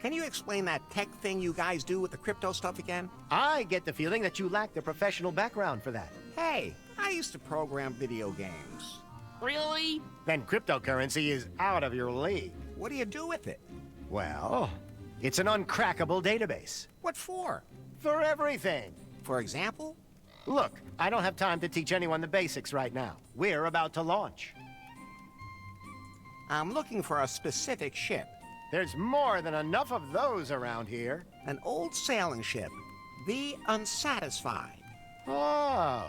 Can you explain that tech thing you guys do with the crypto stuff again? I get the feeling that you lack the professional background for that. Hey, I used to program video games. Really? Then cryptocurrency is out of your league. What do you do with it? Well, it's an uncrackable database. What for? For everything. For example? Look, I don't have time to teach anyone the basics right now. We're about to launch. I'm looking for a specific ship. There's more than enough of those around here. An old sailing ship. The Unsatisfied. Oh,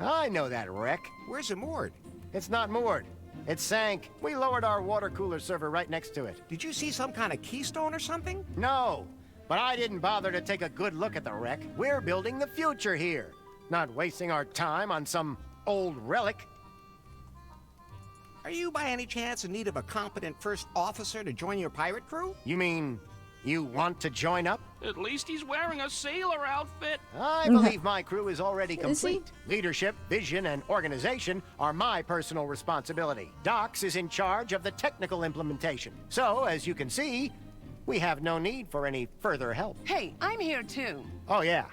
I know that wreck. Where's it moored? It's not moored. It sank. We lowered our water cooler server right next to it. Did you see some kind of keystone or something? No, but I didn't bother to take a good look at the wreck. We're building the future here, not wasting our time on some old relic. Are you by any chance in need of a competent first officer to join your pirate crew? You mean you want to join up? At least he's wearing a sailor outfit. I believe my crew is already complete. Leadership, vision, and organization are my personal responsibility. Docs is in charge of the technical implementation. So, as you can see, we have no need for any further help. Hey, I'm here too. Oh, yeah.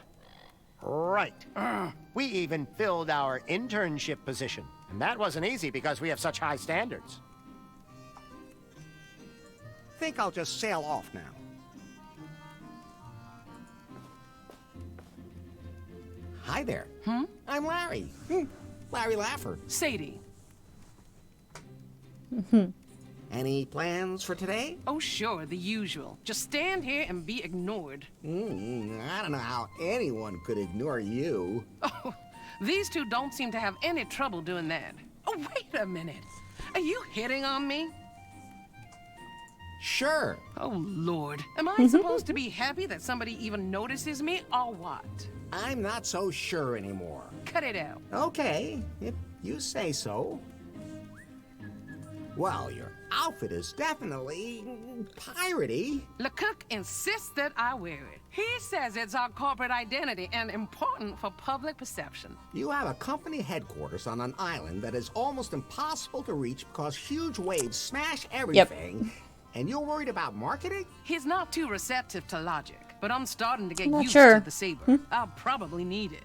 Right. We even filled our internship position. And that wasn't easy because we have such high standards. Think I'll just sail off now. Hi there. I'm Larry. Larry Laffer. Sadie. Any plans for today? Oh, sure, the usual. Just stand here and be ignored. I don't know how anyone could ignore you. Oh, these two don't seem to have any trouble doing that. Oh, wait a minute. Are you hitting on me? Sure. Oh, Lord. Am I supposed to be happy that somebody even notices me, or what? I'm not so sure anymore. Cut it out. Okay, if you say so. Well, your outfit is definitely piratey. LeCook insists that I wear it. He says it's our corporate identity and important for public perception. You have a company headquarters on an island that is almost impossible to reach because huge waves smash everything. And you're worried about marketing? He's not too receptive to logic, but I'm starting to get Not used sure. to the saber. I'll probably need it.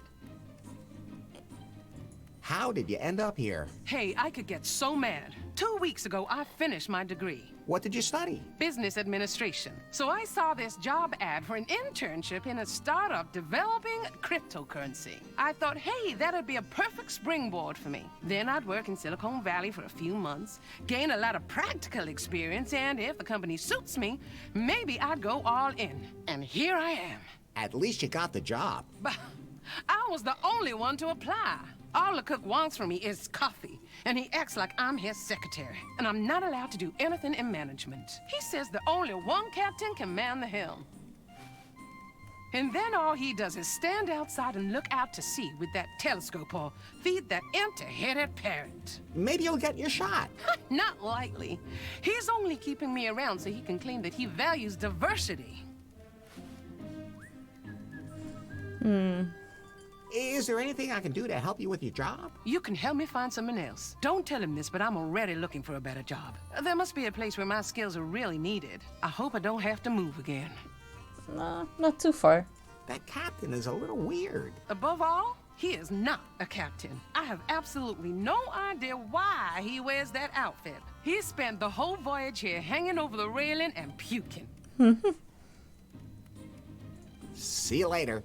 How did you end up here? Hey, I could get so mad. 2 weeks ago, I finished my degree. What did you study? Business administration. So I saw this job ad for an internship in a startup developing cryptocurrency. I thought, hey, that'd be a perfect springboard for me. Then I'd work in Silicon Valley for a few months, gain a lot of practical experience, and if the company suits me, maybe I'd go all in. And here I am. At least you got the job. But I was the only one to apply. All the cook wants from me is coffee, and he acts like I'm his secretary, and I'm not allowed to do anything in management. He says that only one captain can man the helm. And then all he does is stand outside and look out to sea with that telescope or feed that empty-headed parrot. Maybe you'll get your shot. Not likely. He's only keeping me around so he can claim that he values diversity. Is there anything I can do to help you with your job? You can help me find someone else. Don't tell him this, but I'm already looking for a better job. There must be a place where my skills are really needed. I hope I don't have to move again. Nah, not too far. That captain is a little weird. Above all, he is not a captain. I have absolutely no idea why he wears that outfit. He spent the whole voyage here hanging over the railing and puking. See you later.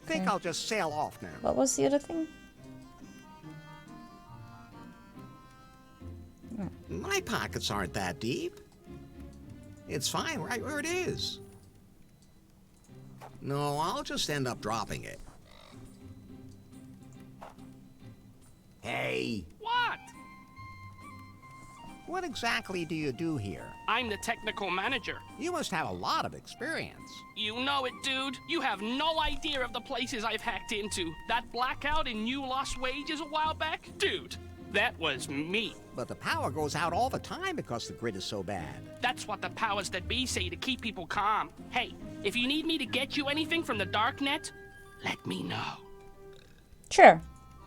Think I'll just sail off now. What was the other thing? My pockets aren't that deep. It's fine right where it is. No, I'll just end up dropping it. Hey, What? what exactly do you do here? I'm the technical manager. You must have a lot of experience. You know it, dude. You have no idea of the places I've hacked into. That blackout in New Lost Wages a while back? Dude, that was me. But the power goes out all the time because the grid is so bad. That's what the powers that be say to keep people calm. Hey, if you need me to get you anything from the darknet, let me know. Sure.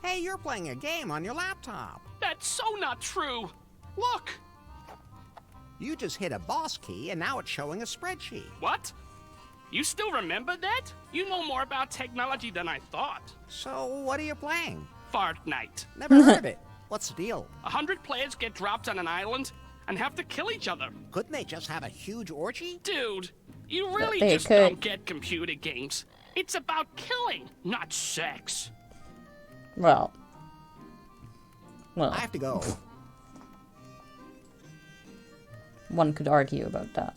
Hey, you're playing a game on your laptop. That's so not true. Look. You just hit a boss key and now it's showing a spreadsheet. What? You still remember that? You know more about technology than I thought. So, what are you playing? Fortnite. Never heard of it. What's the deal? 100 players get dropped on an island and have to kill each other. Couldn't they just have a huge orgy? Dude, you really They just could. don't get computer games. It's about killing, not sex. Well. I have to go. One could argue about that.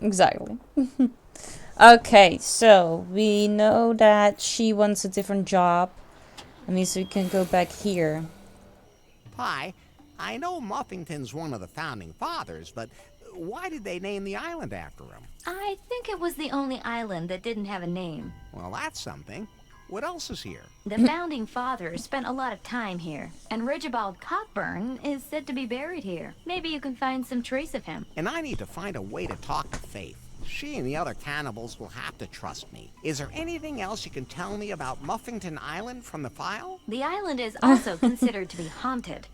Exactly. Okay, so we know that she wants a different job. That means we can go back here. Hi, I know Muffington's one of the founding fathers, but why did they name the island after him? I think it was the only island that didn't have a name. Well, that's something. What else is here? The founding fathers spent a lot of time here, and Rigibald Cockburn is said to be buried here. Maybe you can find some trace of him. And I need to find a way to talk to Faith. She and the other cannibals will have to trust me. Is there anything else you can tell me about Muffington Island from the file? The island is also considered to be haunted.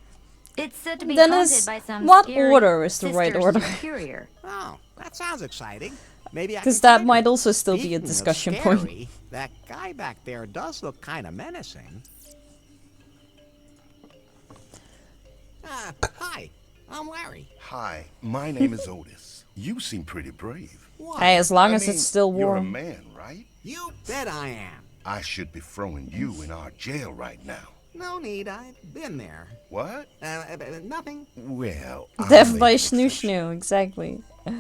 It's said to be Then haunted is by some what scary order is the right Sister order? Superior. Oh, that sounds exciting. Maybe I Because can that find might her. also still be a Speaking of discussion scary, point. That guy back there does look kind of menacing. Hi, I'm Larry. Hi, my name is Otis. You seem pretty brave. What? Hey, as long I as mean, it's still You're a warm. man, right? You bet I am. I should be throwing you in our jail right now. No need, I've been there. What? Nothing. Well, Death by Snoo Snoo, exactly. Do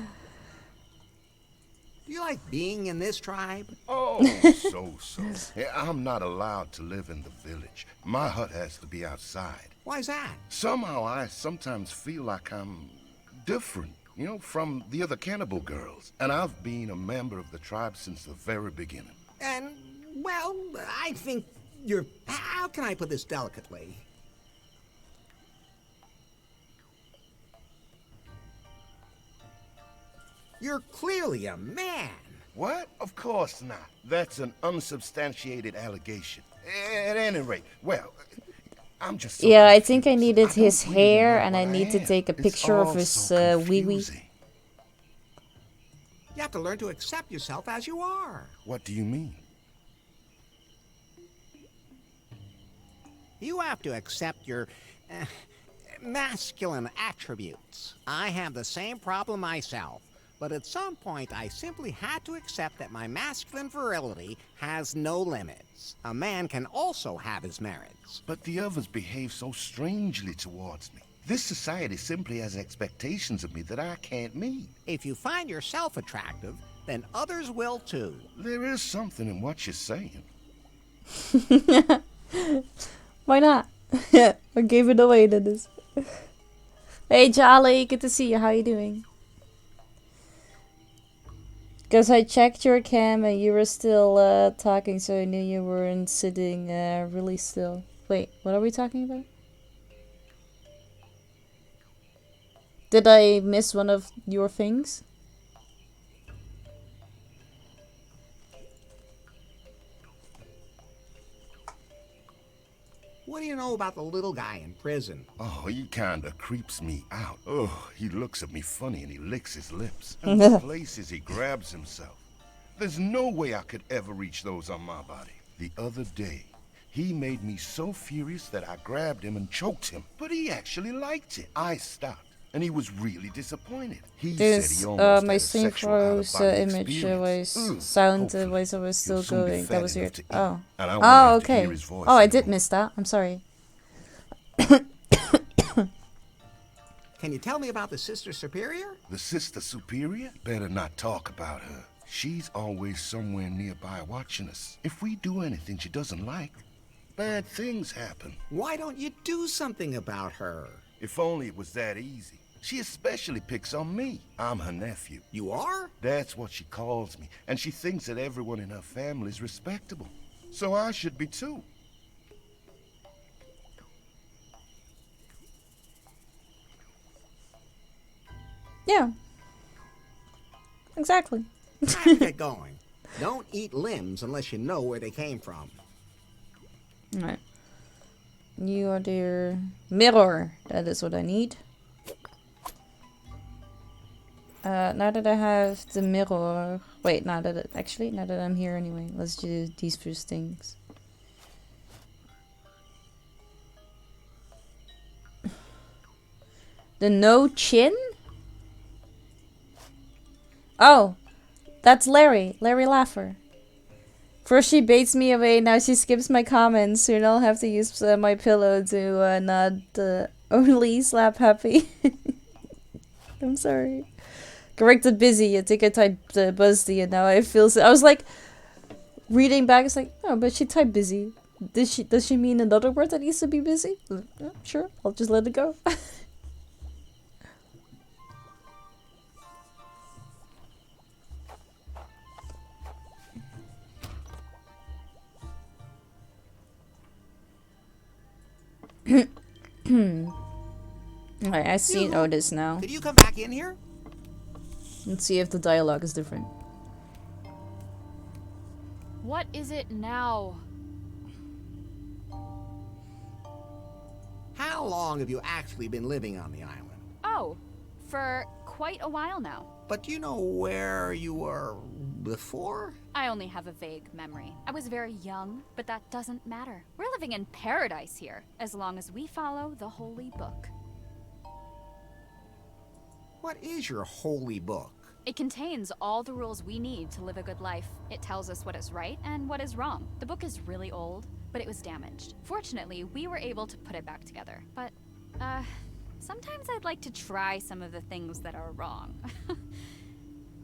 you like being in this tribe? Oh, so. Yeah, I'm not allowed to live in the village. My hut has to be outside. Why's that? Somehow I sometimes feel like I'm different, from the other cannibal girls. And I've been a member of the tribe since the very beginning. And, well, I think you're... How can I put this delicately? You're clearly a man. What? Of course not. That's an unsubstantiated allegation. At any rate, well, I'm just so Yeah, I think I needed confused. his don't really hair know and I what need to am. take a It's picture of all his so wee wee. confusing. You have to learn to accept yourself as you are. What do you mean? You have to accept your masculine attributes. I have the same problem myself, but at some point I simply had to accept that my masculine virility has no limits. A man can also have his merits. But the others behave so strangely towards me. This society simply has expectations of me that I can't meet. If you find yourself attractive, then others will too. There is something in what you're saying. Why not? I gave it away to this. Hey Jolly, good to see you. How you doing? Because I checked your cam and you were still talking, so I knew you weren't sitting really still. Wait, what are we talking about? Did I miss one of your things? What do you know about the little guy in prison? Oh, he kinda creeps me out. Oh, he looks at me funny and he licks his lips. And the places he grabs himself. There's no way I could ever reach those on my body. The other day, he made me so furious that I grabbed him and choked him. But he actually liked it. I stopped. And he was really disappointed. He said he almost my had a stream sexual froze, out-of-body image experience. was sound voice was still he'll soon be going. fat That was enough weird. to eat, Oh. and I won't Oh, have to okay. hear his voice Oh, I did miss that. I'm sorry. Can you tell me about the Sister Superior? The Sister Superior? Better not talk about her. She's always somewhere nearby watching us. If we do anything she doesn't like, bad things happen. Why don't you do something about her? If only it was that easy. She especially picks on me. I'm her nephew. You are? That's what she calls me. And she thinks that everyone in her family is respectable. So I should be too. Yeah. Exactly. Get going. Don't eat limbs unless you know where they came from. Alright. You are their mirror. That is what I need. Now that I have the mirror... Wait, now that I'm here anyway. Let's do these first things. The no chin? Oh, that's Larry. Larry Laffer. First she baits me away, now she skips my comments. Soon I'll have to use my pillow to not only slap happy. I'm sorry. Corrected busy. I think I typed busty and now I feel so. I was like reading back. It's like, oh, but she typed busy. Does she mean another word that needs to be busy? Yeah, sure. I'll just let it go. Alright, I see Otis now. Could you come back in here? Let's see if the dialogue is different. What is it now? How long have you actually been living on the island? Oh, for quite a while now. But do you know where you were before? I only have a vague memory. I was very young, but that doesn't matter. We're living in paradise here, as long as we follow the holy book. What is your holy book? It contains all the rules we need to live a good life. It tells us what is right and what is wrong. The book is really old, but it was damaged. Fortunately, we were able to put it back together. But, sometimes I'd like to try some of the things that are wrong.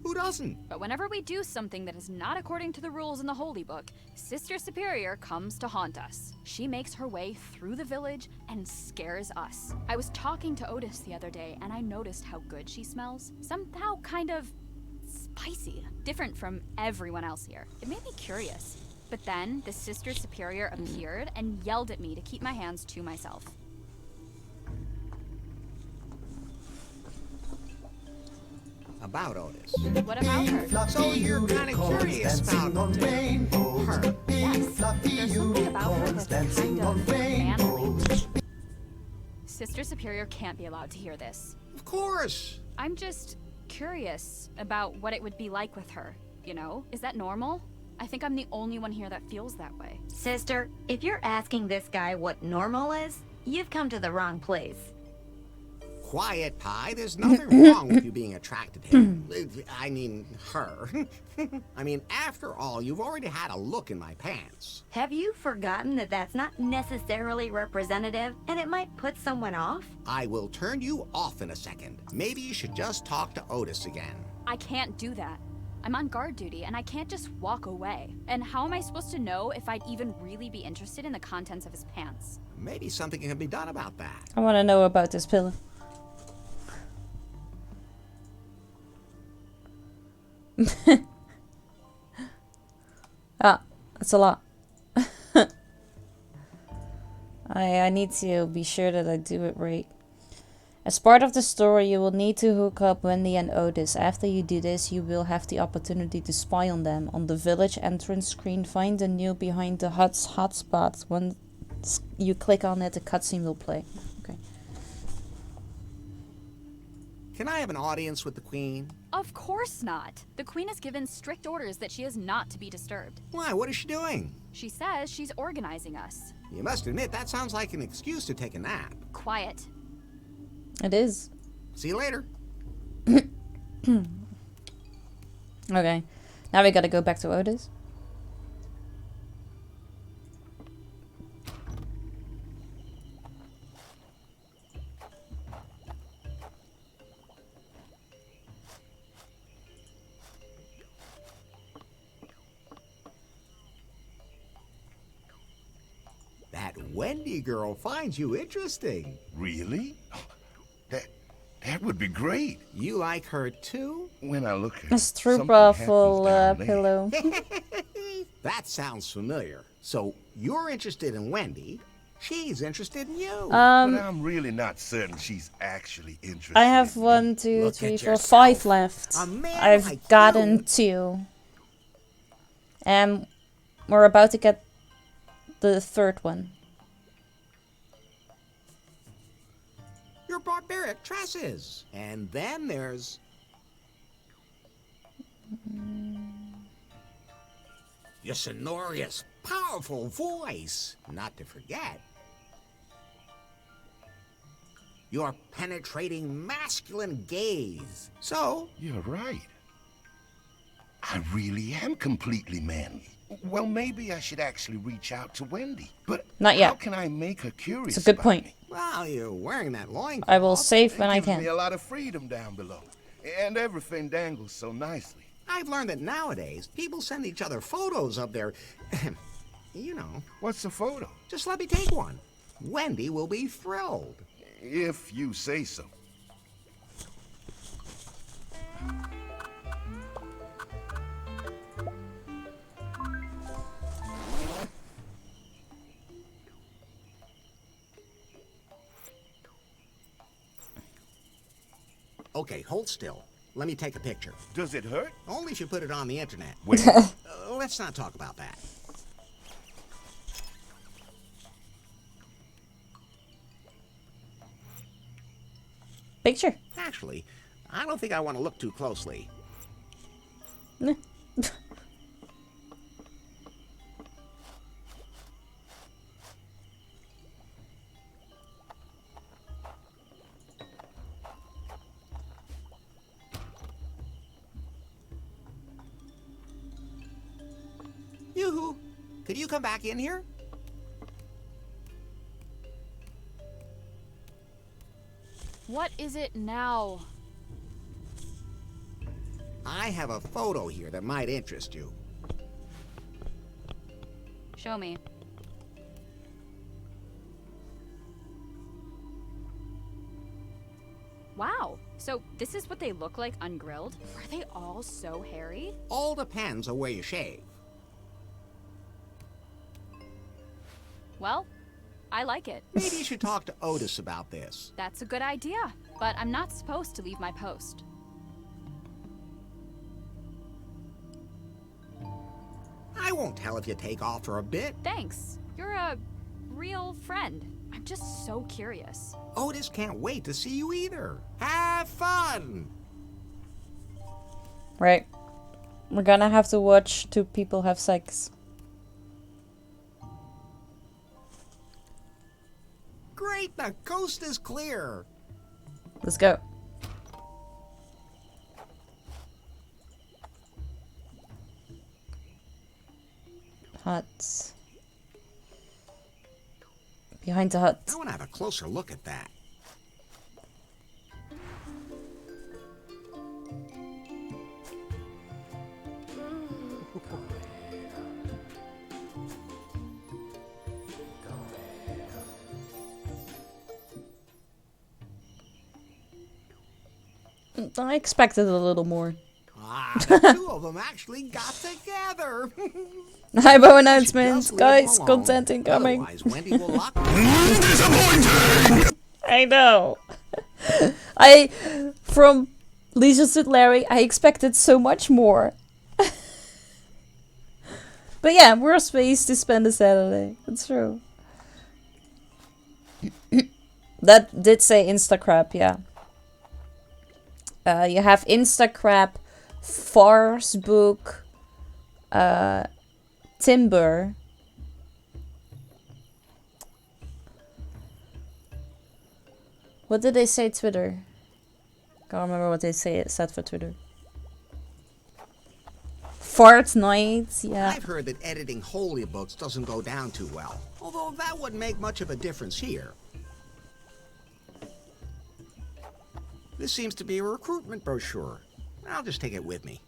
Who doesn't? But whenever we do something that is not according to the rules in the Holy Book, Sister Superior comes to haunt us. She makes her way through the village and scares us. I was talking to Otis the other day and I noticed how good she smells. Somehow kind of spicy, different from everyone else here. It made me curious. But then the Sister Superior appeared and yelled at me to keep my hands to myself. About Otis. What about her? So you're kind of curious about her. Yes, there's something about her that's kind of manly. Sister Superior can't be allowed to hear this. Of course. I'm just curious about what it would be like with her, you know? Is that normal? I think I'm the only one here that feels that way. Sister, if you're asking this guy what normal is, you've come to the wrong place. Quiet, Pie. There's nothing wrong with you being attracted to him. I mean, her. I mean, after all, you've already had a look in my pants. Have you forgotten that that's not necessarily representative and it might put someone off? I will turn you off in a second. Maybe you should just talk to Otis again. I can't do that. I'm on guard duty and I can't just walk away. And how am I supposed to know if I'd even really be interested in the contents of his pants? Maybe something can be done about that. I want to know about this pillow. It's a lot. I need to be sure that I do it right. As part of the story, you will need to hook up Wendy and Otis. After you do this, you will have the opportunity to spy on them. On the village entrance screen, find the new behind the hut's hotspot. Once you click on it, a cutscene will play. Okay. Can I have an audience with the Queen? Of course not. The Queen has given strict orders that she is not to be disturbed. Why? What is she doing? She says she's organizing us. You must admit, that sounds like an excuse to take a nap. Quiet. It is. See you later. Okay. Now we gotta go back to Otis. That Wendy girl finds you interesting. Really? That would be great. You like her too? When I look at A Strupa full pillow. That sounds familiar. So you're interested in Wendy. She's interested in you. But I'm really not certain she's actually interested. I have 1, 2, Look 3, at 4, yourself. 5 left. A man I've like gotten you. 2. And we're about to get the 3rd one. Your barbaric tresses. And then there's... your sonorous, powerful voice. Not to forget. Your penetrating masculine gaze. So... You're right. I really am completely manly. Well, maybe I should actually reach out to Wendy. But Not yet. how can I make her curious? It's a good about point. me? Well, you're wearing that loincloth. I will save when I Gives me can. a lot of freedom down below, and everything dangles so nicely. I've learned that nowadays, people send each other photos of their... you know. What's a photo? Just let me take one. Wendy will be thrilled. If you say so. Okay, hold still. Let me take a picture. Does it hurt? Only if you put it on the internet. Wait. Let's not talk about that. Picture. Actually, I don't think I want to look too closely. Yoo-hoo! Could you come back in here? What is it now? I have a photo here that might interest you. Show me. Wow. So this is what they look like ungrilled? Are they all so hairy? All depends on where you shave. Well, I like it. Maybe you should talk to Otis about this. That's a good idea, but I'm not supposed to leave my post. I won't tell if you take off for a bit. Thanks. You're a real friend. I'm just so curious. Otis can't wait to see you either. Have fun! Right. We're gonna have to watch 2 people have sex. Great, the coast is clear. Let's go. Hut. Behind the hut. I want to have a closer look at that. I expected a little more. Ah, the two of them actually got together. Hypo announcements, guys. Content incoming. Otherwise, Wendy will lock I know. From Leisure Suit Larry, I expected so much more. But yeah, worst ways to spend a Saturday. That's true. That did say Instacrap, yeah. You have Instacrap, Farce Book, Timber. What did they say Twitter? Can't remember what they said for Twitter. Fart nights, yeah. I've heard that editing holy books doesn't go down too well. Although that wouldn't make much of a difference here. This seems to be a recruitment brochure. I'll just take it with me.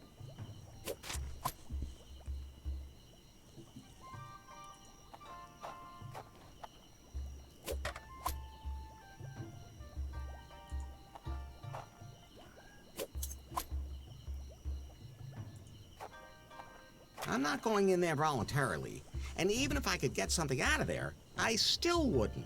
I'm not going in there voluntarily. And even if I could get something out of there, I still wouldn't.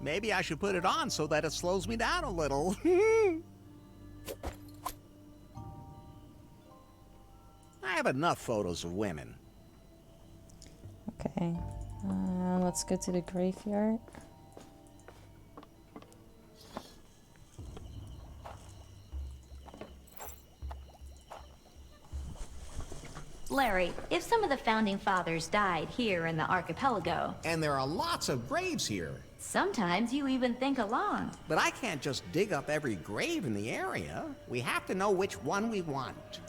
Maybe I should put it on so that it slows me down a little. I have enough photos of women. Okay. Let's go to the graveyard. Larry, if some of the founding fathers died here in the archipelago... And there are lots of graves here. Sometimes you even think along. But I can't just dig up every grave in the area. We have to know which one we want.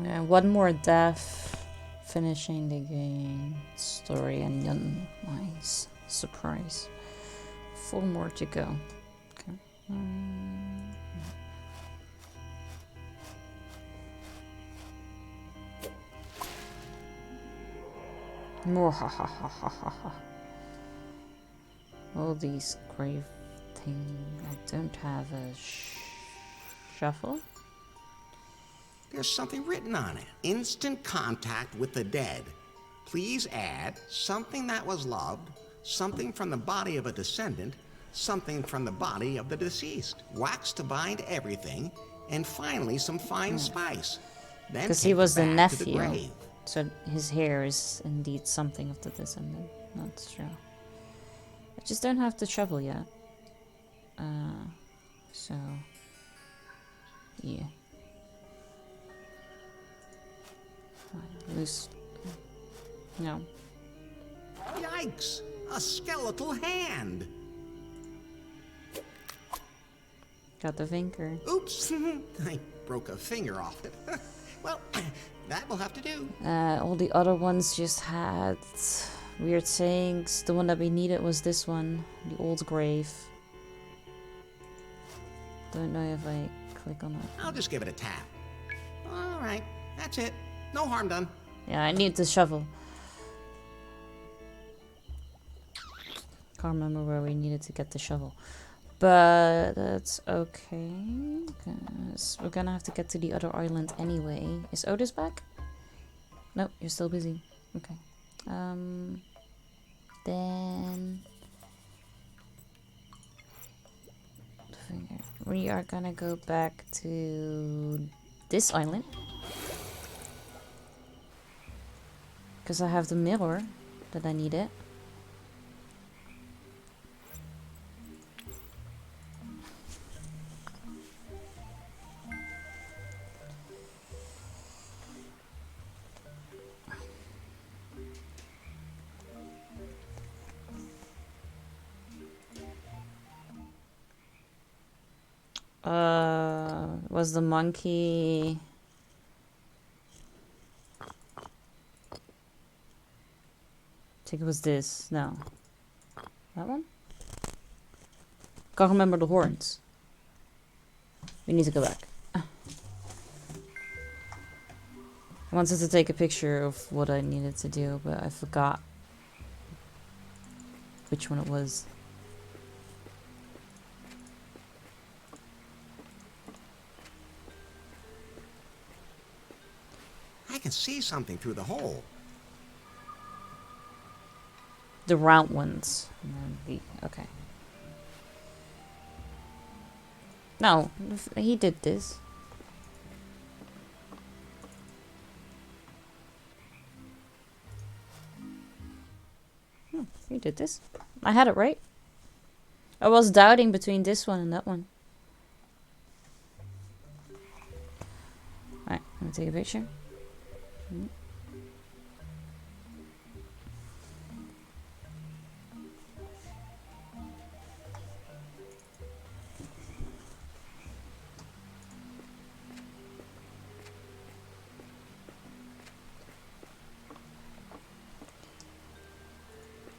Yeah, one more death, finishing the game, story, and then nice surprise. 4 more to go. Okay. More ha ha ha ha ha ha. All these grave things. I don't have a shuffle. There's something written on it. Instant contact with the dead. Please add something that was loved, something from the body of a descendant, something from the body of the deceased. Wax to bind everything, and finally some fine spice. Then because he was the nephew, so his hair is indeed something of the descendant. That's true. I just don't have the shovel yet. So yeah. Loose. No. Yikes! A skeletal hand! Got the finger. Oops! I broke a finger off it. Well, that will have to do. All the other ones just had weird sayings. The one that we needed was this one, the old grave. Don't know if I click on that. I'll just give it a tap. Alright, that's it. No harm done. Yeah, I need the shovel. Can't remember where we needed to get the shovel. But that's okay. Because we're gonna have to get to the other island anyway. Is Otis back? Nope, you're still busy. Okay. Then we are gonna go back to this island. Because I have the mirror that I needed. Was the monkey... I think it was this. No. That one? Can't remember the horns. We need to go back. I wanted to take a picture of what I needed to do, but I forgot which one it was. I can see something through the hole. The round ones. And then okay. No, he did this. He did this. I had it right. I was doubting between this one and that one. Alright, I'm gonna take a picture.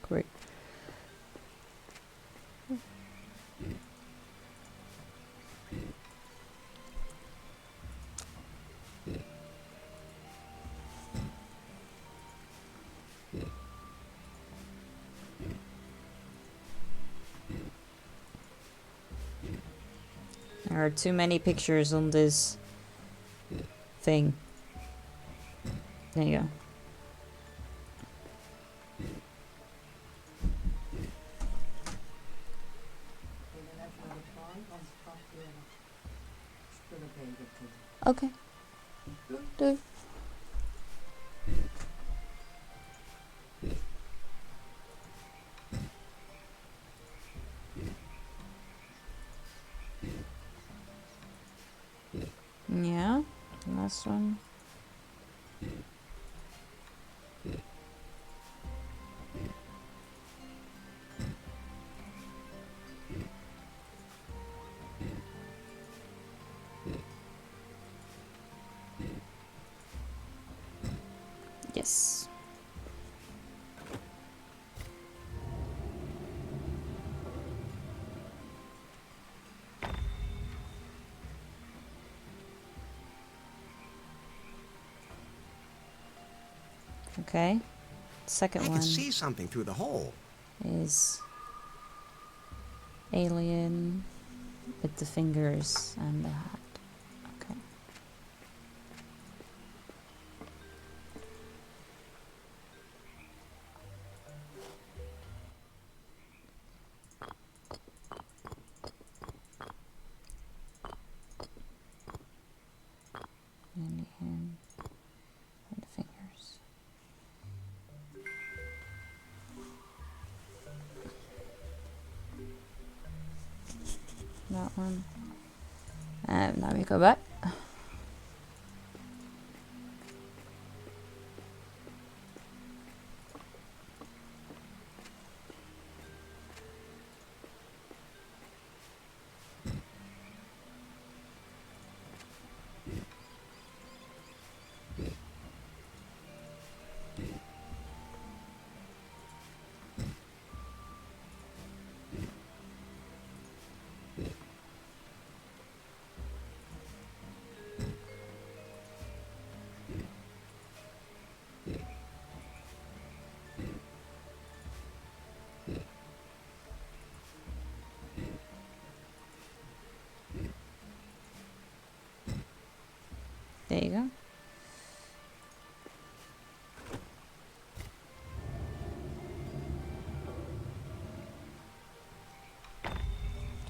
Great. There are too many pictures on this thing. There you go. Okay. Do. Yeah, last one. Yes. Okay. Second one. I can see something through the hole. Is alien with the fingers and the hat. Okay. Alien and the fingers. That one. And now we go back. There you go.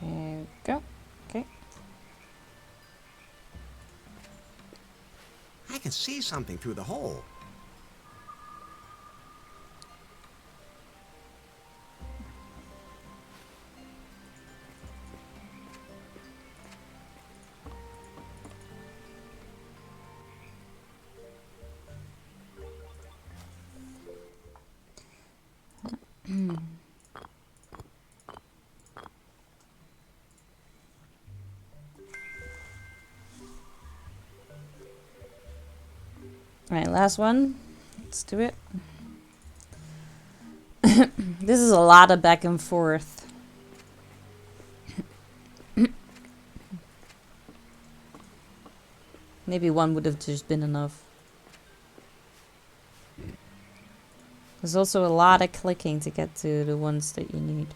There you go. Okay. I can see something through the hole. Alright, last one. Let's do it. This is a lot of back and forth. Maybe one would have just been enough. There's also a lot of clicking to get to the ones that you need.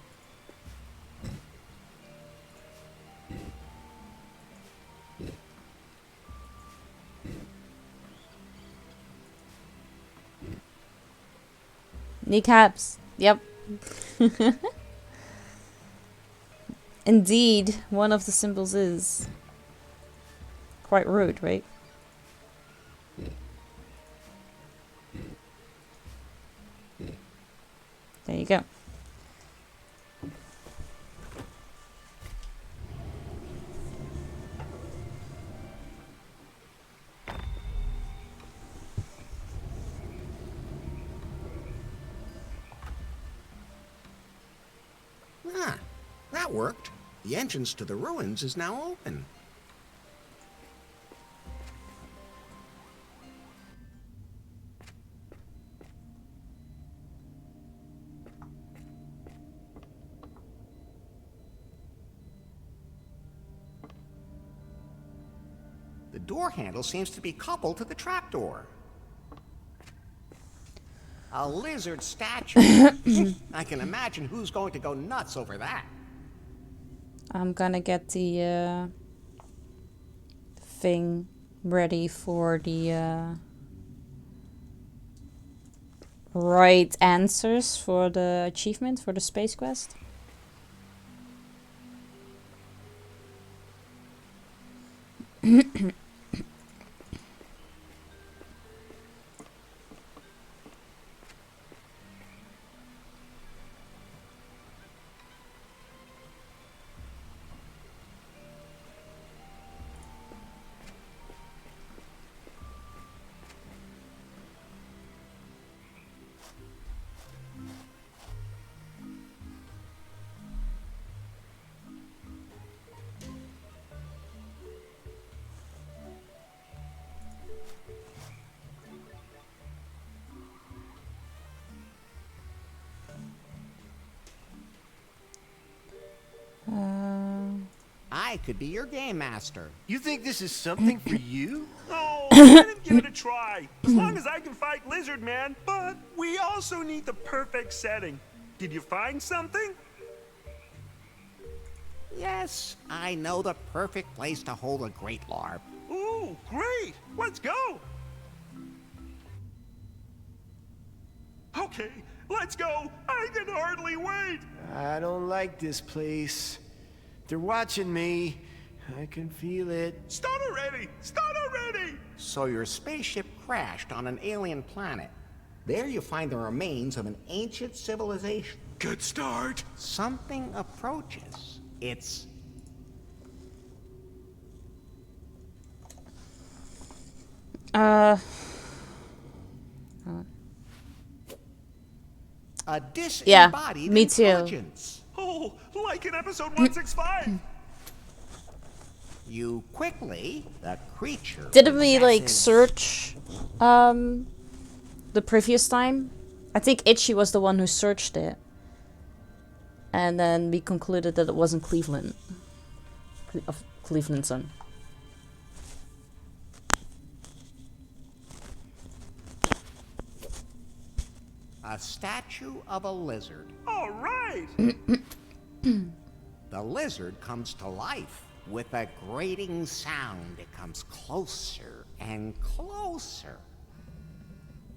Kneecaps. Yep. Indeed, one of the symbols is quite rude, right? There you go. Ah, that worked. The entrance to the ruins is now open. The door handle seems to be coupled to the trapdoor. A lizard statue. I can imagine who's going to go nuts over that. I'm gonna get the thing ready for the right answers for the achievement for the space quest. I could be your game master. You think this is something for you? Oh, let him give it a try. As long as I can fight Lizard Man. But we also need the perfect setting. Did you find something? Yes, I know the perfect place to hold a great LARP. Ooh, great. Let's go. Okay, let's go. I can hardly wait. I don't like this place. They're watching me. I can feel it. Start already! Start already! So your spaceship crashed on an alien planet. There you find the remains of an ancient civilization. Good start. Something approaches. It's... a disembodied me too. intelligence. Oh, like in episode 165. You quickly, the creature. Didn't we like possesses- search the previous time? I think Itchy was the one who searched it. And then we concluded that it wasn't Cleveland. Of Cleveland's son. A statue of a lizard. All right. The lizard comes to life. With a grating sound, it comes closer and closer.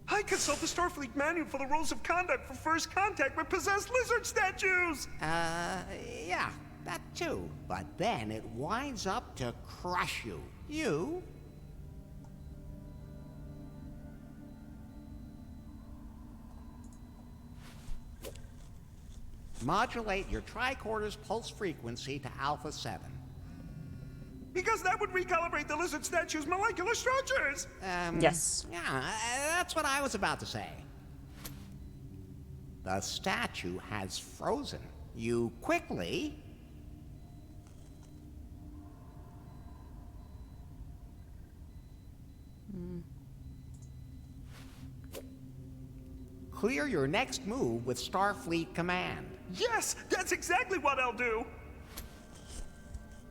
I consult the Starfleet manual for the rules of conduct for first contact with possessed lizard statues. Yeah, that too. But then it winds up to crush you. You... modulate your tricorder's pulse frequency to Alpha 7. Because that would recalibrate the lizard statue's molecular structures. Yes. Yeah, that's what I was about to say. The statue has frozen. You quickly... clear your next move with Starfleet Command. Yes, that's exactly what I'll do.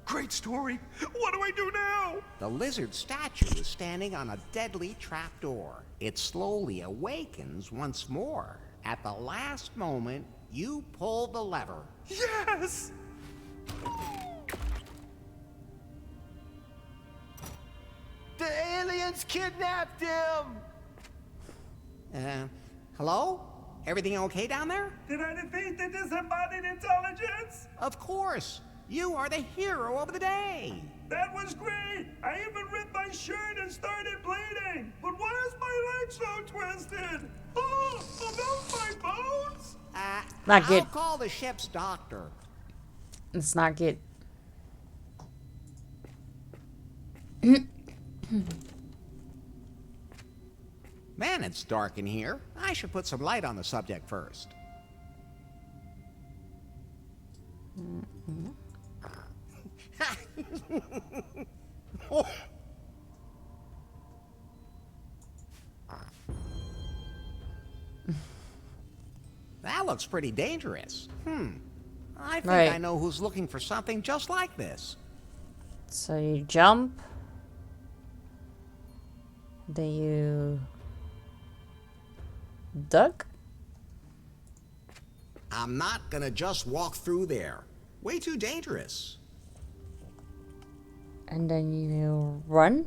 Great story. What do I do now? The lizard statue is standing on a deadly trapdoor. It slowly awakens once more. at the last moment, you pulled the lever. Yes! The aliens kidnapped him! Hello? Everything okay down there? Did I defeat the disembodied intelligence? Of course! You are the hero of the day! That was great! I even ripped my shirt and started bleeding! But why is my leg so twisted? Oh, are those my bones? Not good. I'll call the ship's doctor. It's not good. Man, it's dark in here. I should put some light on the subject first. Oh. That looks pretty dangerous. I think I know who's looking for something just like this. So you jump. Then you duck. I'm not gonna just walk through there. Way too dangerous. And then you run.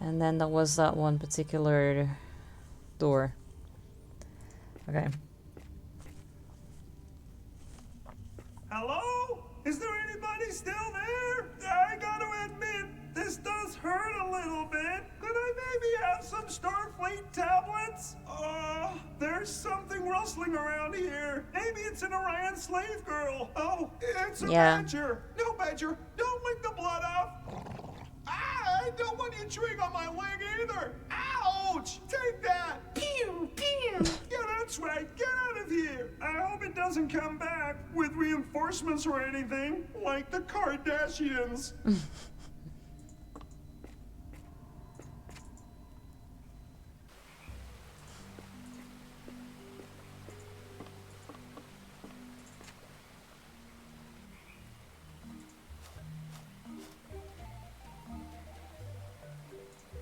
And then there was that one particular door. Okay. Hello? Is there anybody still there? I gotta admit, this does hurt a little bit. Could I maybe have some Starfleet tablets? There's something rustling around here. Maybe it's an Orion slave girl. Oh, it's a badger. No, badger, don't lick the blood off. I don't want you chewing on my leg either. Ouch! Take that. Pew, pew. Yeah, that's right. Get out of here. I hope it doesn't come back with reinforcements or anything, like the Kardashians.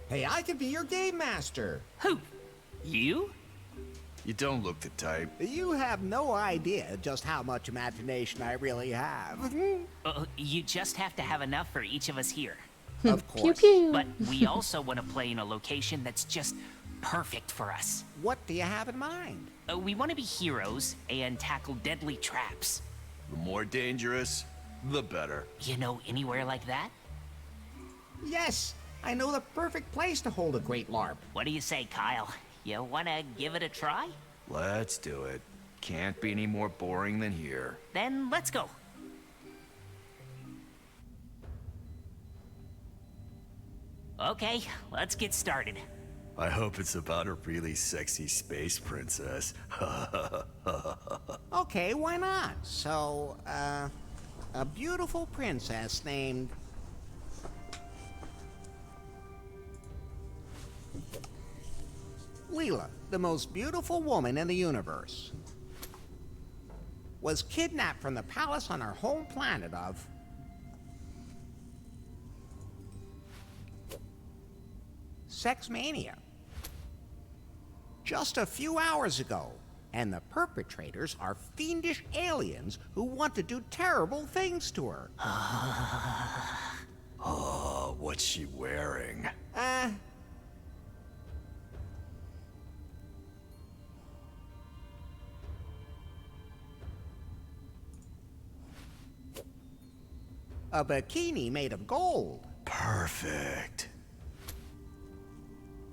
Hey, I could be your game master. Who? You? You don't look the type. You have no idea just how much imagination I really have. You just have to have enough for each of us here. Of course. Pew pew. But we also want to play in a location that's just perfect for us. What do you have in mind? We want to be heroes and tackle deadly traps. The more dangerous, the better. You know anywhere like that? Yes, I know the perfect place to hold a great LARP. What do you say, Kyle? You want to give it a try? Let's do it. Can't be any more boring than here. Then let's go. Okay, let's get started. I hope it's about a really sexy space princess. Okay, why not? So, a beautiful princess named... Leela, the most beautiful woman in the universe, was kidnapped from the palace on her home planet of... Sexmania. Just a few hours ago, and the perpetrators are fiendish aliens who want to do terrible things to her. Oh, what's she wearing? A bikini made of gold. Perfect.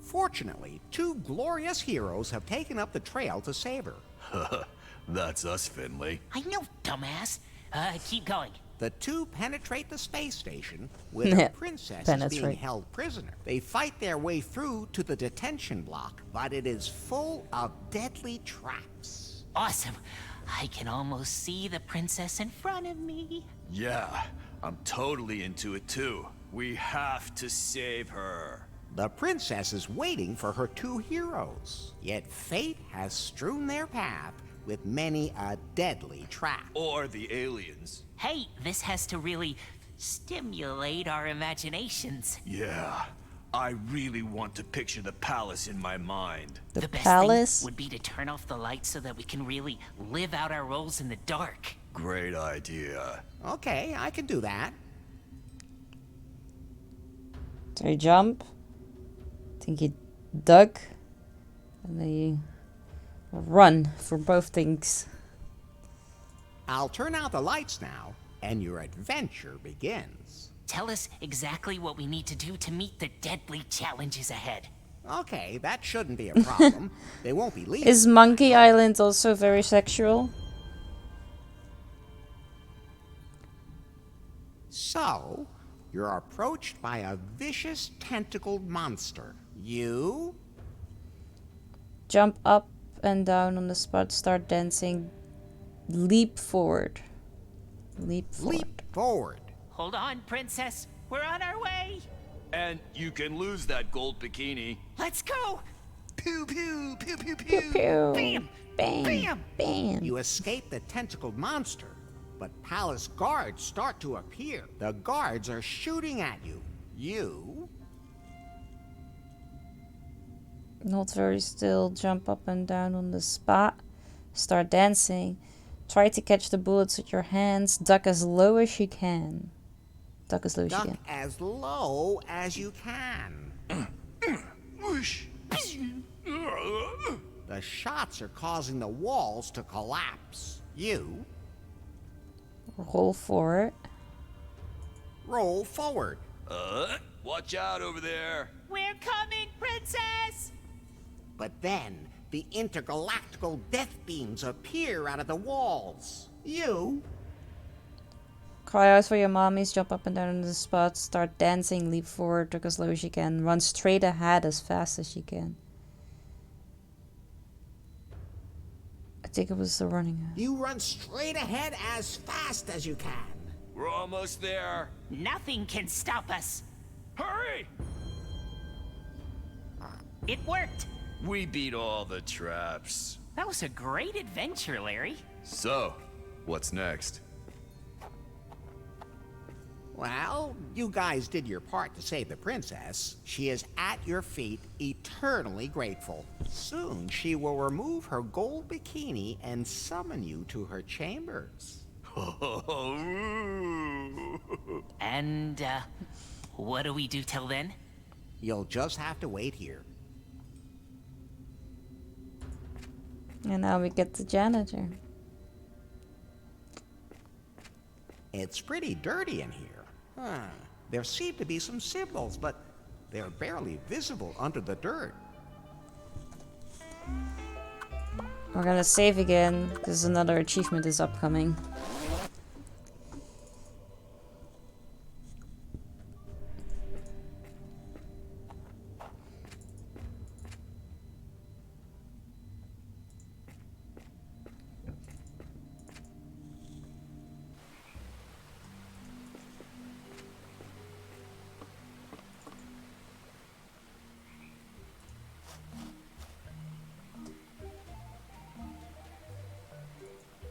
Fortunately, two glorious heroes have taken up the trail to save her. That's us, Finley. I know, dumbass. Keep going. The two penetrate the space station with a princess is being held prisoner. They fight their way through to the detention block, but it is full of deadly traps. Awesome. I can almost see the princess in front of me. Yeah, I'm totally into it too. We have to save her. The princess is waiting for her two heroes, yet fate has strewn their path with many a deadly trap. Or the aliens. Hey, this has to really stimulate our imaginations. Yeah, I really want to picture the palace in my mind. The best palace? thing would be to turn off the lights so that we can really live out our roles in the dark. Great idea. Okay, I can do that. So you jump. I think you duck. And then you run for both things. I'll turn out the lights now, and your adventure begins. Tell us exactly what we need to do to meet the deadly challenges ahead. Okay, that shouldn't be a problem. They won't be leaving. Is Monkey Island also very sexual? So, you're approached by a vicious tentacled monster. You? Jump up and down on the spot, start dancing, leap forward. Leap forward. Leap forward. Hold on, princess. We're on our way. And you can lose that gold bikini. Let's go. Pew pew pew pew pew. Pew pew. Bam. Bam. Bam. Bam. You escape the tentacled monster, but palace guards start to appear. The guards are shooting at you. You? Not very still, jump up and down on the spot, start dancing, try to catch the bullets with your hands, duck as low as you can. Duck as low as you Duck can. as low as you can. Whoosh. The shots are causing the walls to collapse. You? Roll forward. Roll forward. Watch out over there. We're coming, princess. But then, the intergalactical death beams appear out of the walls. You? Cry out for your mommies, jump up and down on the spot, start dancing, leap forward, duck as low as you can, run straight ahead as fast as you can. I think it was the running. You run straight ahead as fast as you can. We're almost there. Nothing can stop us. Hurry! It worked. We beat all the traps. That was a great adventure, Larry. So, what's next? Well, you guys did your part to save the princess. She is at your feet, eternally grateful. Soon she will remove her gold bikini and summon you to her chambers. And, what do we do till then? You'll just have to wait here. And now we get the janitor. It's pretty dirty in here. There seem to be some symbols, but they're barely visible under the dirt. We're gonna save again, because another achievement is upcoming.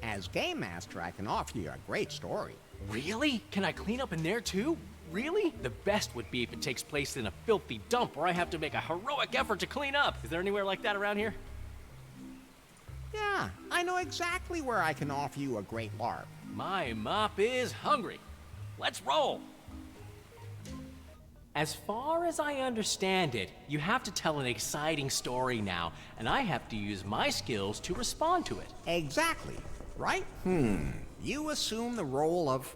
As Game Master, I can offer you a great story. Really? Can I clean up in there too? Really? The best would be if it takes place in a filthy dump where I have to make a heroic effort to clean up. Is there anywhere like that around here? Yeah, I know exactly where I can offer you a great LARP. My mop is hungry. Let's roll. As far as I understand it, you have to tell an exciting story now, and I have to use my skills to respond to it. Exactly. Right? You assume the role of...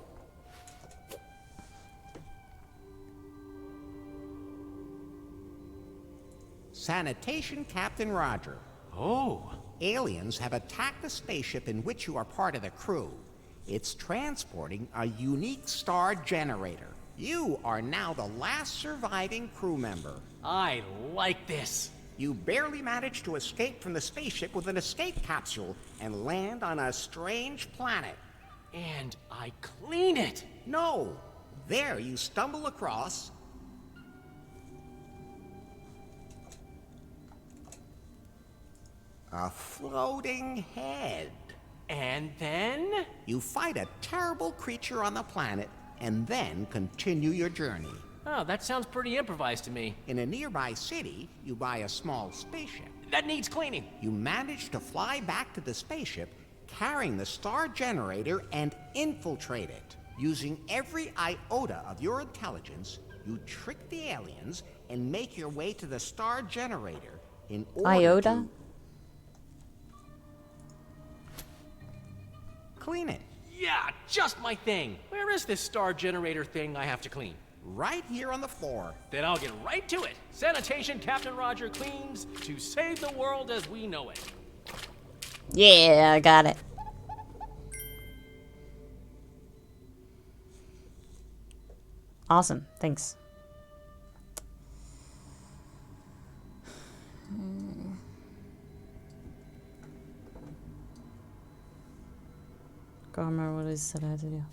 Sanitation Captain Roger. Oh. Aliens have attacked the spaceship in which you are part of the crew. It's transporting a unique star generator. You are now the last surviving crew member. I like this. You barely managed to escape from the spaceship with an escape capsule and land on a strange planet. And I clean it. No. There you stumble across a floating head. And then? You fight a terrible creature on the planet and then continue your journey. Oh, that sounds pretty improvised to me. In a nearby city, you buy a small spaceship. That needs cleaning. You manage to fly back to the spaceship, carrying the star generator, and infiltrate it. Using every iota of your intelligence, you trick the aliens and make your way to the star generator in order Iota? to clean it. Yeah, just my thing. Where is this star generator thing I have to clean? Right here on the floor. Then I'll get right to it. Sanitation Captain Roger cleans to save the world as we know it. Yeah, I got it. Awesome, thanks. Can't remember what it said I had to do.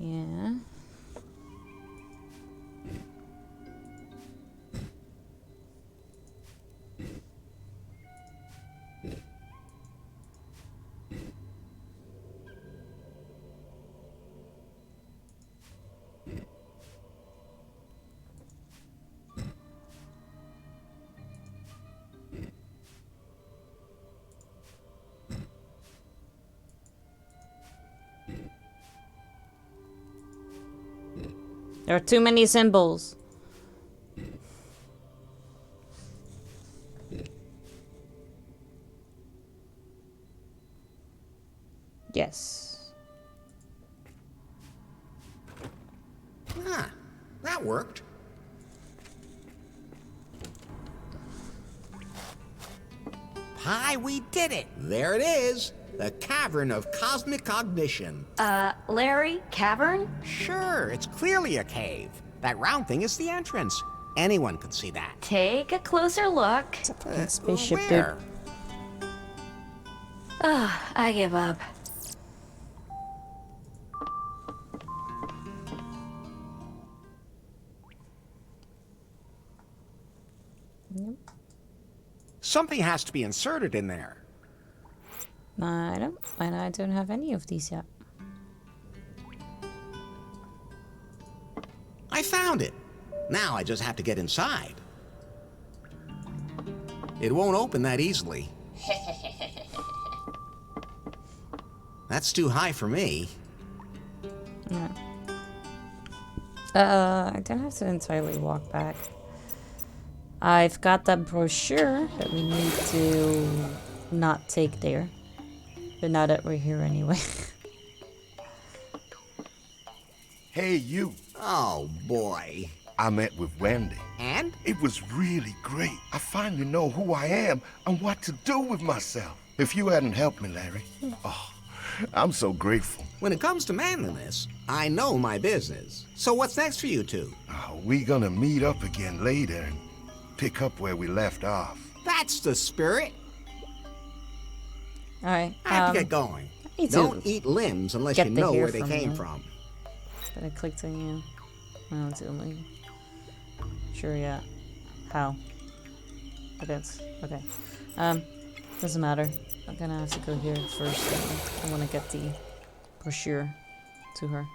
Yeah. There are too many symbols. Yes. Ah, that worked. Hi, we did it! There it is! The Cavern of Cosmic Cognition. Larry, cavern? Sure, it's clearly a cave. That round thing is the entrance. Anyone could see that. Take a closer look. Spaceship, Where? Ah, I give up. Something has to be inserted in there. I don't have any of these yet. I found it. Now I just have to get inside. It won't open that easily. That's too high for me. Yeah. I don't have to entirely walk back. I've got that brochure that we need to not take there. But now that we're here anyway. Hey, you. Oh, boy. I met with Wendy. And? It was really great. I finally know who I am and what to do with myself. If you hadn't helped me, Larry, oh, I'm so grateful. When it comes to manliness, I know my business. So what's next for you two? Oh, we gonna meet up again later and pick up where we left off. That's the spirit. Alright. I have to get going. Don't eat limbs unless you know where they came from. But I clicked on you. No, it's only. Sure, yeah. How? But that's okay. Doesn't matter. I'm gonna have to go here first. I want to get the brochure to her.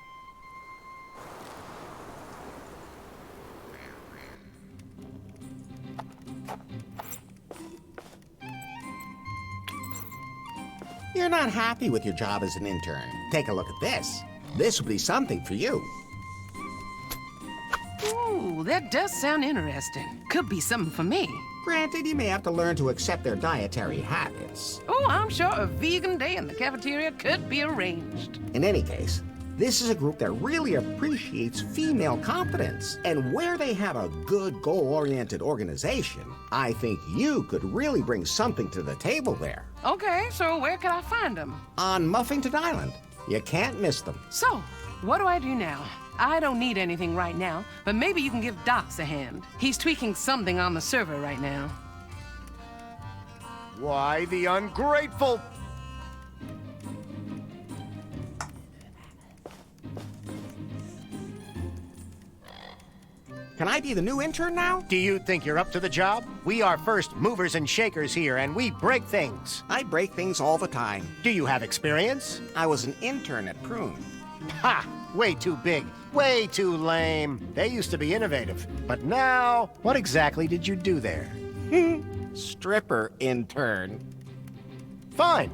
You're not happy with your job as an intern. Take a look at this. This will be something for you. Ooh, that does sound interesting. Could be something for me. Granted, you may have to learn to accept their dietary habits. Oh, I'm sure a vegan day in the cafeteria could be arranged. In any case, this is a group that really appreciates female competence. And where they have a good goal-oriented organization, I think you could really bring something to the table there. Okay, so where could I find them? On Muffington Island. You can't miss them. So, what do I do now? I don't need anything right now, but maybe you can give Docs a hand. He's tweaking something on the server right now. Why, the ungrateful... Can I be the new intern now? Do you think you're up to the job? We are first movers and shakers here, and we break things. I break things all the time. Do you have experience? I was an intern at Prune. Ha! Way too big. Way too lame. They used to be innovative. But now, what exactly did you do there? Stripper intern. Fine.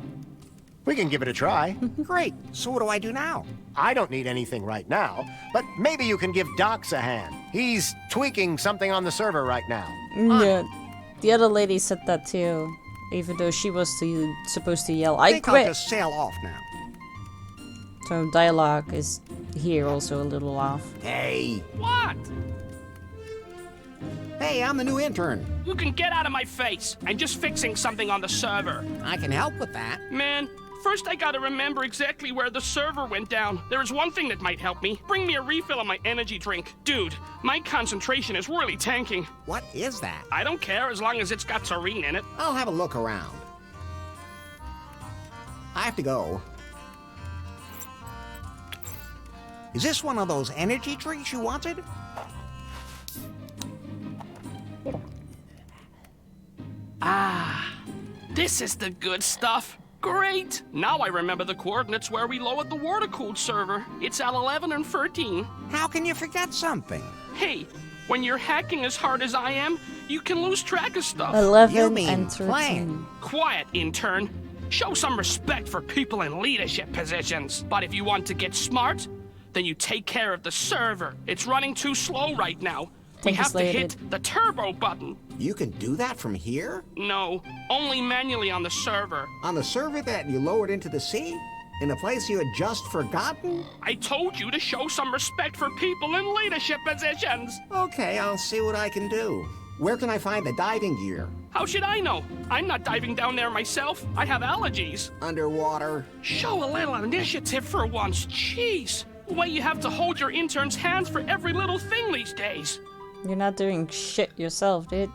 We can give it a try. Great. So what do I do now? I don't need anything right now, but maybe you can give Docs a hand. He's tweaking something on the server right now. Yeah. The other lady said that too. Even though she was supposed to yell, I think quit! I'll just sail off now. So dialogue is here also a little off. Hey! What? Hey, I'm the new intern. You can get out of my face. I'm just fixing something on the server. I can help with that. Man, first I gotta remember exactly where the server went down. There is one thing that might help me. Bring me a refill of my energy drink. Dude, my concentration is really tanking. What is that? I don't care as long as it's got taurine in it. I'll have a look around. I have to go. Is this one of those energy drinks you wanted? Ah, this is the good stuff. Great! Now I remember the coordinates where we lowered the water-cooled server. It's at 11 and 13. How can you forget something? Hey, when you're hacking as hard as I am, you can lose track of stuff. 11 and 13. Quiet, intern. Show some respect for people in leadership positions. But if you want to get smart, then you take care of the server. It's running too slow right now. We have to hit the turbo button. You can do that from here? No, only manually on the server. On the server that you lowered into the sea? In a place you had just forgotten? I told you to show some respect for people in leadership positions. Okay, I'll see what I can do. Where can I find the diving gear? How should I know? I'm not diving down there myself. I have allergies. Underwater? Show a little initiative for once. Jeez. The way you have to hold your intern's hands for every little thing these days. You're not doing shit yourself, dude.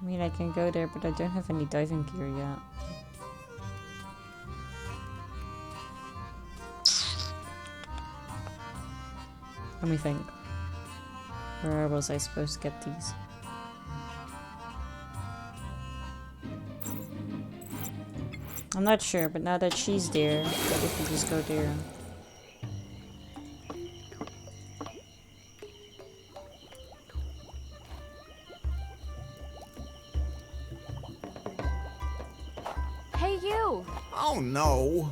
I mean, I can go there, but I don't have any diving gear yet. Let me think. Where was I supposed to get these? I'm not sure, but now that she's there, we can just go there. Hey, you! Oh, no.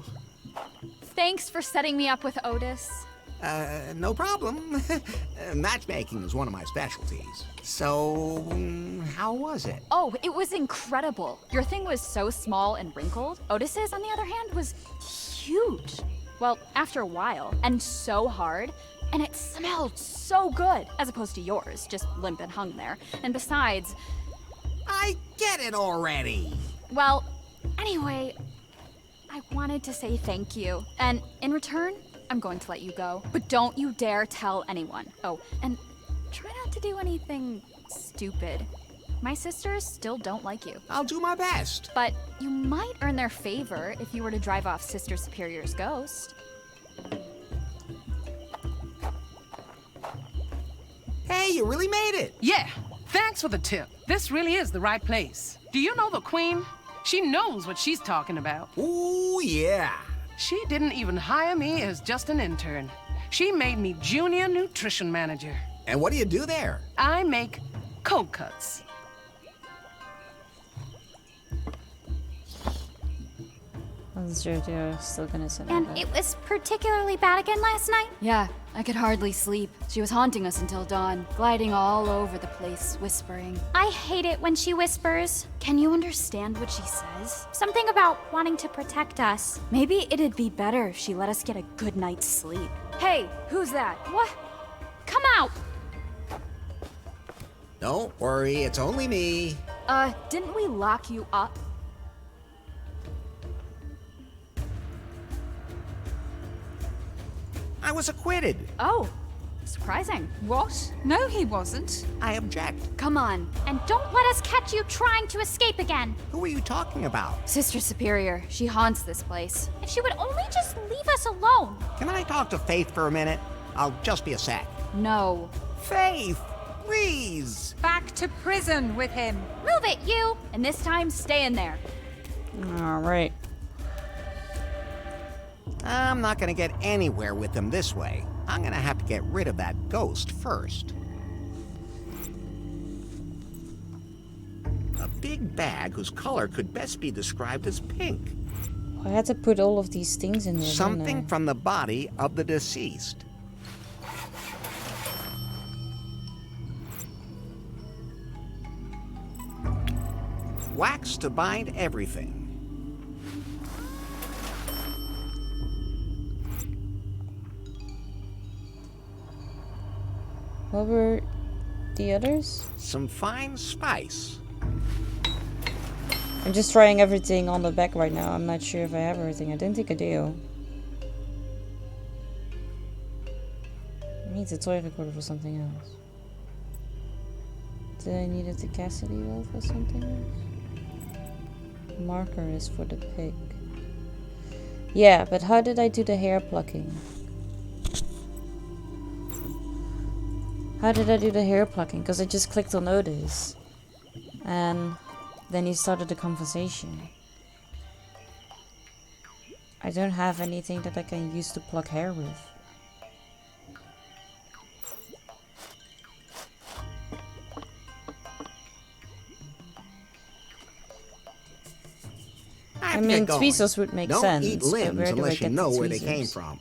Thanks for setting me up with Otis. No problem. Matchmaking is one of my specialties. So, how was it? Oh, it was incredible. Your thing was so small and wrinkled. Otis's, on the other hand, was huge. Well, after a while, and so hard, and it smelled so good, as opposed to yours, just limp and hung there. And besides... I get it already! Well, anyway, I wanted to say thank you. And in return, I'm going to let you go. But don't you dare tell anyone. Oh, and try not to do anything stupid. My sisters still don't like you. I'll do my best. But you might earn their favor if you were to drive off Sister Superior's ghost. Hey, you really made it! Yeah, thanks for the tip. This really is the right place. Do you know the Queen? She knows what she's talking about. Ooh, yeah. She didn't even hire me as just an intern. She made me junior nutrition manager. And what do you do there? I make cold cuts. Is Jojo still gonna sit And it was particularly bad again last night? Yeah, I could hardly sleep. She was haunting us until dawn, gliding all over the place, whispering. I hate it when she whispers. Can you understand what she says? Something about wanting to protect us. Maybe it'd be better if she let us get a good night's sleep. Hey, who's that? What? Come out! Don't worry, it's only me. Didn't we lock you up? I was acquitted. Oh, Surprising. What? No, he wasn't. I object. Come on. And don't let us catch you trying to escape again. Who are you talking about? Sister Superior. She haunts this place. If she would only just leave us alone. Can I talk to Faith for a minute? I'll just be a sec. No. Faith, please. Back to prison with him. Move it, you. And this time, stay in there. Alright. I'm not gonna get anywhere with them this way. I'm gonna have to get rid of that ghost first. A big bag whose color could best be described as pink. I had to put all of these things in there. Something from the body of the deceased. Wax to bind everything. What were the others? Some fine spice. I'm just trying everything on the back right now. I'm not sure if I have everything. I didn't think I do. I need the toy recorder for something else. Did I need the Cassidy roll for something else? Marker is for the pig. Yeah, but how did I do the hair plucking? How did I do the hair plucking? Because I just clicked on notice. And then he started the conversation. I don't have anything that I can use to pluck hair with. I mean, tweezers would make sense. Don't eat limbs where do I unless you get know the where they came tweezers? from.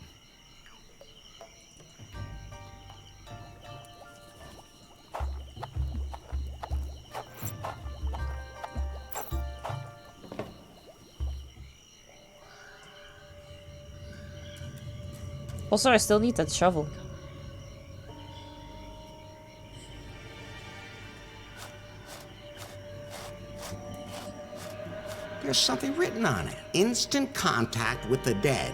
Also, I still need that shovel. There's something written on it. Instant contact with the dead.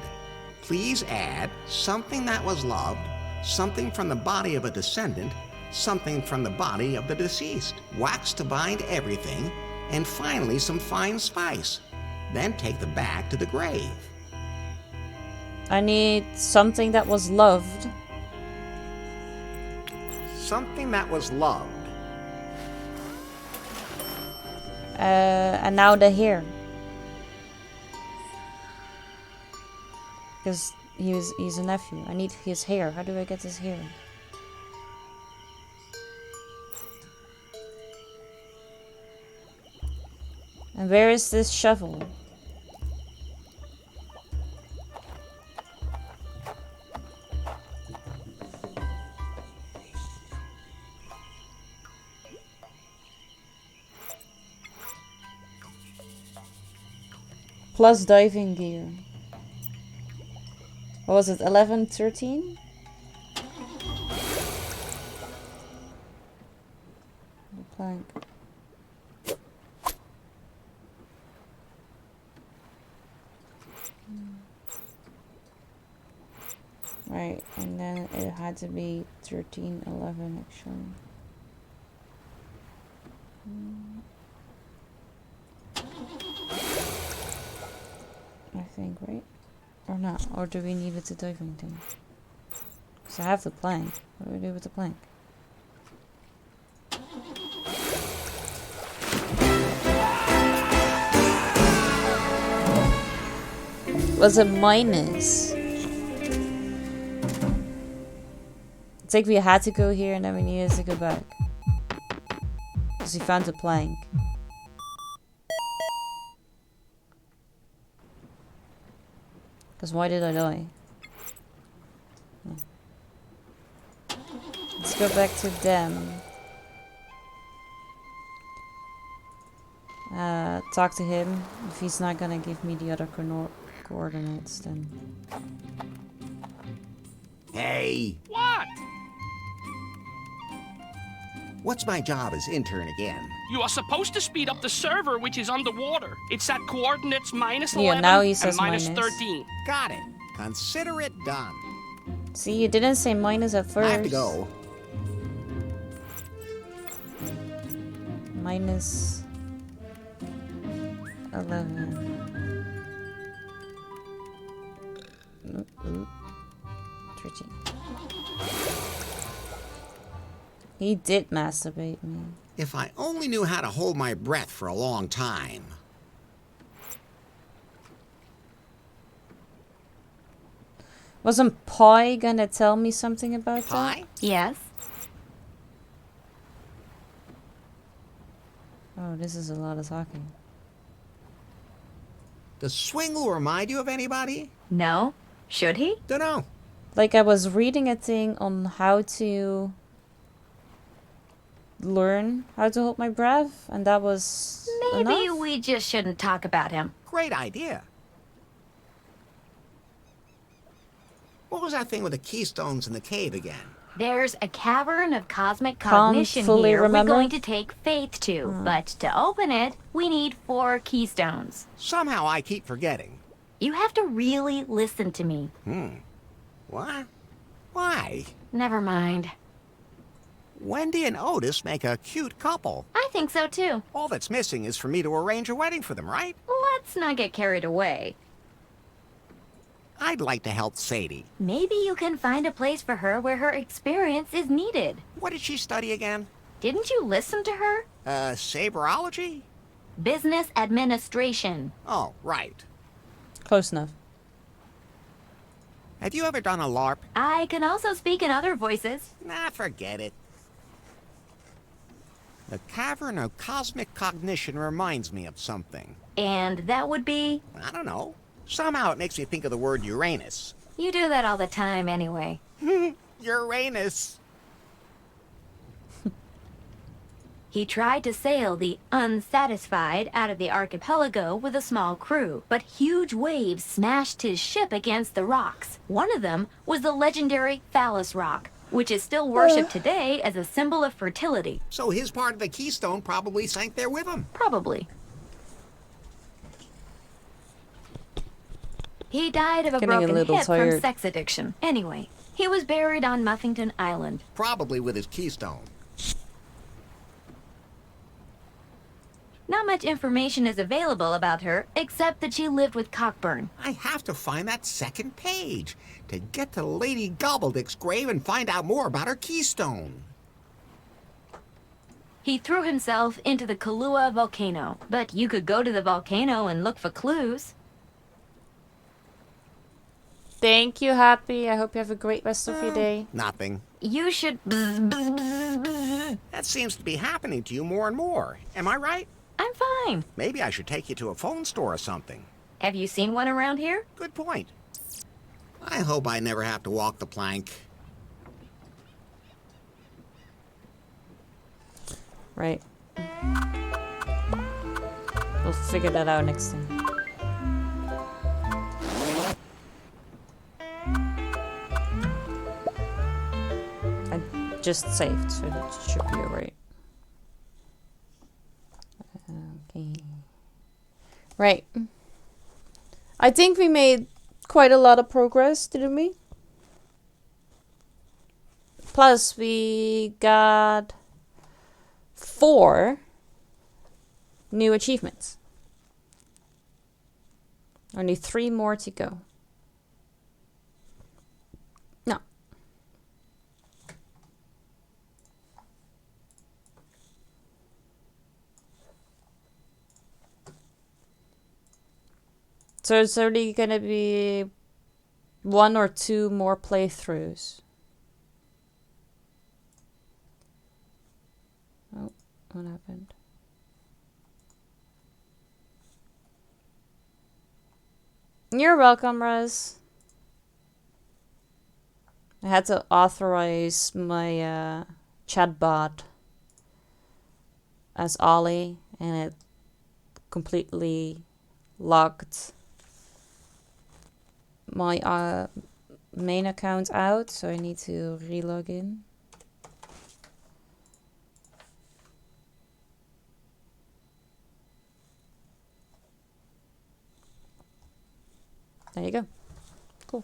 Please add something that was loved, something from the body of a descendant, something from the body of the deceased. Wax to bind everything, and finally some fine spice. Then take the bag to the grave. I need something that was loved. Something that was loved. And now the hair. Because he's a nephew. I need his hair. How do I get his hair? And where is this shovel? Plus diving gear. What was it? 11, 13? The plank. Right, and then it had to be 13, 11 actually. I think, right? Or not? Or do we need it to diving thing? Because I have the plank. What do we do with the plank? Was it minus? It's like we had to go here and then we needed to go back. Because we found the plank. Because why did I die? No. Let's go back to them. Talk to him. If he's not gonna give me the other coordinates, then... Hey! What? What's my job as intern again? You are supposed to speed up the server, which is underwater. It's at coordinates minus Yeah, 11 now he says and minus minus. 13. Got it. Consider it done. See, you didn't say minus at first. I have to go. Minus 11. 13. He did masturbate me. If I only knew how to hold my breath for a long time. Wasn't Poi gonna tell me something about that? Yes. Oh, this is a lot of talking. Does Swingle remind you of anybody? No. Should he? Dunno. Like, I was reading a thing on how to learn how to hold my breath, and that was Maybe enough? we just shouldn't talk about him. Great idea. What was that thing with the keystones in the cave again? There's a cavern of cosmic Can't cognition fully here remember. we're going to take Faith to. But to open it, we need 4 keystones. Somehow I keep forgetting. You have to really listen to me. What? Why? Never mind. Wendy and Otis make a cute couple. I think so too. All that's missing is for me to arrange a wedding for them, right? Let's not get carried away. I'd like to help Sadie. Maybe you can find a place for her where her experience is needed. What did she study again? Didn't you listen to her? Saberology? Business administration. Oh, right. Close enough. Have you ever done a LARP? I can also speak in other voices. Nah, forget it. The Cavern of Cosmic Cognition reminds me of something. And that would be? I don't know. Somehow it makes me think of the word Uranus. You do that all the time anyway. Uranus. He tried to sail the Unsatisfied out of the archipelago with a small crew, but huge waves smashed his ship against the rocks. One of them was the legendary Phallus Rock, which is still worshipped today as a symbol of fertility. So his part of the keystone probably sank there with him. Probably. He died of a Getting a broken little hip from tired. sex addiction. Anyway, he was buried on Muffington Island. Probably with his keystone. Not much information is available about her, except that she lived with Cockburn. I have to find that second page to get to Lady Gobbledick's grave and find out more about her keystone. He threw himself into the Kahlua volcano, but you could go to the volcano and look for clues. Thank you, Happy. I hope you have a great rest of your day. Nothing. You should... That seems to be happening to you more and more. Am I right? I'm fine. Maybe I should take you to a phone store or something. Have you seen one around here? Good point. I hope I never have to walk the plank. Right. We'll figure that out next time. I just saved, so it should be alright. Okay. Right. I think we made quite a lot of progress, didn't we? Plus, we got 4 new achievements. Only 3 more to go. No. So it's only gonna be 1 or 2 more playthroughs. Oh, what happened? You're welcome, Rez. I had to authorize my chatbot as Ollie, and it completely locked my main account out, so I need to re-log in. There you go. Cool.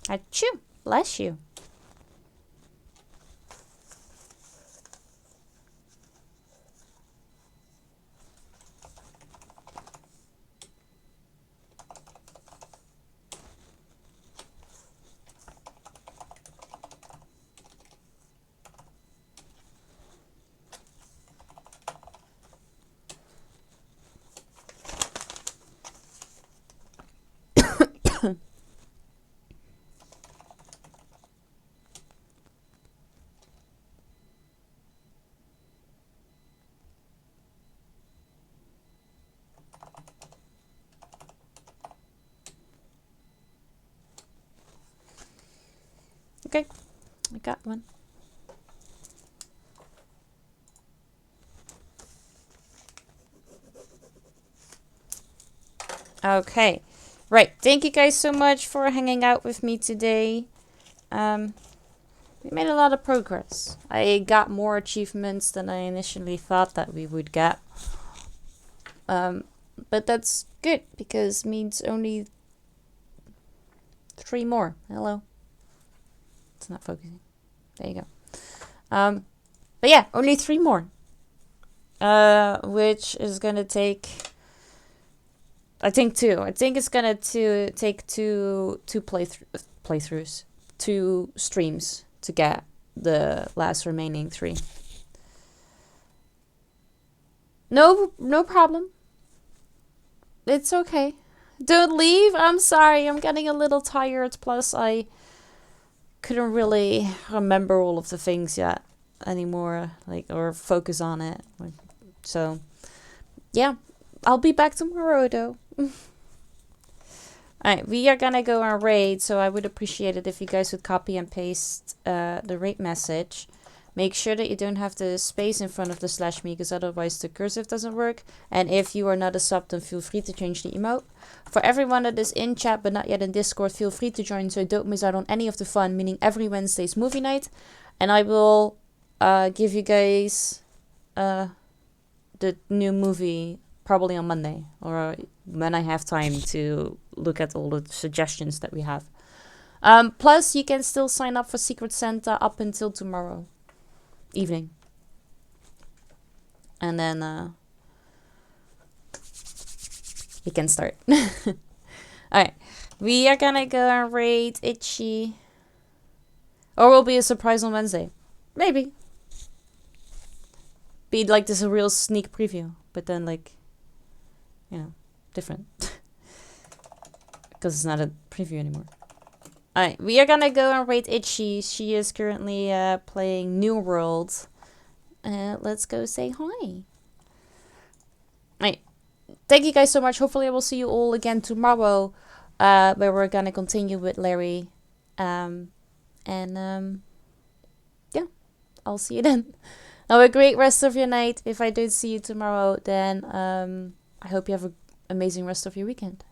Achoo! Bless you. Okay, I got one. Okay, right. Thank you guys so much for hanging out with me today. We made a lot of progress. I got more achievements than I initially thought that we would get. But that's good because it means only 3 more. Hello. It's not focusing. There you go. But yeah, only 3 more. Which is gonna take, I think 2. I think it's gonna take two playthroughs, 2 streams to get the last remaining 3. No problem. It's okay. Don't leave. I'm sorry. I'm getting a little tired. Plus, I couldn't really remember all of the things yet anymore, like, or focus on it. So, yeah, I'll be back tomorrow though. Alright, we are gonna go on raid, so I would appreciate it if you guys would copy and paste the raid message. Make sure that you don't have the space in front of the /me, because otherwise the cursive doesn't work. And if you are not a sub, then feel free to change the emote. For everyone that is in chat but not yet in Discord, feel free to join so you don't miss out on any of the fun, meaning every Wednesday's movie night. And I will give you guys the new movie probably on Monday, or when I have time to look at all the suggestions that we have. Plus, you can still sign up for Secret Santa up until tomorrow evening. And then we can start. Alright. We are gonna go and raid Itchy. Or will be a surprise on Wednesday. Maybe. Be like this a real sneak preview. But then like, you know, different. Because it's not a preview anymore. Alright, we are gonna go and raid Itchy. She is currently playing New World. Let's go say hi. Alright, thank you guys so much. Hopefully I will see you all again tomorrow. Where we're gonna continue with Larry. Yeah, I'll see you then. Have a great rest of your night. If I don't see you tomorrow, then I hope you have an amazing rest of your weekend.